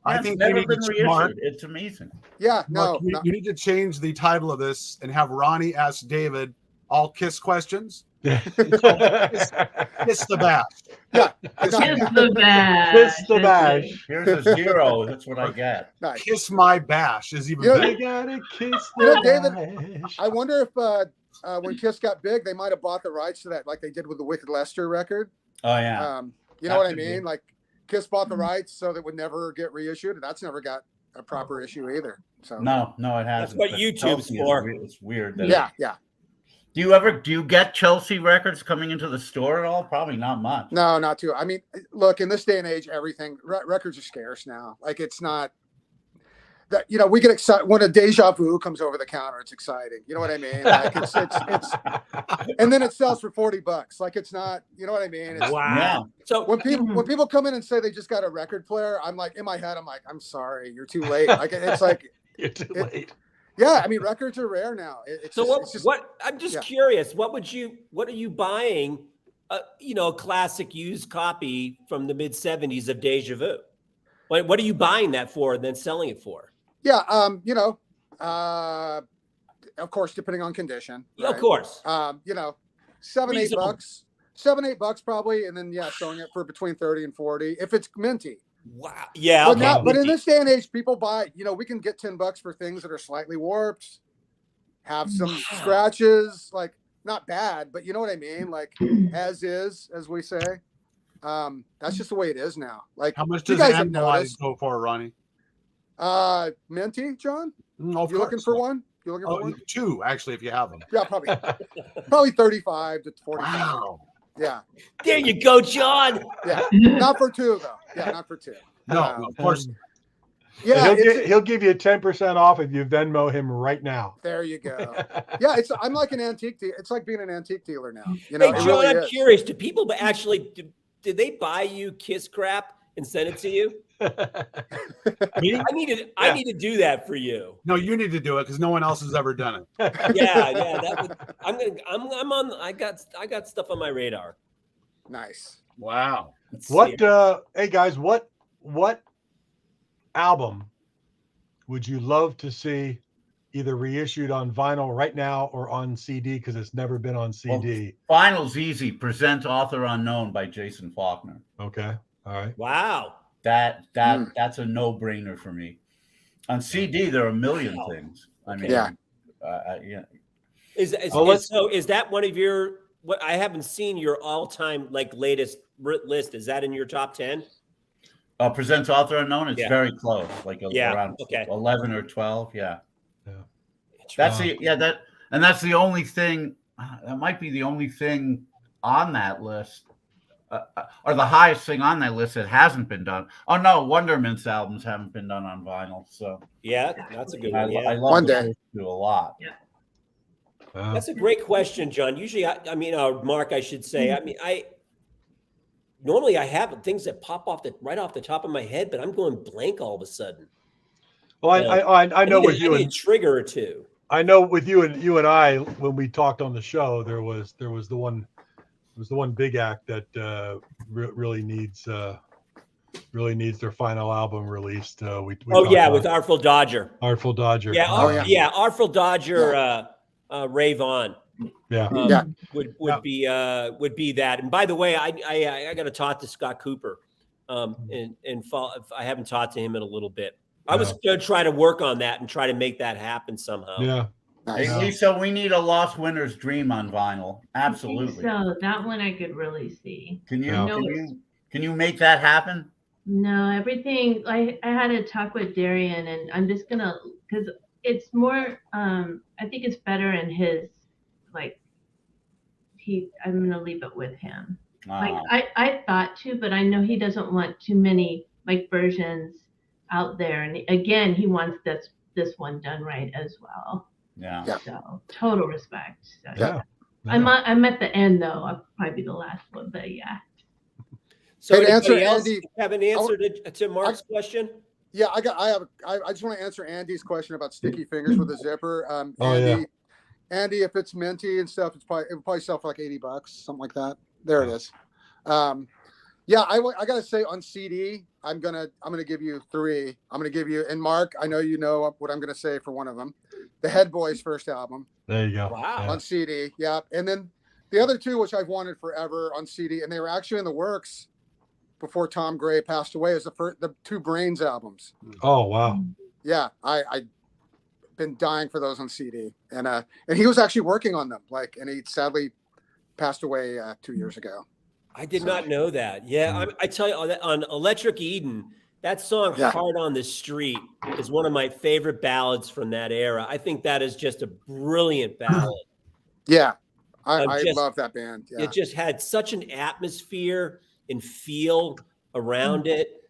Speaker 5: I
Speaker 2: It's
Speaker 5: think
Speaker 2: never
Speaker 5: you
Speaker 2: been
Speaker 5: need to, Mark,
Speaker 2: reissued. It's amazing.
Speaker 4: Yeah,
Speaker 5: Mark,
Speaker 4: no.
Speaker 5: you need to change the title of this and have Ronnie ask David all Kiss questions. Kiss the bash.
Speaker 4: Yeah, I got
Speaker 3: Kiss
Speaker 4: it.
Speaker 3: the bash.
Speaker 1: Kiss the
Speaker 3: That's
Speaker 1: bash.
Speaker 2: Here's a 0. That's what I get.
Speaker 4: Nice.
Speaker 5: Kiss my bash is even
Speaker 4: You know,
Speaker 5: better.
Speaker 1: You gotta kiss
Speaker 4: You know,
Speaker 1: the
Speaker 4: David,
Speaker 1: bash.
Speaker 4: I wonder if when Kiss got big, they might have bought the rights to that, like they did with the Wicked Lester record.
Speaker 2: Oh yeah.
Speaker 4: You know what I
Speaker 2: That could be.
Speaker 4: mean? Like Kiss bought the rights so that it would never get reissued, and that's never got a proper issue either. So
Speaker 2: No, it hasn't.
Speaker 6: what
Speaker 2: But
Speaker 6: YouTube's
Speaker 2: Chelsea is
Speaker 6: for.
Speaker 2: weird. It's weird. That
Speaker 4: yeah.
Speaker 2: Do you get Chelsea records coming into the store at all? Probably not much.
Speaker 4: No, not too. I mean, look, in this day and age, everything records are scarce now. Like it's not that we get excited when a Deja Vu comes over the counter. It's exciting. You know what I mean? Like it's and then it sells for $40. Like it's not. You know what I mean? It's,
Speaker 6: wow.
Speaker 2: Yeah.
Speaker 6: So
Speaker 4: when people come in and say they just got a record player, I'm like, in my head, I'm like, I'm sorry, you're too late. Like it's like,
Speaker 1: You're too late.
Speaker 4: yeah. I mean, records are rare now.
Speaker 6: what? I'm just curious. What are you buying? A classic used copy from the mid '70s of Deja Vu. What are you buying that for and then selling it for?
Speaker 4: Yeah. Of course, depending on condition.
Speaker 6: Yeah,
Speaker 4: right?
Speaker 6: of course.
Speaker 4: $7,
Speaker 6: Reasonable.
Speaker 4: $8, $7-8 probably, and then selling it for between 30 and 40 if it's minty.
Speaker 6: Wow. Yeah.
Speaker 4: But
Speaker 6: okay.
Speaker 4: now, but in this day and age, people buy. We can get $10 for things that are slightly warped, have some scratches, like not bad, but you know what I mean, like as is, as we say. That's just the way it is now. Like
Speaker 5: How much
Speaker 4: you
Speaker 5: does
Speaker 4: guys have
Speaker 5: Animal Eyes
Speaker 4: noticed.
Speaker 5: go for, Ronnie?
Speaker 4: Minty, John?
Speaker 5: Of
Speaker 4: You looking
Speaker 5: course.
Speaker 4: for one? You looking for
Speaker 5: Oh,
Speaker 4: one?
Speaker 5: 2 actually, if you have them.
Speaker 4: Yeah, probably 35 to 45.
Speaker 5: Wow.
Speaker 4: Yeah,
Speaker 6: There you go, John.
Speaker 4: yeah. Not for 2 though. Yeah, not for 2.
Speaker 5: No, of course.
Speaker 4: Yeah,
Speaker 1: he'll give you 10% off if you Venmo him right now.
Speaker 4: there you go. Yeah, I'm like an antique dealer. It's like being an antique dealer now.
Speaker 6: Hey,
Speaker 4: it
Speaker 6: John,
Speaker 4: really
Speaker 6: I'm
Speaker 4: is.
Speaker 6: curious. Do people actually did they buy you Kiss crap and send it to you?
Speaker 5: Me?
Speaker 6: I need to do that for you.
Speaker 5: No, you need to do it because no one else has ever done it.
Speaker 6: Yeah. That would. I'm on. I got stuff on my radar.
Speaker 4: Nice.
Speaker 5: Wow.
Speaker 6: Let's
Speaker 1: What?
Speaker 6: see.
Speaker 1: Hey guys, what album would you love to see either reissued on vinyl right now or on CD because it's never been on CD?
Speaker 2: Final's easy. Present Author Unknown by Jason Faulkner.
Speaker 1: Okay, all right.
Speaker 6: Wow.
Speaker 2: That's a no-brainer for me. On CD, there are a million things. I mean,
Speaker 4: Yeah.
Speaker 6: Is that one of your? What I haven't seen your all-time latest list. Is that in your top 10?
Speaker 2: Presents Author Unknown. It's
Speaker 6: Yeah.
Speaker 2: very close, around 11 or 12. Yeah. That's that's the only thing. That might be the only thing on that list, or the highest thing on that list that hasn't been done. Oh no, Wonderman's albums haven't been done on vinyl. So
Speaker 6: Yeah, that's a good
Speaker 2: I
Speaker 6: one. Yeah.
Speaker 2: love
Speaker 4: One
Speaker 2: the
Speaker 4: day.
Speaker 2: first two a lot.
Speaker 6: That's a great question, John. Usually, Mark, I should say. I normally I have things that pop right off the top of my head, but I'm going blank all of a sudden.
Speaker 1: Well, I know with you
Speaker 6: I need
Speaker 1: and
Speaker 6: a trigger or two.
Speaker 1: I know with you and I when we talked on the show, there was the one big act that really needs their final album released. We
Speaker 6: with Artful Dodger.
Speaker 1: Artful Dodger.
Speaker 6: Yeah, Artful Dodger. Ray Vaughn.
Speaker 1: Yeah.
Speaker 6: Would be that. And by the way, I got to talk to Scott Cooper, and I haven't talked to him in a little bit. I was going to try to work on that and try to make that happen somehow.
Speaker 1: Yeah.
Speaker 2: Hey,
Speaker 4: Nice.
Speaker 2: Lisa, we need a Lost Winter's Dream on vinyl.
Speaker 3: I think
Speaker 2: Absolutely.
Speaker 3: so that one I could really see.
Speaker 2: Can you
Speaker 1: Yeah.
Speaker 2: can you make that happen?
Speaker 3: No, everything. I had a talk with Darian, and I'm just gonna because it's more. I think it's better in his like. I'm gonna leave it with him. Like I thought to, but I know he doesn't want too many like versions out there. And again, he wants this one done right as well.
Speaker 2: Yeah.
Speaker 4: Yeah.
Speaker 3: So total respect. So,
Speaker 1: Yeah.
Speaker 3: I'm at the end though. I'll probably be the last one, but yeah.
Speaker 6: So
Speaker 4: Hey, to
Speaker 6: anybody
Speaker 4: answer
Speaker 6: else
Speaker 4: Andy-
Speaker 6: have an answer to Mark's question?
Speaker 4: Yeah, I just want to answer Andy's question about sticky fingers with a zipper.
Speaker 1: Oh, yeah.
Speaker 4: Andy, if it's minty and stuff, it would probably sell for like $80, something like that. There it is. Yeah, I gotta say on CD, I'm gonna give you 3. I'm gonna give you, and Mark, I know you know what I'm gonna say for one of them, the Head Boys' first album.
Speaker 1: There you go.
Speaker 6: Wow.
Speaker 1: Yeah.
Speaker 4: On CD, yeah, and then the other 2, which I've wanted forever on CD, and they were actually in the works before Tom Gray passed away, is the 2 Brains albums.
Speaker 1: Oh, wow.
Speaker 4: Yeah, I been dying for those on CD, and he was actually working on them, and he sadly passed away 2 years ago.
Speaker 6: I did not know that. Yeah, I tell you on Electric Eden, that song "Hard on the Street" is one of my favorite ballads from that era. I think that is just a brilliant ballad.
Speaker 4: Yeah, I love that band. Yeah.
Speaker 6: It just had such an atmosphere and feel around it.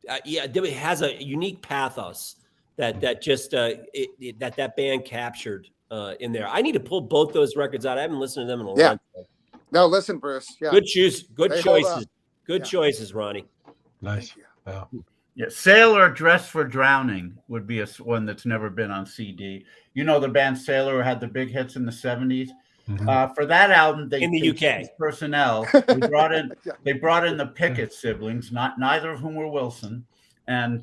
Speaker 6: It has a unique pathos that just that band captured in there. I need to pull both those records out. I haven't listened to them in a long time.
Speaker 4: No, listen, Bruce. Yeah.
Speaker 6: Good choices. Good
Speaker 4: They hold
Speaker 6: choices.
Speaker 4: up.
Speaker 6: Good choices, Ronnie.
Speaker 1: Nice.
Speaker 4: Thank you.
Speaker 1: Yeah.
Speaker 2: Yeah, Sailor Dress for Drowning would be one that's never been on CD. You know the band Sailor had the big hits in the 70s.
Speaker 1: Mhm.
Speaker 2: For that album, they
Speaker 6: In the UK.
Speaker 2: changed personnel. They brought in the Pickett siblings, neither of whom were Wilson, and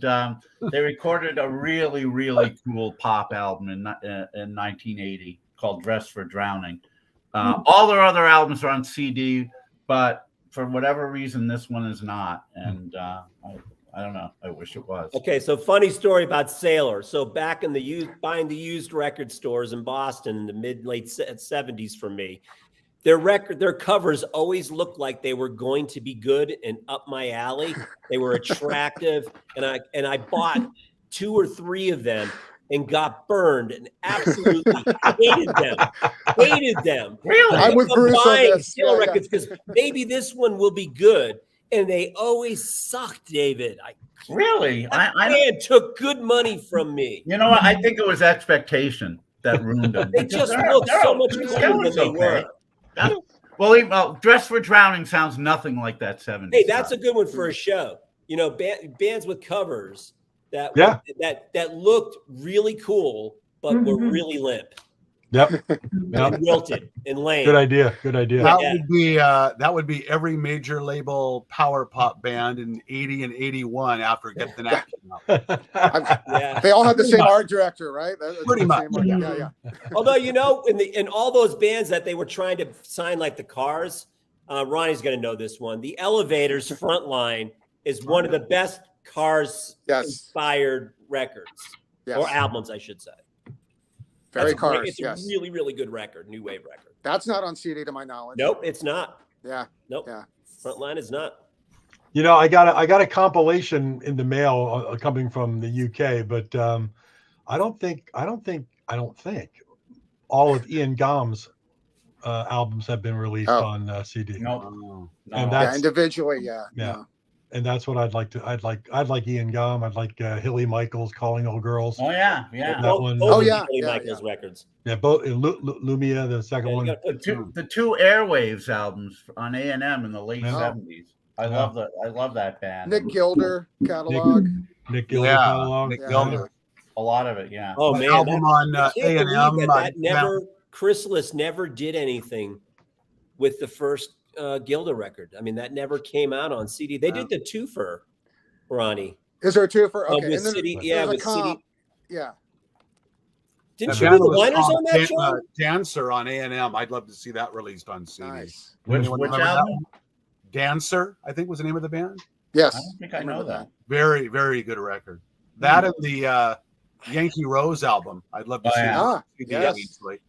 Speaker 2: they recorded a really, really cool pop album in 1980 called Dress for Drowning. All their other albums are on CD, but for whatever reason, this one is not. And I don't know. I wish it was.
Speaker 6: Okay, so funny story about Sailor. So back in buying the used record stores in Boston in the late 70s for me, their covers always looked like they were going to be good and up my alley. They were attractive, and I bought 2 or 3 of them and got burned and absolutely hated them. Hated them.
Speaker 2: Really?
Speaker 4: I'm with Bruce on
Speaker 6: buying
Speaker 4: this.
Speaker 6: Sailor
Speaker 4: Yeah, yeah.
Speaker 6: records because maybe this one will be good. And they always sucked, David.
Speaker 2: Really?
Speaker 6: That band took good money from me.
Speaker 2: You know what? I think it was expectation that ruined them.
Speaker 6: They just looked so much cooler than they were.
Speaker 2: Well, Dress for Drowning sounds nothing like that 70s.
Speaker 6: Hey, that's a good one for a show. You know, bands with covers that looked really cool, but were really limp.
Speaker 1: Yep.
Speaker 6: And wilted and lame.
Speaker 1: Good idea. Good idea.
Speaker 5: That would be every major label power pop band in 80 and 81 after Get the Knack came out.
Speaker 6: Yeah.
Speaker 4: They all had the same art director, right?
Speaker 5: Pretty much.
Speaker 4: Yeah.
Speaker 6: Although, you know, in all those bands that they were trying to sign, like the Cars, Ronnie's going to know this one. The Elevators Frontline is one of the best Cars inspired records or albums, I should say.
Speaker 4: Very Cars.
Speaker 6: It's a really, really good record, new wave record.
Speaker 4: That's not on CD to my knowledge.
Speaker 6: Nope, it's not.
Speaker 4: Yeah.
Speaker 6: Nope.
Speaker 4: Yeah.
Speaker 6: Frontline is not.
Speaker 1: You know, I got a compilation in the mail coming from the UK, but I don't think all of Ian Gom's albums have been released on CD.
Speaker 2: No.
Speaker 1: And that's
Speaker 4: individually,
Speaker 1: yeah.
Speaker 4: No.
Speaker 1: And that's what I'd like. I'd like Ian Gom. I'd like Hilly Michaels, Calling All Girls.
Speaker 2: Oh yeah.
Speaker 1: That one.
Speaker 6: Hilly Michaels records.
Speaker 1: Yeah, both Lumia, the second one.
Speaker 2: The two Airwaves albums on A&M in the late 70s. I love that band.
Speaker 4: Nick Gilder catalog.
Speaker 1: Nick Gilder catalog.
Speaker 5: Nick Gilder.
Speaker 2: A lot of it, yeah.
Speaker 6: Oh man,
Speaker 5: album on A&M.
Speaker 6: Chrysalis never did anything with the first Gilder record. I mean, that never came out on CD. They did the twofer, Ronnie.
Speaker 4: Is there a twofer? Okay.
Speaker 6: With City, with City.
Speaker 4: Yeah.
Speaker 6: Didn't you do the liners on that, John?
Speaker 5: Dancer on A&M. I'd love to see that released on CD.
Speaker 4: Nice.
Speaker 2: Which album?
Speaker 5: Dancer, I think was the name of the band.
Speaker 4: Yes.
Speaker 2: I don't think I know that.
Speaker 5: Very, very good record. That and the Yankee Rose album. I'd love to see
Speaker 2: yeah.
Speaker 5: that.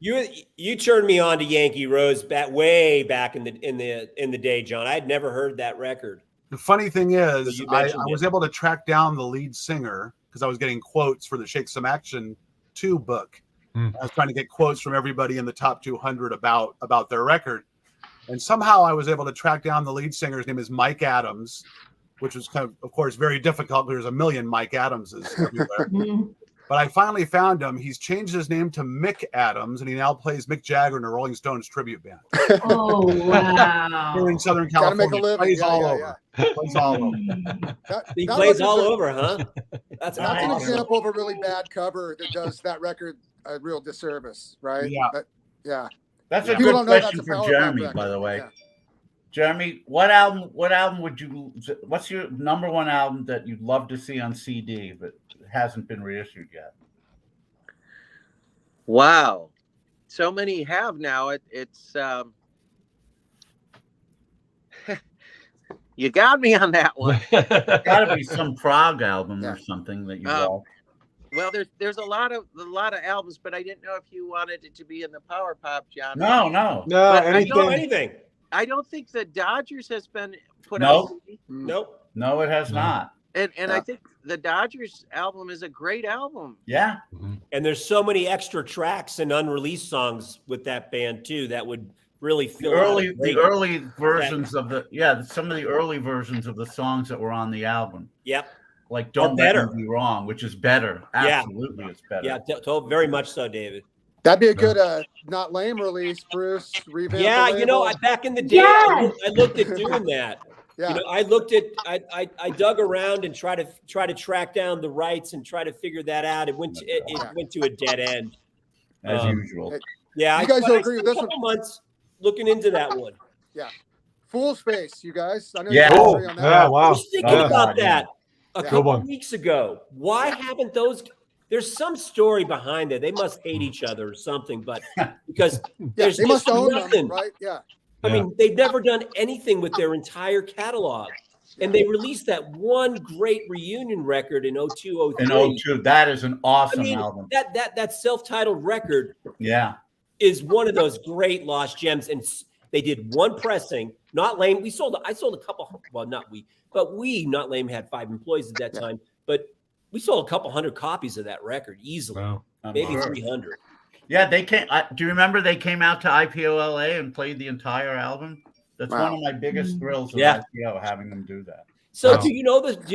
Speaker 4: Yes.
Speaker 6: You turned me on to Yankee Rose way back in the day, John. I had never heard that record.
Speaker 5: The funny thing is,
Speaker 6: You
Speaker 5: I
Speaker 6: mentioned
Speaker 5: was
Speaker 6: it.
Speaker 5: able to track down the lead singer because I was getting quotes for the Shake Some Action 2 book.
Speaker 1: Hmm.
Speaker 5: I was trying to get quotes from everybody in the top 200 about their record. And somehow I was able to track down the lead singer. His name is Mike Adams, which was of course, very difficult. There's a million Mike Adamses everywhere. But I finally found him. He's changed his name to Mick Adams, and he now plays Mick Jagger in a Rolling Stones tribute band.
Speaker 3: Oh wow!
Speaker 5: Here in Southern
Speaker 4: Gotta make a
Speaker 5: California.
Speaker 4: living.
Speaker 5: Plays
Speaker 4: Yeah,
Speaker 5: all
Speaker 4: yeah,
Speaker 5: over. Plays all over.
Speaker 6: He
Speaker 4: That
Speaker 6: plays
Speaker 4: record's
Speaker 6: all
Speaker 4: a-
Speaker 6: over, huh? That's
Speaker 4: That's an
Speaker 6: awesome.
Speaker 4: example of a really bad cover that does that record a real disservice, right?
Speaker 5: Yeah.
Speaker 4: Yeah.
Speaker 2: That's a
Speaker 4: People
Speaker 2: good
Speaker 4: don't know that's
Speaker 2: question
Speaker 4: a
Speaker 2: for
Speaker 4: power pop
Speaker 2: Jeremy,
Speaker 4: record.
Speaker 2: by the way.
Speaker 4: Yeah.
Speaker 2: Jeremy, what album would you? What's your number one album that you'd love to see on CD but hasn't been reissued yet?
Speaker 8: Wow, so many have now. It's you got me on that one.
Speaker 2: Got to be some prog album
Speaker 4: Yeah.
Speaker 2: or something that you
Speaker 8: Oh.
Speaker 2: love.
Speaker 8: Well, there's a lot of albums, but I didn't know if you wanted it to be in the power pop genre.
Speaker 2: No.
Speaker 1: No,
Speaker 8: But I
Speaker 6: No,
Speaker 1: anything.
Speaker 6: anything.
Speaker 8: I don't think the Dodgers has been put
Speaker 2: No.
Speaker 8: on CD.
Speaker 6: Nope.
Speaker 2: No, it has
Speaker 1: No.
Speaker 2: not.
Speaker 8: And I
Speaker 4: Yeah.
Speaker 8: think the Dodgers album is a great album.
Speaker 2: Yeah.
Speaker 6: And there's so many extra tracks and unreleased songs with that band too that would really
Speaker 2: The
Speaker 6: fill out a
Speaker 2: early,
Speaker 6: great-
Speaker 2: versions of some of the early versions of the songs that were on the album,
Speaker 6: Yep.
Speaker 2: like "Don't Let
Speaker 6: better.
Speaker 2: Me Be Wrong," which is better.
Speaker 6: Yeah.
Speaker 2: Absolutely, it's better.
Speaker 6: Yeah. Very much so, David.
Speaker 4: That'd be a good not lame release, Bruce. Revamp
Speaker 6: Yeah,
Speaker 4: the
Speaker 6: you know,
Speaker 4: label.
Speaker 6: back in the day,
Speaker 3: Yes.
Speaker 6: I looked at doing that.
Speaker 4: Yeah.
Speaker 6: You know, I looked at, I dug around and try to track down the rights and try to figure that out. It went to a dead end.
Speaker 2: As usual.
Speaker 4: Hey,
Speaker 6: Yeah,
Speaker 4: You guys
Speaker 6: but
Speaker 4: don't
Speaker 6: I
Speaker 4: agree with
Speaker 6: spent
Speaker 4: this
Speaker 6: a couple months looking into that one.
Speaker 4: Full Space, you guys. I know
Speaker 2: Yeah.
Speaker 4: you guys
Speaker 1: Oh,
Speaker 4: agree on that.
Speaker 1: yeah,
Speaker 6: I
Speaker 1: wow.
Speaker 6: was thinking
Speaker 2: Oh,
Speaker 6: about
Speaker 2: God, yeah.
Speaker 6: that a
Speaker 2: Yeah.
Speaker 6: couple
Speaker 1: Good one.
Speaker 6: weeks ago. Why haven't those? There's some story behind it. They must hate each other or something, but because
Speaker 4: Yeah,
Speaker 6: there's
Speaker 4: they must
Speaker 6: just
Speaker 4: own
Speaker 6: nothing.
Speaker 4: them, right? Yeah.
Speaker 6: I mean, they've never done anything with their entire catalog. And they released that one great reunion record in 02, 03.
Speaker 2: In 02, that is an awesome
Speaker 6: I mean,
Speaker 2: album.
Speaker 6: that self-titled record
Speaker 2: Yeah.
Speaker 6: is one of those great lost gems. And they did one pressing, Not Lame. I sold a couple, well, not we, but Not Lame had 5 employees at that time. But we sold a couple hundred copies of that record easily,
Speaker 1: Wow.
Speaker 2: I'm
Speaker 6: maybe
Speaker 2: sure.
Speaker 6: 300.
Speaker 2: Yeah, they came. Do you remember they came out to IPOLA and played the entire album? That's
Speaker 4: Wow.
Speaker 2: one of my biggest thrills of
Speaker 6: Yeah.
Speaker 2: IPO, having them do that.
Speaker 6: So
Speaker 1: Wow.
Speaker 6: do you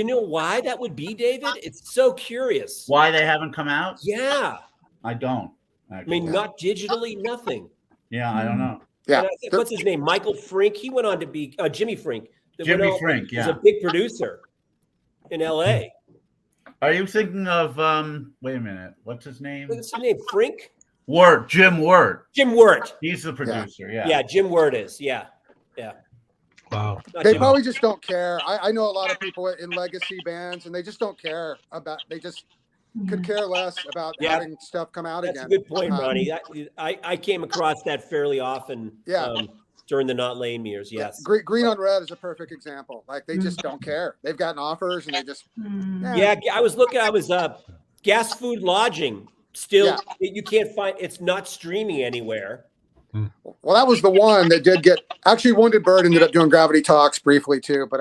Speaker 6: know why that would be, David? It's so curious.
Speaker 2: Why they haven't come out?
Speaker 6: Yeah.
Speaker 2: I don't.
Speaker 6: I
Speaker 2: Actually.
Speaker 6: mean, not digitally, nothing.
Speaker 2: Yeah, I don't know.
Speaker 4: Yeah.
Speaker 6: And I think, what's his name? Michael Frink. He went on to be Jimmy Frink. that
Speaker 2: Jimmy
Speaker 6: went on-
Speaker 2: Frink,
Speaker 6: He's
Speaker 2: yeah.
Speaker 6: a big producer in LA.
Speaker 2: Are you thinking of wait a minute, what's his name?
Speaker 6: What's his name? Frink?
Speaker 2: Wirt, Jim Wirt.
Speaker 6: Jim Wirt.
Speaker 2: He's the producer, yeah.
Speaker 6: Yeah, Jim Wirt is. Yeah.
Speaker 1: Wow.
Speaker 6: Not
Speaker 4: They
Speaker 6: Jim-
Speaker 4: probably just don't care. I know a lot of people in legacy bands, and they just don't care about. They just could care less about
Speaker 6: Yeah.
Speaker 4: having stuff come out
Speaker 6: That's a
Speaker 4: again.
Speaker 6: good point, Ronnie. I came across that fairly often
Speaker 4: Yeah.
Speaker 6: during the Not Lame years. Yes.
Speaker 4: Green on Red is a perfect example. Like they just don't care. They've gotten offers, and they just
Speaker 6: Yeah, I was Gas Food Lodging. Still,
Speaker 4: Yeah.
Speaker 6: you can't find. It's not streaming anywhere.
Speaker 4: Well, that was the one that did get. Actually, Wounded Bird ended up doing Gravity Talks briefly too, but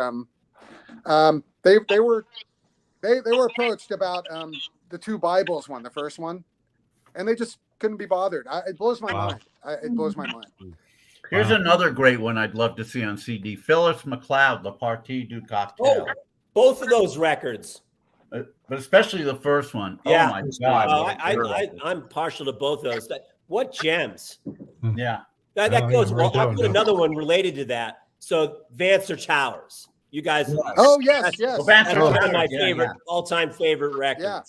Speaker 4: they were approached about the 2 Bibles one, the first one, and they just couldn't be bothered. It blows my
Speaker 1: Wow.
Speaker 4: mind. It blows my mind.
Speaker 2: Here's
Speaker 1: Wow.
Speaker 2: another great one I'd love to see on CD. Phyllis McLeod, La Partie du Cocktail.
Speaker 6: Oh, both of those records.
Speaker 2: But especially the first one.
Speaker 6: Yeah.
Speaker 2: Oh my God.
Speaker 6: I'm partial to both those. What gems?
Speaker 2: Yeah.
Speaker 6: That
Speaker 1: Oh,
Speaker 6: goes
Speaker 1: yeah,
Speaker 6: well.
Speaker 1: right there,
Speaker 6: I'll put
Speaker 1: yeah.
Speaker 6: another one related to that. So Vance or Towers. You guys.
Speaker 4: Oh yes,
Speaker 6: That's-
Speaker 4: yes,
Speaker 2: Well, Vance
Speaker 6: That's
Speaker 2: or
Speaker 6: one of
Speaker 2: Towers,
Speaker 6: my
Speaker 2: yeah,
Speaker 6: favorite,
Speaker 2: yeah.
Speaker 6: all-time favorite records.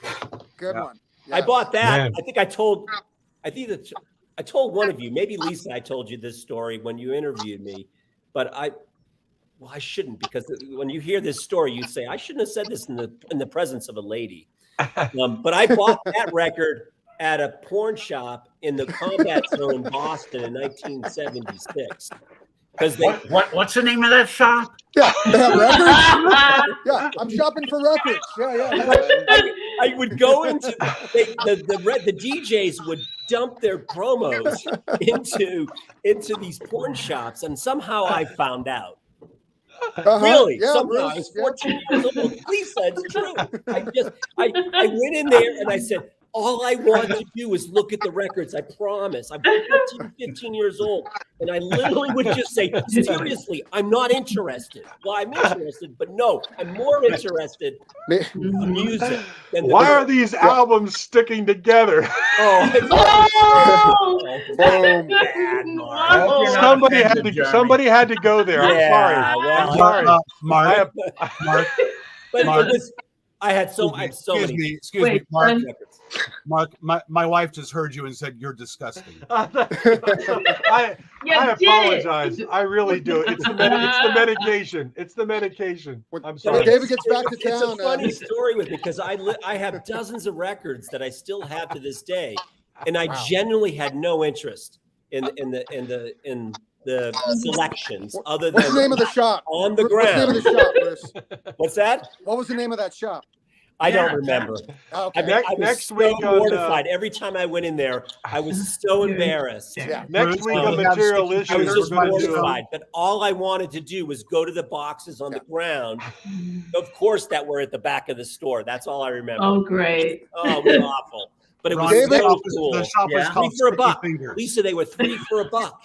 Speaker 4: Yeah. Good
Speaker 5: Yeah.
Speaker 4: one.
Speaker 6: I
Speaker 4: Yeah.
Speaker 6: bought that.
Speaker 1: Man.
Speaker 6: I think I told one of you, maybe Lisa, I told you this story when you interviewed me, but I shouldn't, because when you hear this story, you say, I shouldn't have said this in the presence of a lady. But I bought that record at a porn shop in the Combat Zone in Boston in 1976. Because
Speaker 2: What's the name of that shop?
Speaker 4: Yeah, they have records. Yeah, I'm shopping for records. Yeah.
Speaker 6: I would go into the DJs would dump their promos into these porn shops, and somehow I found out. Really,
Speaker 4: Yeah,
Speaker 6: somehow
Speaker 4: Bruce,
Speaker 6: I was
Speaker 4: yeah.
Speaker 6: 14 years old. Lisa, it's true. I went in there and I said, all I want to do is look at the records. I promise. I'm 14, 15 years old. And I literally would just say, seriously, I'm not interested. Well, I'm interested, but no, I'm more interested in the music. Than
Speaker 1: Why are these albums sticking together?
Speaker 3: Oh!
Speaker 4: Boom.
Speaker 3: Whoa.
Speaker 1: Somebody had to go there. I'm sorry.
Speaker 6: Well,
Speaker 1: I'm sorry.
Speaker 5: Mark,
Speaker 6: but
Speaker 5: Mark.
Speaker 6: it was. I had so many.
Speaker 5: Excuse me,
Speaker 3: Wait,
Speaker 5: Mark.
Speaker 6: records.
Speaker 5: Mark, my wife just heard you and said you're disgusting.
Speaker 1: I
Speaker 3: You did it.
Speaker 1: apologize. I really do. It's the medication. It's the medication. I'm
Speaker 4: When
Speaker 1: sorry.
Speaker 4: David gets back to
Speaker 6: It's
Speaker 4: town,
Speaker 6: a funny story with me because I have dozens of records that I still have to this day, and I genuinely had no interest in the selections other
Speaker 4: what's the
Speaker 6: than
Speaker 4: name of the shop?
Speaker 6: on the
Speaker 4: What's the name
Speaker 6: ground.
Speaker 4: of the shop, Bruce?
Speaker 6: What's that?
Speaker 4: What was the name of that shop?
Speaker 6: I don't remember.
Speaker 4: Okay.
Speaker 6: I was
Speaker 1: Next
Speaker 6: so
Speaker 1: week on,
Speaker 6: mortified. Every time I went in there, I was so embarrassed.
Speaker 4: Yeah.
Speaker 1: Next week on Material
Speaker 6: I
Speaker 1: Issues,
Speaker 6: was
Speaker 1: we're
Speaker 6: just
Speaker 1: going to do.
Speaker 6: mortified, but all I wanted to do was go to the boxes on the ground. Of course, that were at the back of the store. That's all I remember.
Speaker 3: Oh, great.
Speaker 6: Oh, it was awful. But it was
Speaker 4: David-
Speaker 6: so cool.
Speaker 5: The shop was
Speaker 2: Yeah.
Speaker 5: called
Speaker 6: 3 for a
Speaker 5: Sticky
Speaker 6: buck.
Speaker 5: Fingers.
Speaker 6: Lisa, they were 3 for a buck.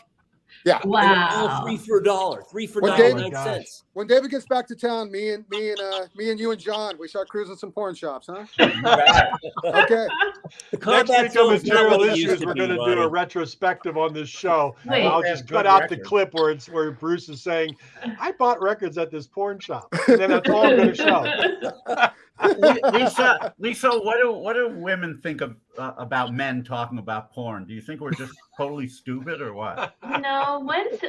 Speaker 4: Yeah.
Speaker 6: They were all
Speaker 3: Wow.
Speaker 6: 3 for $1, 3 for
Speaker 4: When
Speaker 6: 99
Speaker 1: David-
Speaker 6: cents.
Speaker 4: When David gets back to town, me and you and John, we start cruising some porn shops, huh? Okay.
Speaker 6: The
Speaker 1: Next
Speaker 6: combat
Speaker 1: week on
Speaker 6: zone is not
Speaker 1: Material
Speaker 6: what it used
Speaker 1: Issues,
Speaker 6: to
Speaker 1: we're
Speaker 6: be,
Speaker 1: going to do
Speaker 6: Ronnie.
Speaker 1: a retrospective on this show.
Speaker 3: Wait.
Speaker 1: I'll
Speaker 2: They
Speaker 1: just
Speaker 2: have
Speaker 1: cut
Speaker 2: good
Speaker 1: out the
Speaker 2: records.
Speaker 1: clip where Bruce is saying, "I bought records at this porn shop," and then that's all I'm going to show.
Speaker 2: Lisa, what do women think about men talking about porn? Do you think we're just totally stupid or what?
Speaker 3: Once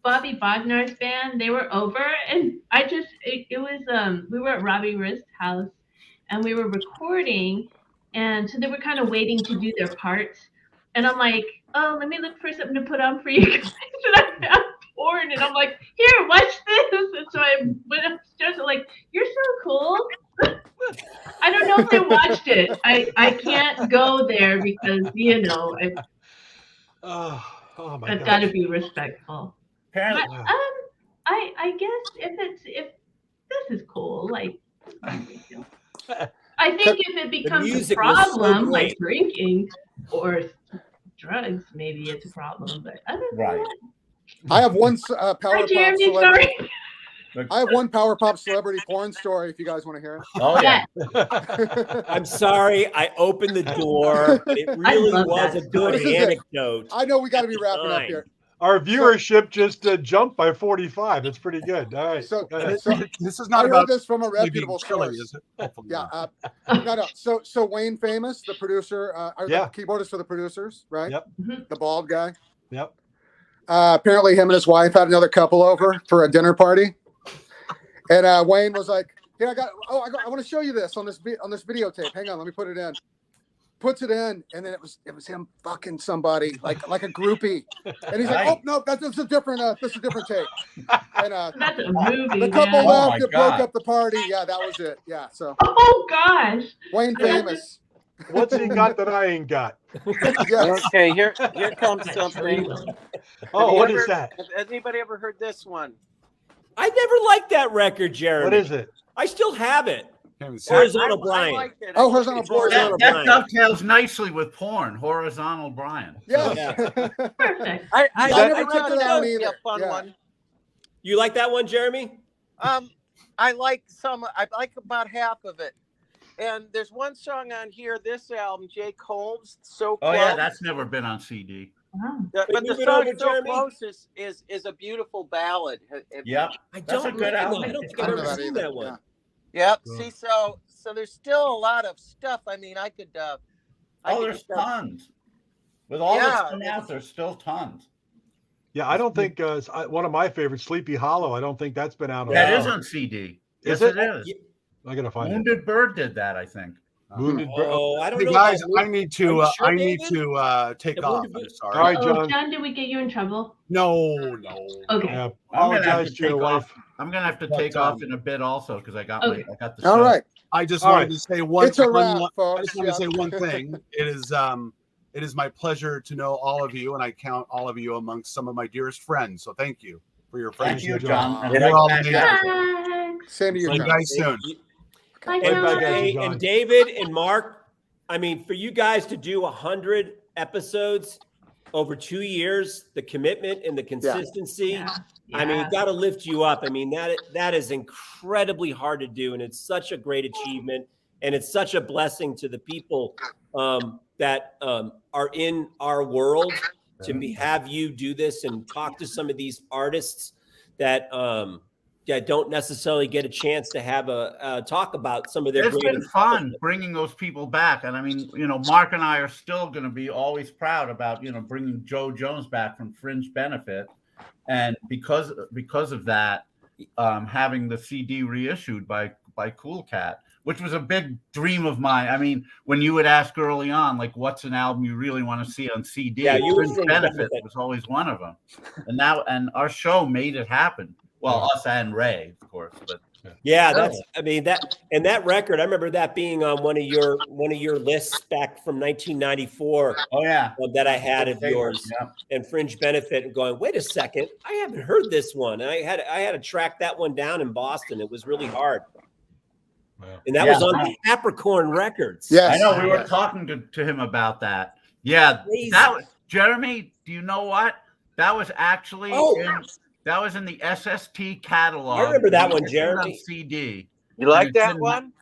Speaker 3: Bobby Bogner's band, they were over, and it was we were at Robbie Rist's house, and we were recording, and so they were kind of waiting to do their parts, and I'm like, oh, let me look for something to put on for you guys, and I found porn, and I'm like, here, watch this, and so I went upstairs, and like, you're so cool. I don't know if they watched it. I can't go there because
Speaker 1: Oh my
Speaker 3: I've
Speaker 1: God.
Speaker 3: got to be respectful.
Speaker 2: Apparently,
Speaker 3: But, I guess if this is cool, like I think if it becomes a
Speaker 6: music was so
Speaker 3: problem, like
Speaker 6: great.
Speaker 3: drinking or drugs, maybe it's a problem. But other than
Speaker 2: Right.
Speaker 3: that,
Speaker 4: I have one
Speaker 3: hi
Speaker 4: power pop
Speaker 3: Jeremy,
Speaker 4: celebrity.
Speaker 3: sorry.
Speaker 4: I have one power pop celebrity porn story if you guys want to hear it.
Speaker 2: oh yeah.
Speaker 6: I'm sorry, I opened the door, but it really
Speaker 3: love
Speaker 6: was
Speaker 3: that
Speaker 6: a good
Speaker 4: story. This is it.
Speaker 6: anecdote.
Speaker 4: I know we got to be wrapping up here.
Speaker 1: Our viewership just jumped by 45. It's pretty good. All right.
Speaker 4: So,
Speaker 1: Go ahead.
Speaker 4: so
Speaker 5: This is
Speaker 4: I
Speaker 5: not
Speaker 4: heard
Speaker 5: about
Speaker 4: this from a
Speaker 5: really being
Speaker 4: reputable
Speaker 5: silly,
Speaker 4: source.
Speaker 5: is it? Hopefully
Speaker 4: Yeah,
Speaker 5: not.
Speaker 4: no. So Wayne Famous, the producer, or
Speaker 1: Yeah.
Speaker 4: the keyboardist for the producers, right?
Speaker 1: Yep.
Speaker 4: The bald guy.
Speaker 1: Yep.
Speaker 4: Apparently, him and his wife had another couple over for a dinner party, and Wayne was like, "Here, I want to show you this on this videotape. Hang on, let me put it in." Puts it in, and then it was him fucking somebody like a groupie, and he's like,
Speaker 2: Right.
Speaker 4: "Oh no, this is a different tape." And
Speaker 3: That's a movie.
Speaker 4: the couple
Speaker 3: man.
Speaker 2: Oh,
Speaker 4: left,
Speaker 2: my
Speaker 4: it broke
Speaker 2: God.
Speaker 4: up the party. Yeah, that was it. Yeah, so
Speaker 3: Oh gosh.
Speaker 4: Wayne Famous.
Speaker 1: What's he got that I ain't got?
Speaker 4: Yes.
Speaker 8: Okay, here comes something.
Speaker 1: Oh,
Speaker 8: you
Speaker 1: what
Speaker 8: ever-
Speaker 1: is that?
Speaker 8: Has anybody ever heard this one?
Speaker 6: I never liked that record, Jeremy.
Speaker 1: What is it?
Speaker 6: I still have it.
Speaker 5: Can't even see it.
Speaker 6: Horizontal
Speaker 8: I
Speaker 6: Brian.
Speaker 8: liked it.
Speaker 4: Oh, Horizontal
Speaker 6: It's
Speaker 4: Brian.
Speaker 6: horizontal.
Speaker 2: That
Speaker 6: Brian.
Speaker 2: dovetails nicely with porn. Horizontal Brian.
Speaker 4: Yes.
Speaker 3: Perfect.
Speaker 8: I
Speaker 4: I
Speaker 8: thought
Speaker 4: never took it
Speaker 8: that
Speaker 4: out
Speaker 8: would be
Speaker 4: either.
Speaker 8: a fun
Speaker 4: Yeah.
Speaker 8: one.
Speaker 6: You like that one, Jeremy?
Speaker 8: I like about half of it. And there's one song on here, this album, Jake Holmes, So Close.
Speaker 2: Oh yeah, that's never been on CD.
Speaker 3: Wow.
Speaker 8: But the
Speaker 6: Move it
Speaker 8: song
Speaker 6: over,
Speaker 8: So
Speaker 6: Jeremy.
Speaker 8: Close is a beautiful ballad.
Speaker 2: Yep.
Speaker 6: I
Speaker 2: That's a
Speaker 6: don't
Speaker 2: good
Speaker 6: know.
Speaker 2: album.
Speaker 6: I don't think
Speaker 4: I
Speaker 6: I've
Speaker 4: don't know
Speaker 6: ever
Speaker 4: that
Speaker 6: seen
Speaker 4: either.
Speaker 6: that one.
Speaker 8: Yep.
Speaker 1: Cool.
Speaker 8: See, so there's still a lot of stuff. I mean, I could
Speaker 2: There's tons. With all
Speaker 8: Yeah,
Speaker 2: that's come
Speaker 8: it's-
Speaker 2: out, there's still tons.
Speaker 1: Yeah, I don't think one of my favorites, Sleepy Hollow. I don't think that's been out.
Speaker 2: That
Speaker 1: on
Speaker 2: is on CD.
Speaker 1: Is
Speaker 2: Yes,
Speaker 1: it?
Speaker 2: it is.
Speaker 1: I gotta find it.
Speaker 2: Wounded Bird did that, I think.
Speaker 1: Wounded.
Speaker 6: Oh, I don't
Speaker 5: Hey
Speaker 6: know.
Speaker 5: guys,
Speaker 6: about
Speaker 5: I need
Speaker 6: Are
Speaker 5: to
Speaker 6: you sure,
Speaker 5: I need
Speaker 6: David?
Speaker 5: to take
Speaker 6: The
Speaker 5: off.
Speaker 6: wounded
Speaker 5: I'm
Speaker 6: boot-
Speaker 5: sorry.
Speaker 1: All right,
Speaker 3: Oh,
Speaker 1: John.
Speaker 3: John, did we get you in trouble?
Speaker 5: No.
Speaker 3: Okay.
Speaker 1: Yeah,
Speaker 2: I'm gonna have
Speaker 1: apologize
Speaker 2: to
Speaker 1: to your
Speaker 2: take
Speaker 1: wife.
Speaker 2: off. I'm gonna have to
Speaker 5: But,
Speaker 2: take off in a bit also because I got
Speaker 3: Okay.
Speaker 2: I got the
Speaker 4: All
Speaker 2: show.
Speaker 4: right.
Speaker 5: I just
Speaker 1: All
Speaker 5: wanted
Speaker 1: right.
Speaker 5: to say one.
Speaker 4: It's a wrap,
Speaker 5: I
Speaker 4: folks.
Speaker 5: just want to
Speaker 4: Yeah.
Speaker 5: say one thing. It is my pleasure to know all of you, and I count all of you amongst some of my dearest friends. So thank you for your
Speaker 2: Thank
Speaker 5: friendship.
Speaker 2: you, John. And
Speaker 5: You're
Speaker 2: right
Speaker 5: all
Speaker 2: back
Speaker 5: amazing.
Speaker 2: at you.
Speaker 3: Thanks.
Speaker 4: Same to you,
Speaker 5: See you
Speaker 4: John.
Speaker 5: guys soon.
Speaker 3: Bye,
Speaker 1: Right back at
Speaker 3: John.
Speaker 1: you,
Speaker 6: Hey,
Speaker 1: John.
Speaker 6: and David and Mark, I mean, for you guys to do 100 episodes over 2 years, the commitment and the consistency,
Speaker 3: Yeah.
Speaker 6: I mean,
Speaker 3: Yeah.
Speaker 6: got to lift you up. I mean, that is incredibly hard to do, and it's such a great achievement, and it's such a blessing to the people that are in our world to have you do this and talk to some of these artists that don't necessarily get a chance to have a talk about some of their
Speaker 2: It's
Speaker 6: great
Speaker 2: been fun bringing those people back. And I mean, Mark and I are still going to be always proud about, bringing Joe Jones back from Fringe Benefit. And because of that, having the CD reissued by Cool Cat, which was a big dream of mine. I mean, when you would ask early on, like, what's an album you really want to see on CD?
Speaker 6: Yeah, you
Speaker 2: Fringe
Speaker 6: were Fringe
Speaker 2: Benefit
Speaker 6: Benefit.
Speaker 2: was always one of them. And our show made it happen. Well, us and Ray, of course, but
Speaker 6: yeah, that record. I remember that being on one of your lists back from 1994.
Speaker 2: Oh yeah,
Speaker 6: that I had of yours and Fringe Benefit, and going, wait a second, I haven't heard this one. And I had to track that one down in Boston. It was really hard.
Speaker 1: Wow.
Speaker 6: And that was on Capricorn Records.
Speaker 4: Yes.
Speaker 2: I know we were talking to him about that. Yeah,
Speaker 6: Crazy.
Speaker 2: Jeremy, do you know what? That was actually that was in the SST catalog.
Speaker 6: I remember that one,
Speaker 2: It's
Speaker 6: Jeremy.
Speaker 2: on CD.
Speaker 8: You like that one?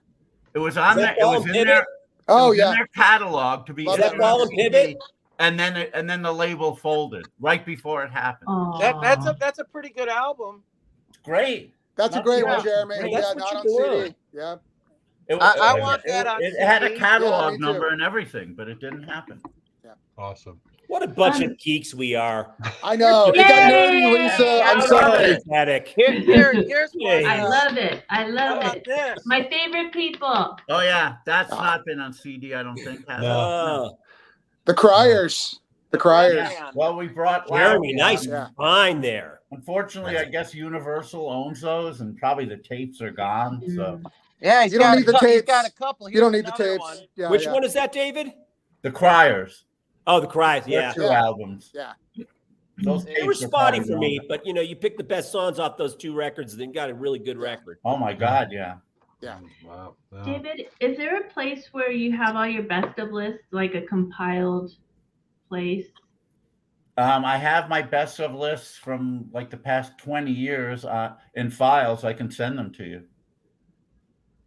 Speaker 2: It was on there. It
Speaker 6: Ball
Speaker 2: was
Speaker 6: and
Speaker 2: in
Speaker 6: Pivot?
Speaker 2: there.
Speaker 4: Oh,
Speaker 2: It was
Speaker 4: yeah.
Speaker 2: in their catalog to be.
Speaker 4: Love
Speaker 6: Is that
Speaker 2: on
Speaker 6: Ball and
Speaker 2: CD,
Speaker 6: Pivot?
Speaker 2: And then the label folded right before it happened.
Speaker 3: Aw.
Speaker 8: That's a pretty good album.
Speaker 2: It's great.
Speaker 4: That's a
Speaker 2: Not
Speaker 4: great
Speaker 2: the
Speaker 4: one,
Speaker 2: album.
Speaker 4: Jeremy.
Speaker 2: Great.
Speaker 4: Yeah,
Speaker 6: That's
Speaker 4: not
Speaker 6: what
Speaker 4: on
Speaker 6: you're
Speaker 4: CD. Yeah.
Speaker 8: I want that on
Speaker 2: It had a
Speaker 8: CD.
Speaker 2: catalog
Speaker 4: Yeah, me too.
Speaker 2: number and everything, but it didn't happen.
Speaker 1: Awesome.
Speaker 6: What a bunch of geeks we are.
Speaker 4: I know. It got nerdy, Lisa.
Speaker 3: Yay!
Speaker 4: I'm
Speaker 3: I
Speaker 4: sorry.
Speaker 6: Pathetic.
Speaker 8: Here's one.
Speaker 3: I love it. I
Speaker 8: How
Speaker 3: love
Speaker 8: about
Speaker 3: it.
Speaker 8: this?
Speaker 3: My favorite people.
Speaker 2: Oh yeah, that's not been on CD. I don't think. Has it?
Speaker 6: Oh,
Speaker 4: The Criers. The Criers.
Speaker 8: Man.
Speaker 2: Well, we brought
Speaker 6: Jeremy,
Speaker 2: Larry
Speaker 6: nice
Speaker 2: on.
Speaker 4: Yeah.
Speaker 6: find there.
Speaker 2: Unfortunately, I guess Universal owns those, and probably the tapes are gone. So
Speaker 8: Yeah, he's
Speaker 4: You don't
Speaker 8: got
Speaker 4: need the
Speaker 8: he's
Speaker 4: tapes.
Speaker 8: got a couple.
Speaker 4: You don't
Speaker 8: Here's
Speaker 4: need the
Speaker 8: another
Speaker 4: tapes.
Speaker 8: one.
Speaker 4: Yeah,
Speaker 6: Which
Speaker 4: yeah.
Speaker 6: one is that, David?
Speaker 2: the Criers,
Speaker 6: Oh, the Cries.
Speaker 2: they're
Speaker 6: Yeah.
Speaker 2: two
Speaker 4: Yeah.
Speaker 2: albums.
Speaker 4: Yeah.
Speaker 2: Those
Speaker 6: They
Speaker 2: tapes
Speaker 6: were
Speaker 2: are
Speaker 6: spotty
Speaker 2: probably
Speaker 6: for me,
Speaker 2: gone.
Speaker 6: but you pick the best songs off those two records, then got a really good record.
Speaker 2: Oh my God, yeah.
Speaker 4: Yeah.
Speaker 1: Wow.
Speaker 3: David, is there a place where you have all your best of lists, like a compiled place?
Speaker 2: I have my best of lists from like the past 20 years in files. I can send them to you.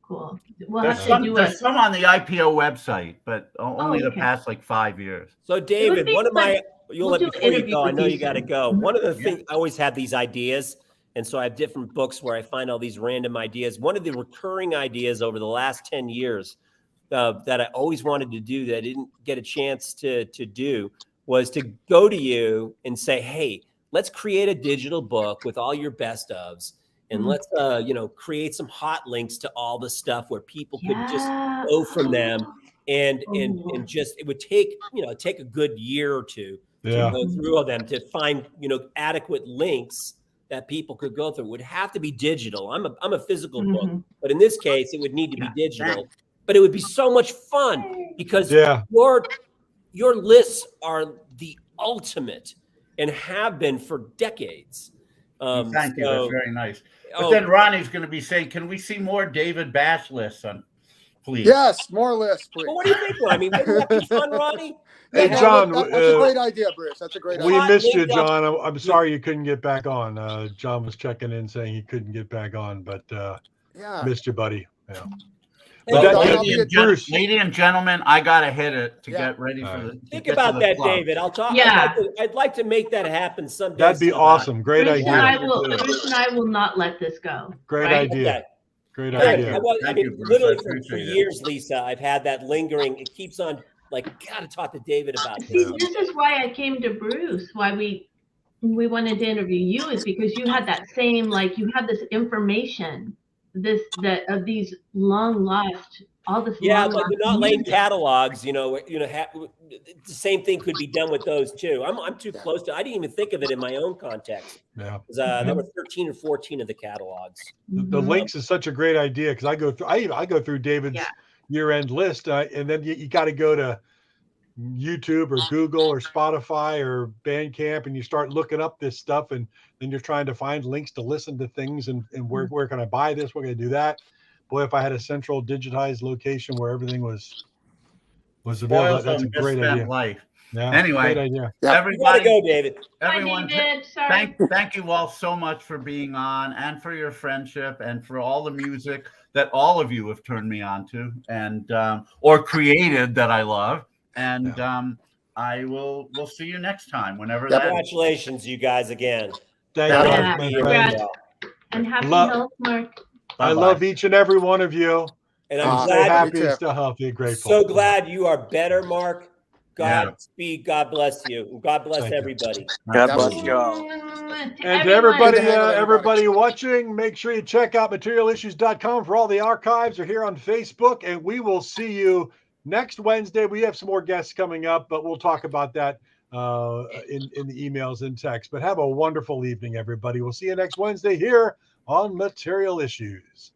Speaker 3: Cool. We'll
Speaker 2: There's
Speaker 3: have to do
Speaker 2: there's some on the IPO website, but only the
Speaker 3: okay.
Speaker 2: past like 5 years.
Speaker 6: So, David,
Speaker 3: be
Speaker 6: one of
Speaker 3: fun.
Speaker 6: my you'll
Speaker 3: We'll
Speaker 6: let
Speaker 3: do
Speaker 6: before you
Speaker 3: interview
Speaker 6: go. I
Speaker 3: with
Speaker 6: know
Speaker 3: you
Speaker 6: you got to
Speaker 3: soon.
Speaker 6: go. One of the
Speaker 2: Yeah.
Speaker 6: things I always have these ideas, and so I have different books where I find all these random ideas. One of the recurring ideas over the last 10 years that I always wanted to do that I didn't get a chance to do was to go to you and say, "Hey, let's create a digital book with all your best ofs." And let's, create some hot links to all the stuff where people could just
Speaker 3: Yeah.
Speaker 6: go from them, and
Speaker 3: Ooh.
Speaker 6: just it would take take a good year or two
Speaker 1: Yeah.
Speaker 6: to go through all them to find adequate links that people could go through. It would have to be digital. I'm a physical book,
Speaker 3: Mhm.
Speaker 6: but in this case, it would need to be digital. But it would be so much fun because
Speaker 1: Yeah.
Speaker 6: your lists are the ultimate and have been for decades.
Speaker 2: Thank you.
Speaker 6: so-
Speaker 2: That's very nice. But
Speaker 6: oh,
Speaker 2: then Ronnie's going to be saying, "Can we see more David Bash lists on, please?"
Speaker 4: Yes, more lists, please.
Speaker 6: Well, what do you think, Ronnie? Wouldn't that be fun, Ronnie?
Speaker 1: Hey,
Speaker 4: Yeah,
Speaker 1: John,
Speaker 4: that's a great idea, Bruce. That's a great
Speaker 1: We
Speaker 4: idea.
Speaker 6: Hot
Speaker 1: missed you,
Speaker 6: link up.
Speaker 1: John. I'm sorry you couldn't get back on. John was checking in saying he couldn't get back on, but
Speaker 4: Yeah.
Speaker 1: missed you, buddy. Yeah.
Speaker 2: Well,
Speaker 1: That-
Speaker 4: I'll
Speaker 2: ladies,
Speaker 4: be
Speaker 2: and
Speaker 4: at
Speaker 1: Bruce.
Speaker 2: ladies and gentlemen, I gotta hit it to
Speaker 4: Yeah.
Speaker 2: get ready for
Speaker 1: All
Speaker 2: the. to
Speaker 6: Think
Speaker 2: get to
Speaker 6: about
Speaker 2: the
Speaker 6: that,
Speaker 2: club.
Speaker 6: David. I'll talk.
Speaker 3: Yeah.
Speaker 6: I'd like to make that happen someday.
Speaker 1: That'd be
Speaker 6: somehow.
Speaker 1: awesome. Great
Speaker 3: Bruce and
Speaker 1: idea.
Speaker 3: I will. Bruce and I will not let this go.
Speaker 1: Great
Speaker 6: Right?
Speaker 1: idea.
Speaker 6: Okay.
Speaker 1: Great
Speaker 6: Yeah,
Speaker 1: idea.
Speaker 6: I
Speaker 2: Thank
Speaker 6: mean,
Speaker 2: you, Bruce.
Speaker 6: literally
Speaker 2: I
Speaker 6: for
Speaker 2: appreciate it.
Speaker 6: years, Lisa, I've had that lingering. It keeps on like, gotta talk to David about
Speaker 3: See,
Speaker 6: this.
Speaker 3: this is why I came to Bruce. Why we wanted to interview you is because you had that same, like, you had this information that of these long lost, all this
Speaker 6: Yeah,
Speaker 3: long
Speaker 6: but
Speaker 3: lost
Speaker 6: they're not laying
Speaker 3: music.
Speaker 6: catalogs. The same thing could be done with those too. I'm too close to. I didn't even think of it in my own context.
Speaker 1: Yeah.
Speaker 6: 'Cause, there were 13 or 14 of the catalogs.
Speaker 1: The links is such a great idea because I go through. I go through David's
Speaker 3: Yeah.
Speaker 1: year-end list, and then you got to go to YouTube or Google or Spotify or Bandcamp, and you start looking up this stuff, and then you're trying to find links to listen to things, and where can I buy this? Where can I do that? Boy, if I had a central digitized location where everything was available,
Speaker 2: Spoils
Speaker 1: that's
Speaker 2: a
Speaker 1: a great
Speaker 2: misspent
Speaker 1: idea.
Speaker 2: life.
Speaker 1: Yeah,
Speaker 2: Anyway,
Speaker 1: great idea.
Speaker 4: Yep.
Speaker 6: You gotta
Speaker 2: everybody,
Speaker 6: go, David.
Speaker 2: everyone,
Speaker 3: Bye, David. Sorry.
Speaker 2: thank you all so much for being on and for your friendship and for all the music that all of you have turned me on to and or created that I love. And we'll see you next time, whenever that is.
Speaker 6: Congratulations, you guys, again.
Speaker 1: Thank
Speaker 4: Yeah.
Speaker 1: you,
Speaker 3: Yeah.
Speaker 1: my
Speaker 3: Congrats.
Speaker 1: friend.
Speaker 3: And happy
Speaker 1: Love-
Speaker 3: health, Mark.
Speaker 1: I
Speaker 2: Bye-bye.
Speaker 1: love each and every one of you.
Speaker 6: And
Speaker 1: I'm
Speaker 6: I'm
Speaker 1: so
Speaker 6: glad
Speaker 1: happy
Speaker 4: you
Speaker 1: and
Speaker 4: too.
Speaker 1: still healthy and grateful.
Speaker 6: so glad you are better, Mark.
Speaker 2: Yeah.
Speaker 6: Godspeed. God bless you. God bless
Speaker 1: Thank you.
Speaker 6: everybody.
Speaker 8: God bless you all.
Speaker 1: And to everybody,
Speaker 4: Good to hang with
Speaker 1: everybody watching, make sure you check out materialissues.com for all the archives. Are here on Facebook, and we will see you next Wednesday. We have some more guests coming up, but we'll talk about that in the emails and text. But have a wonderful evening, everybody. We'll see you next Wednesday here on Material Issues.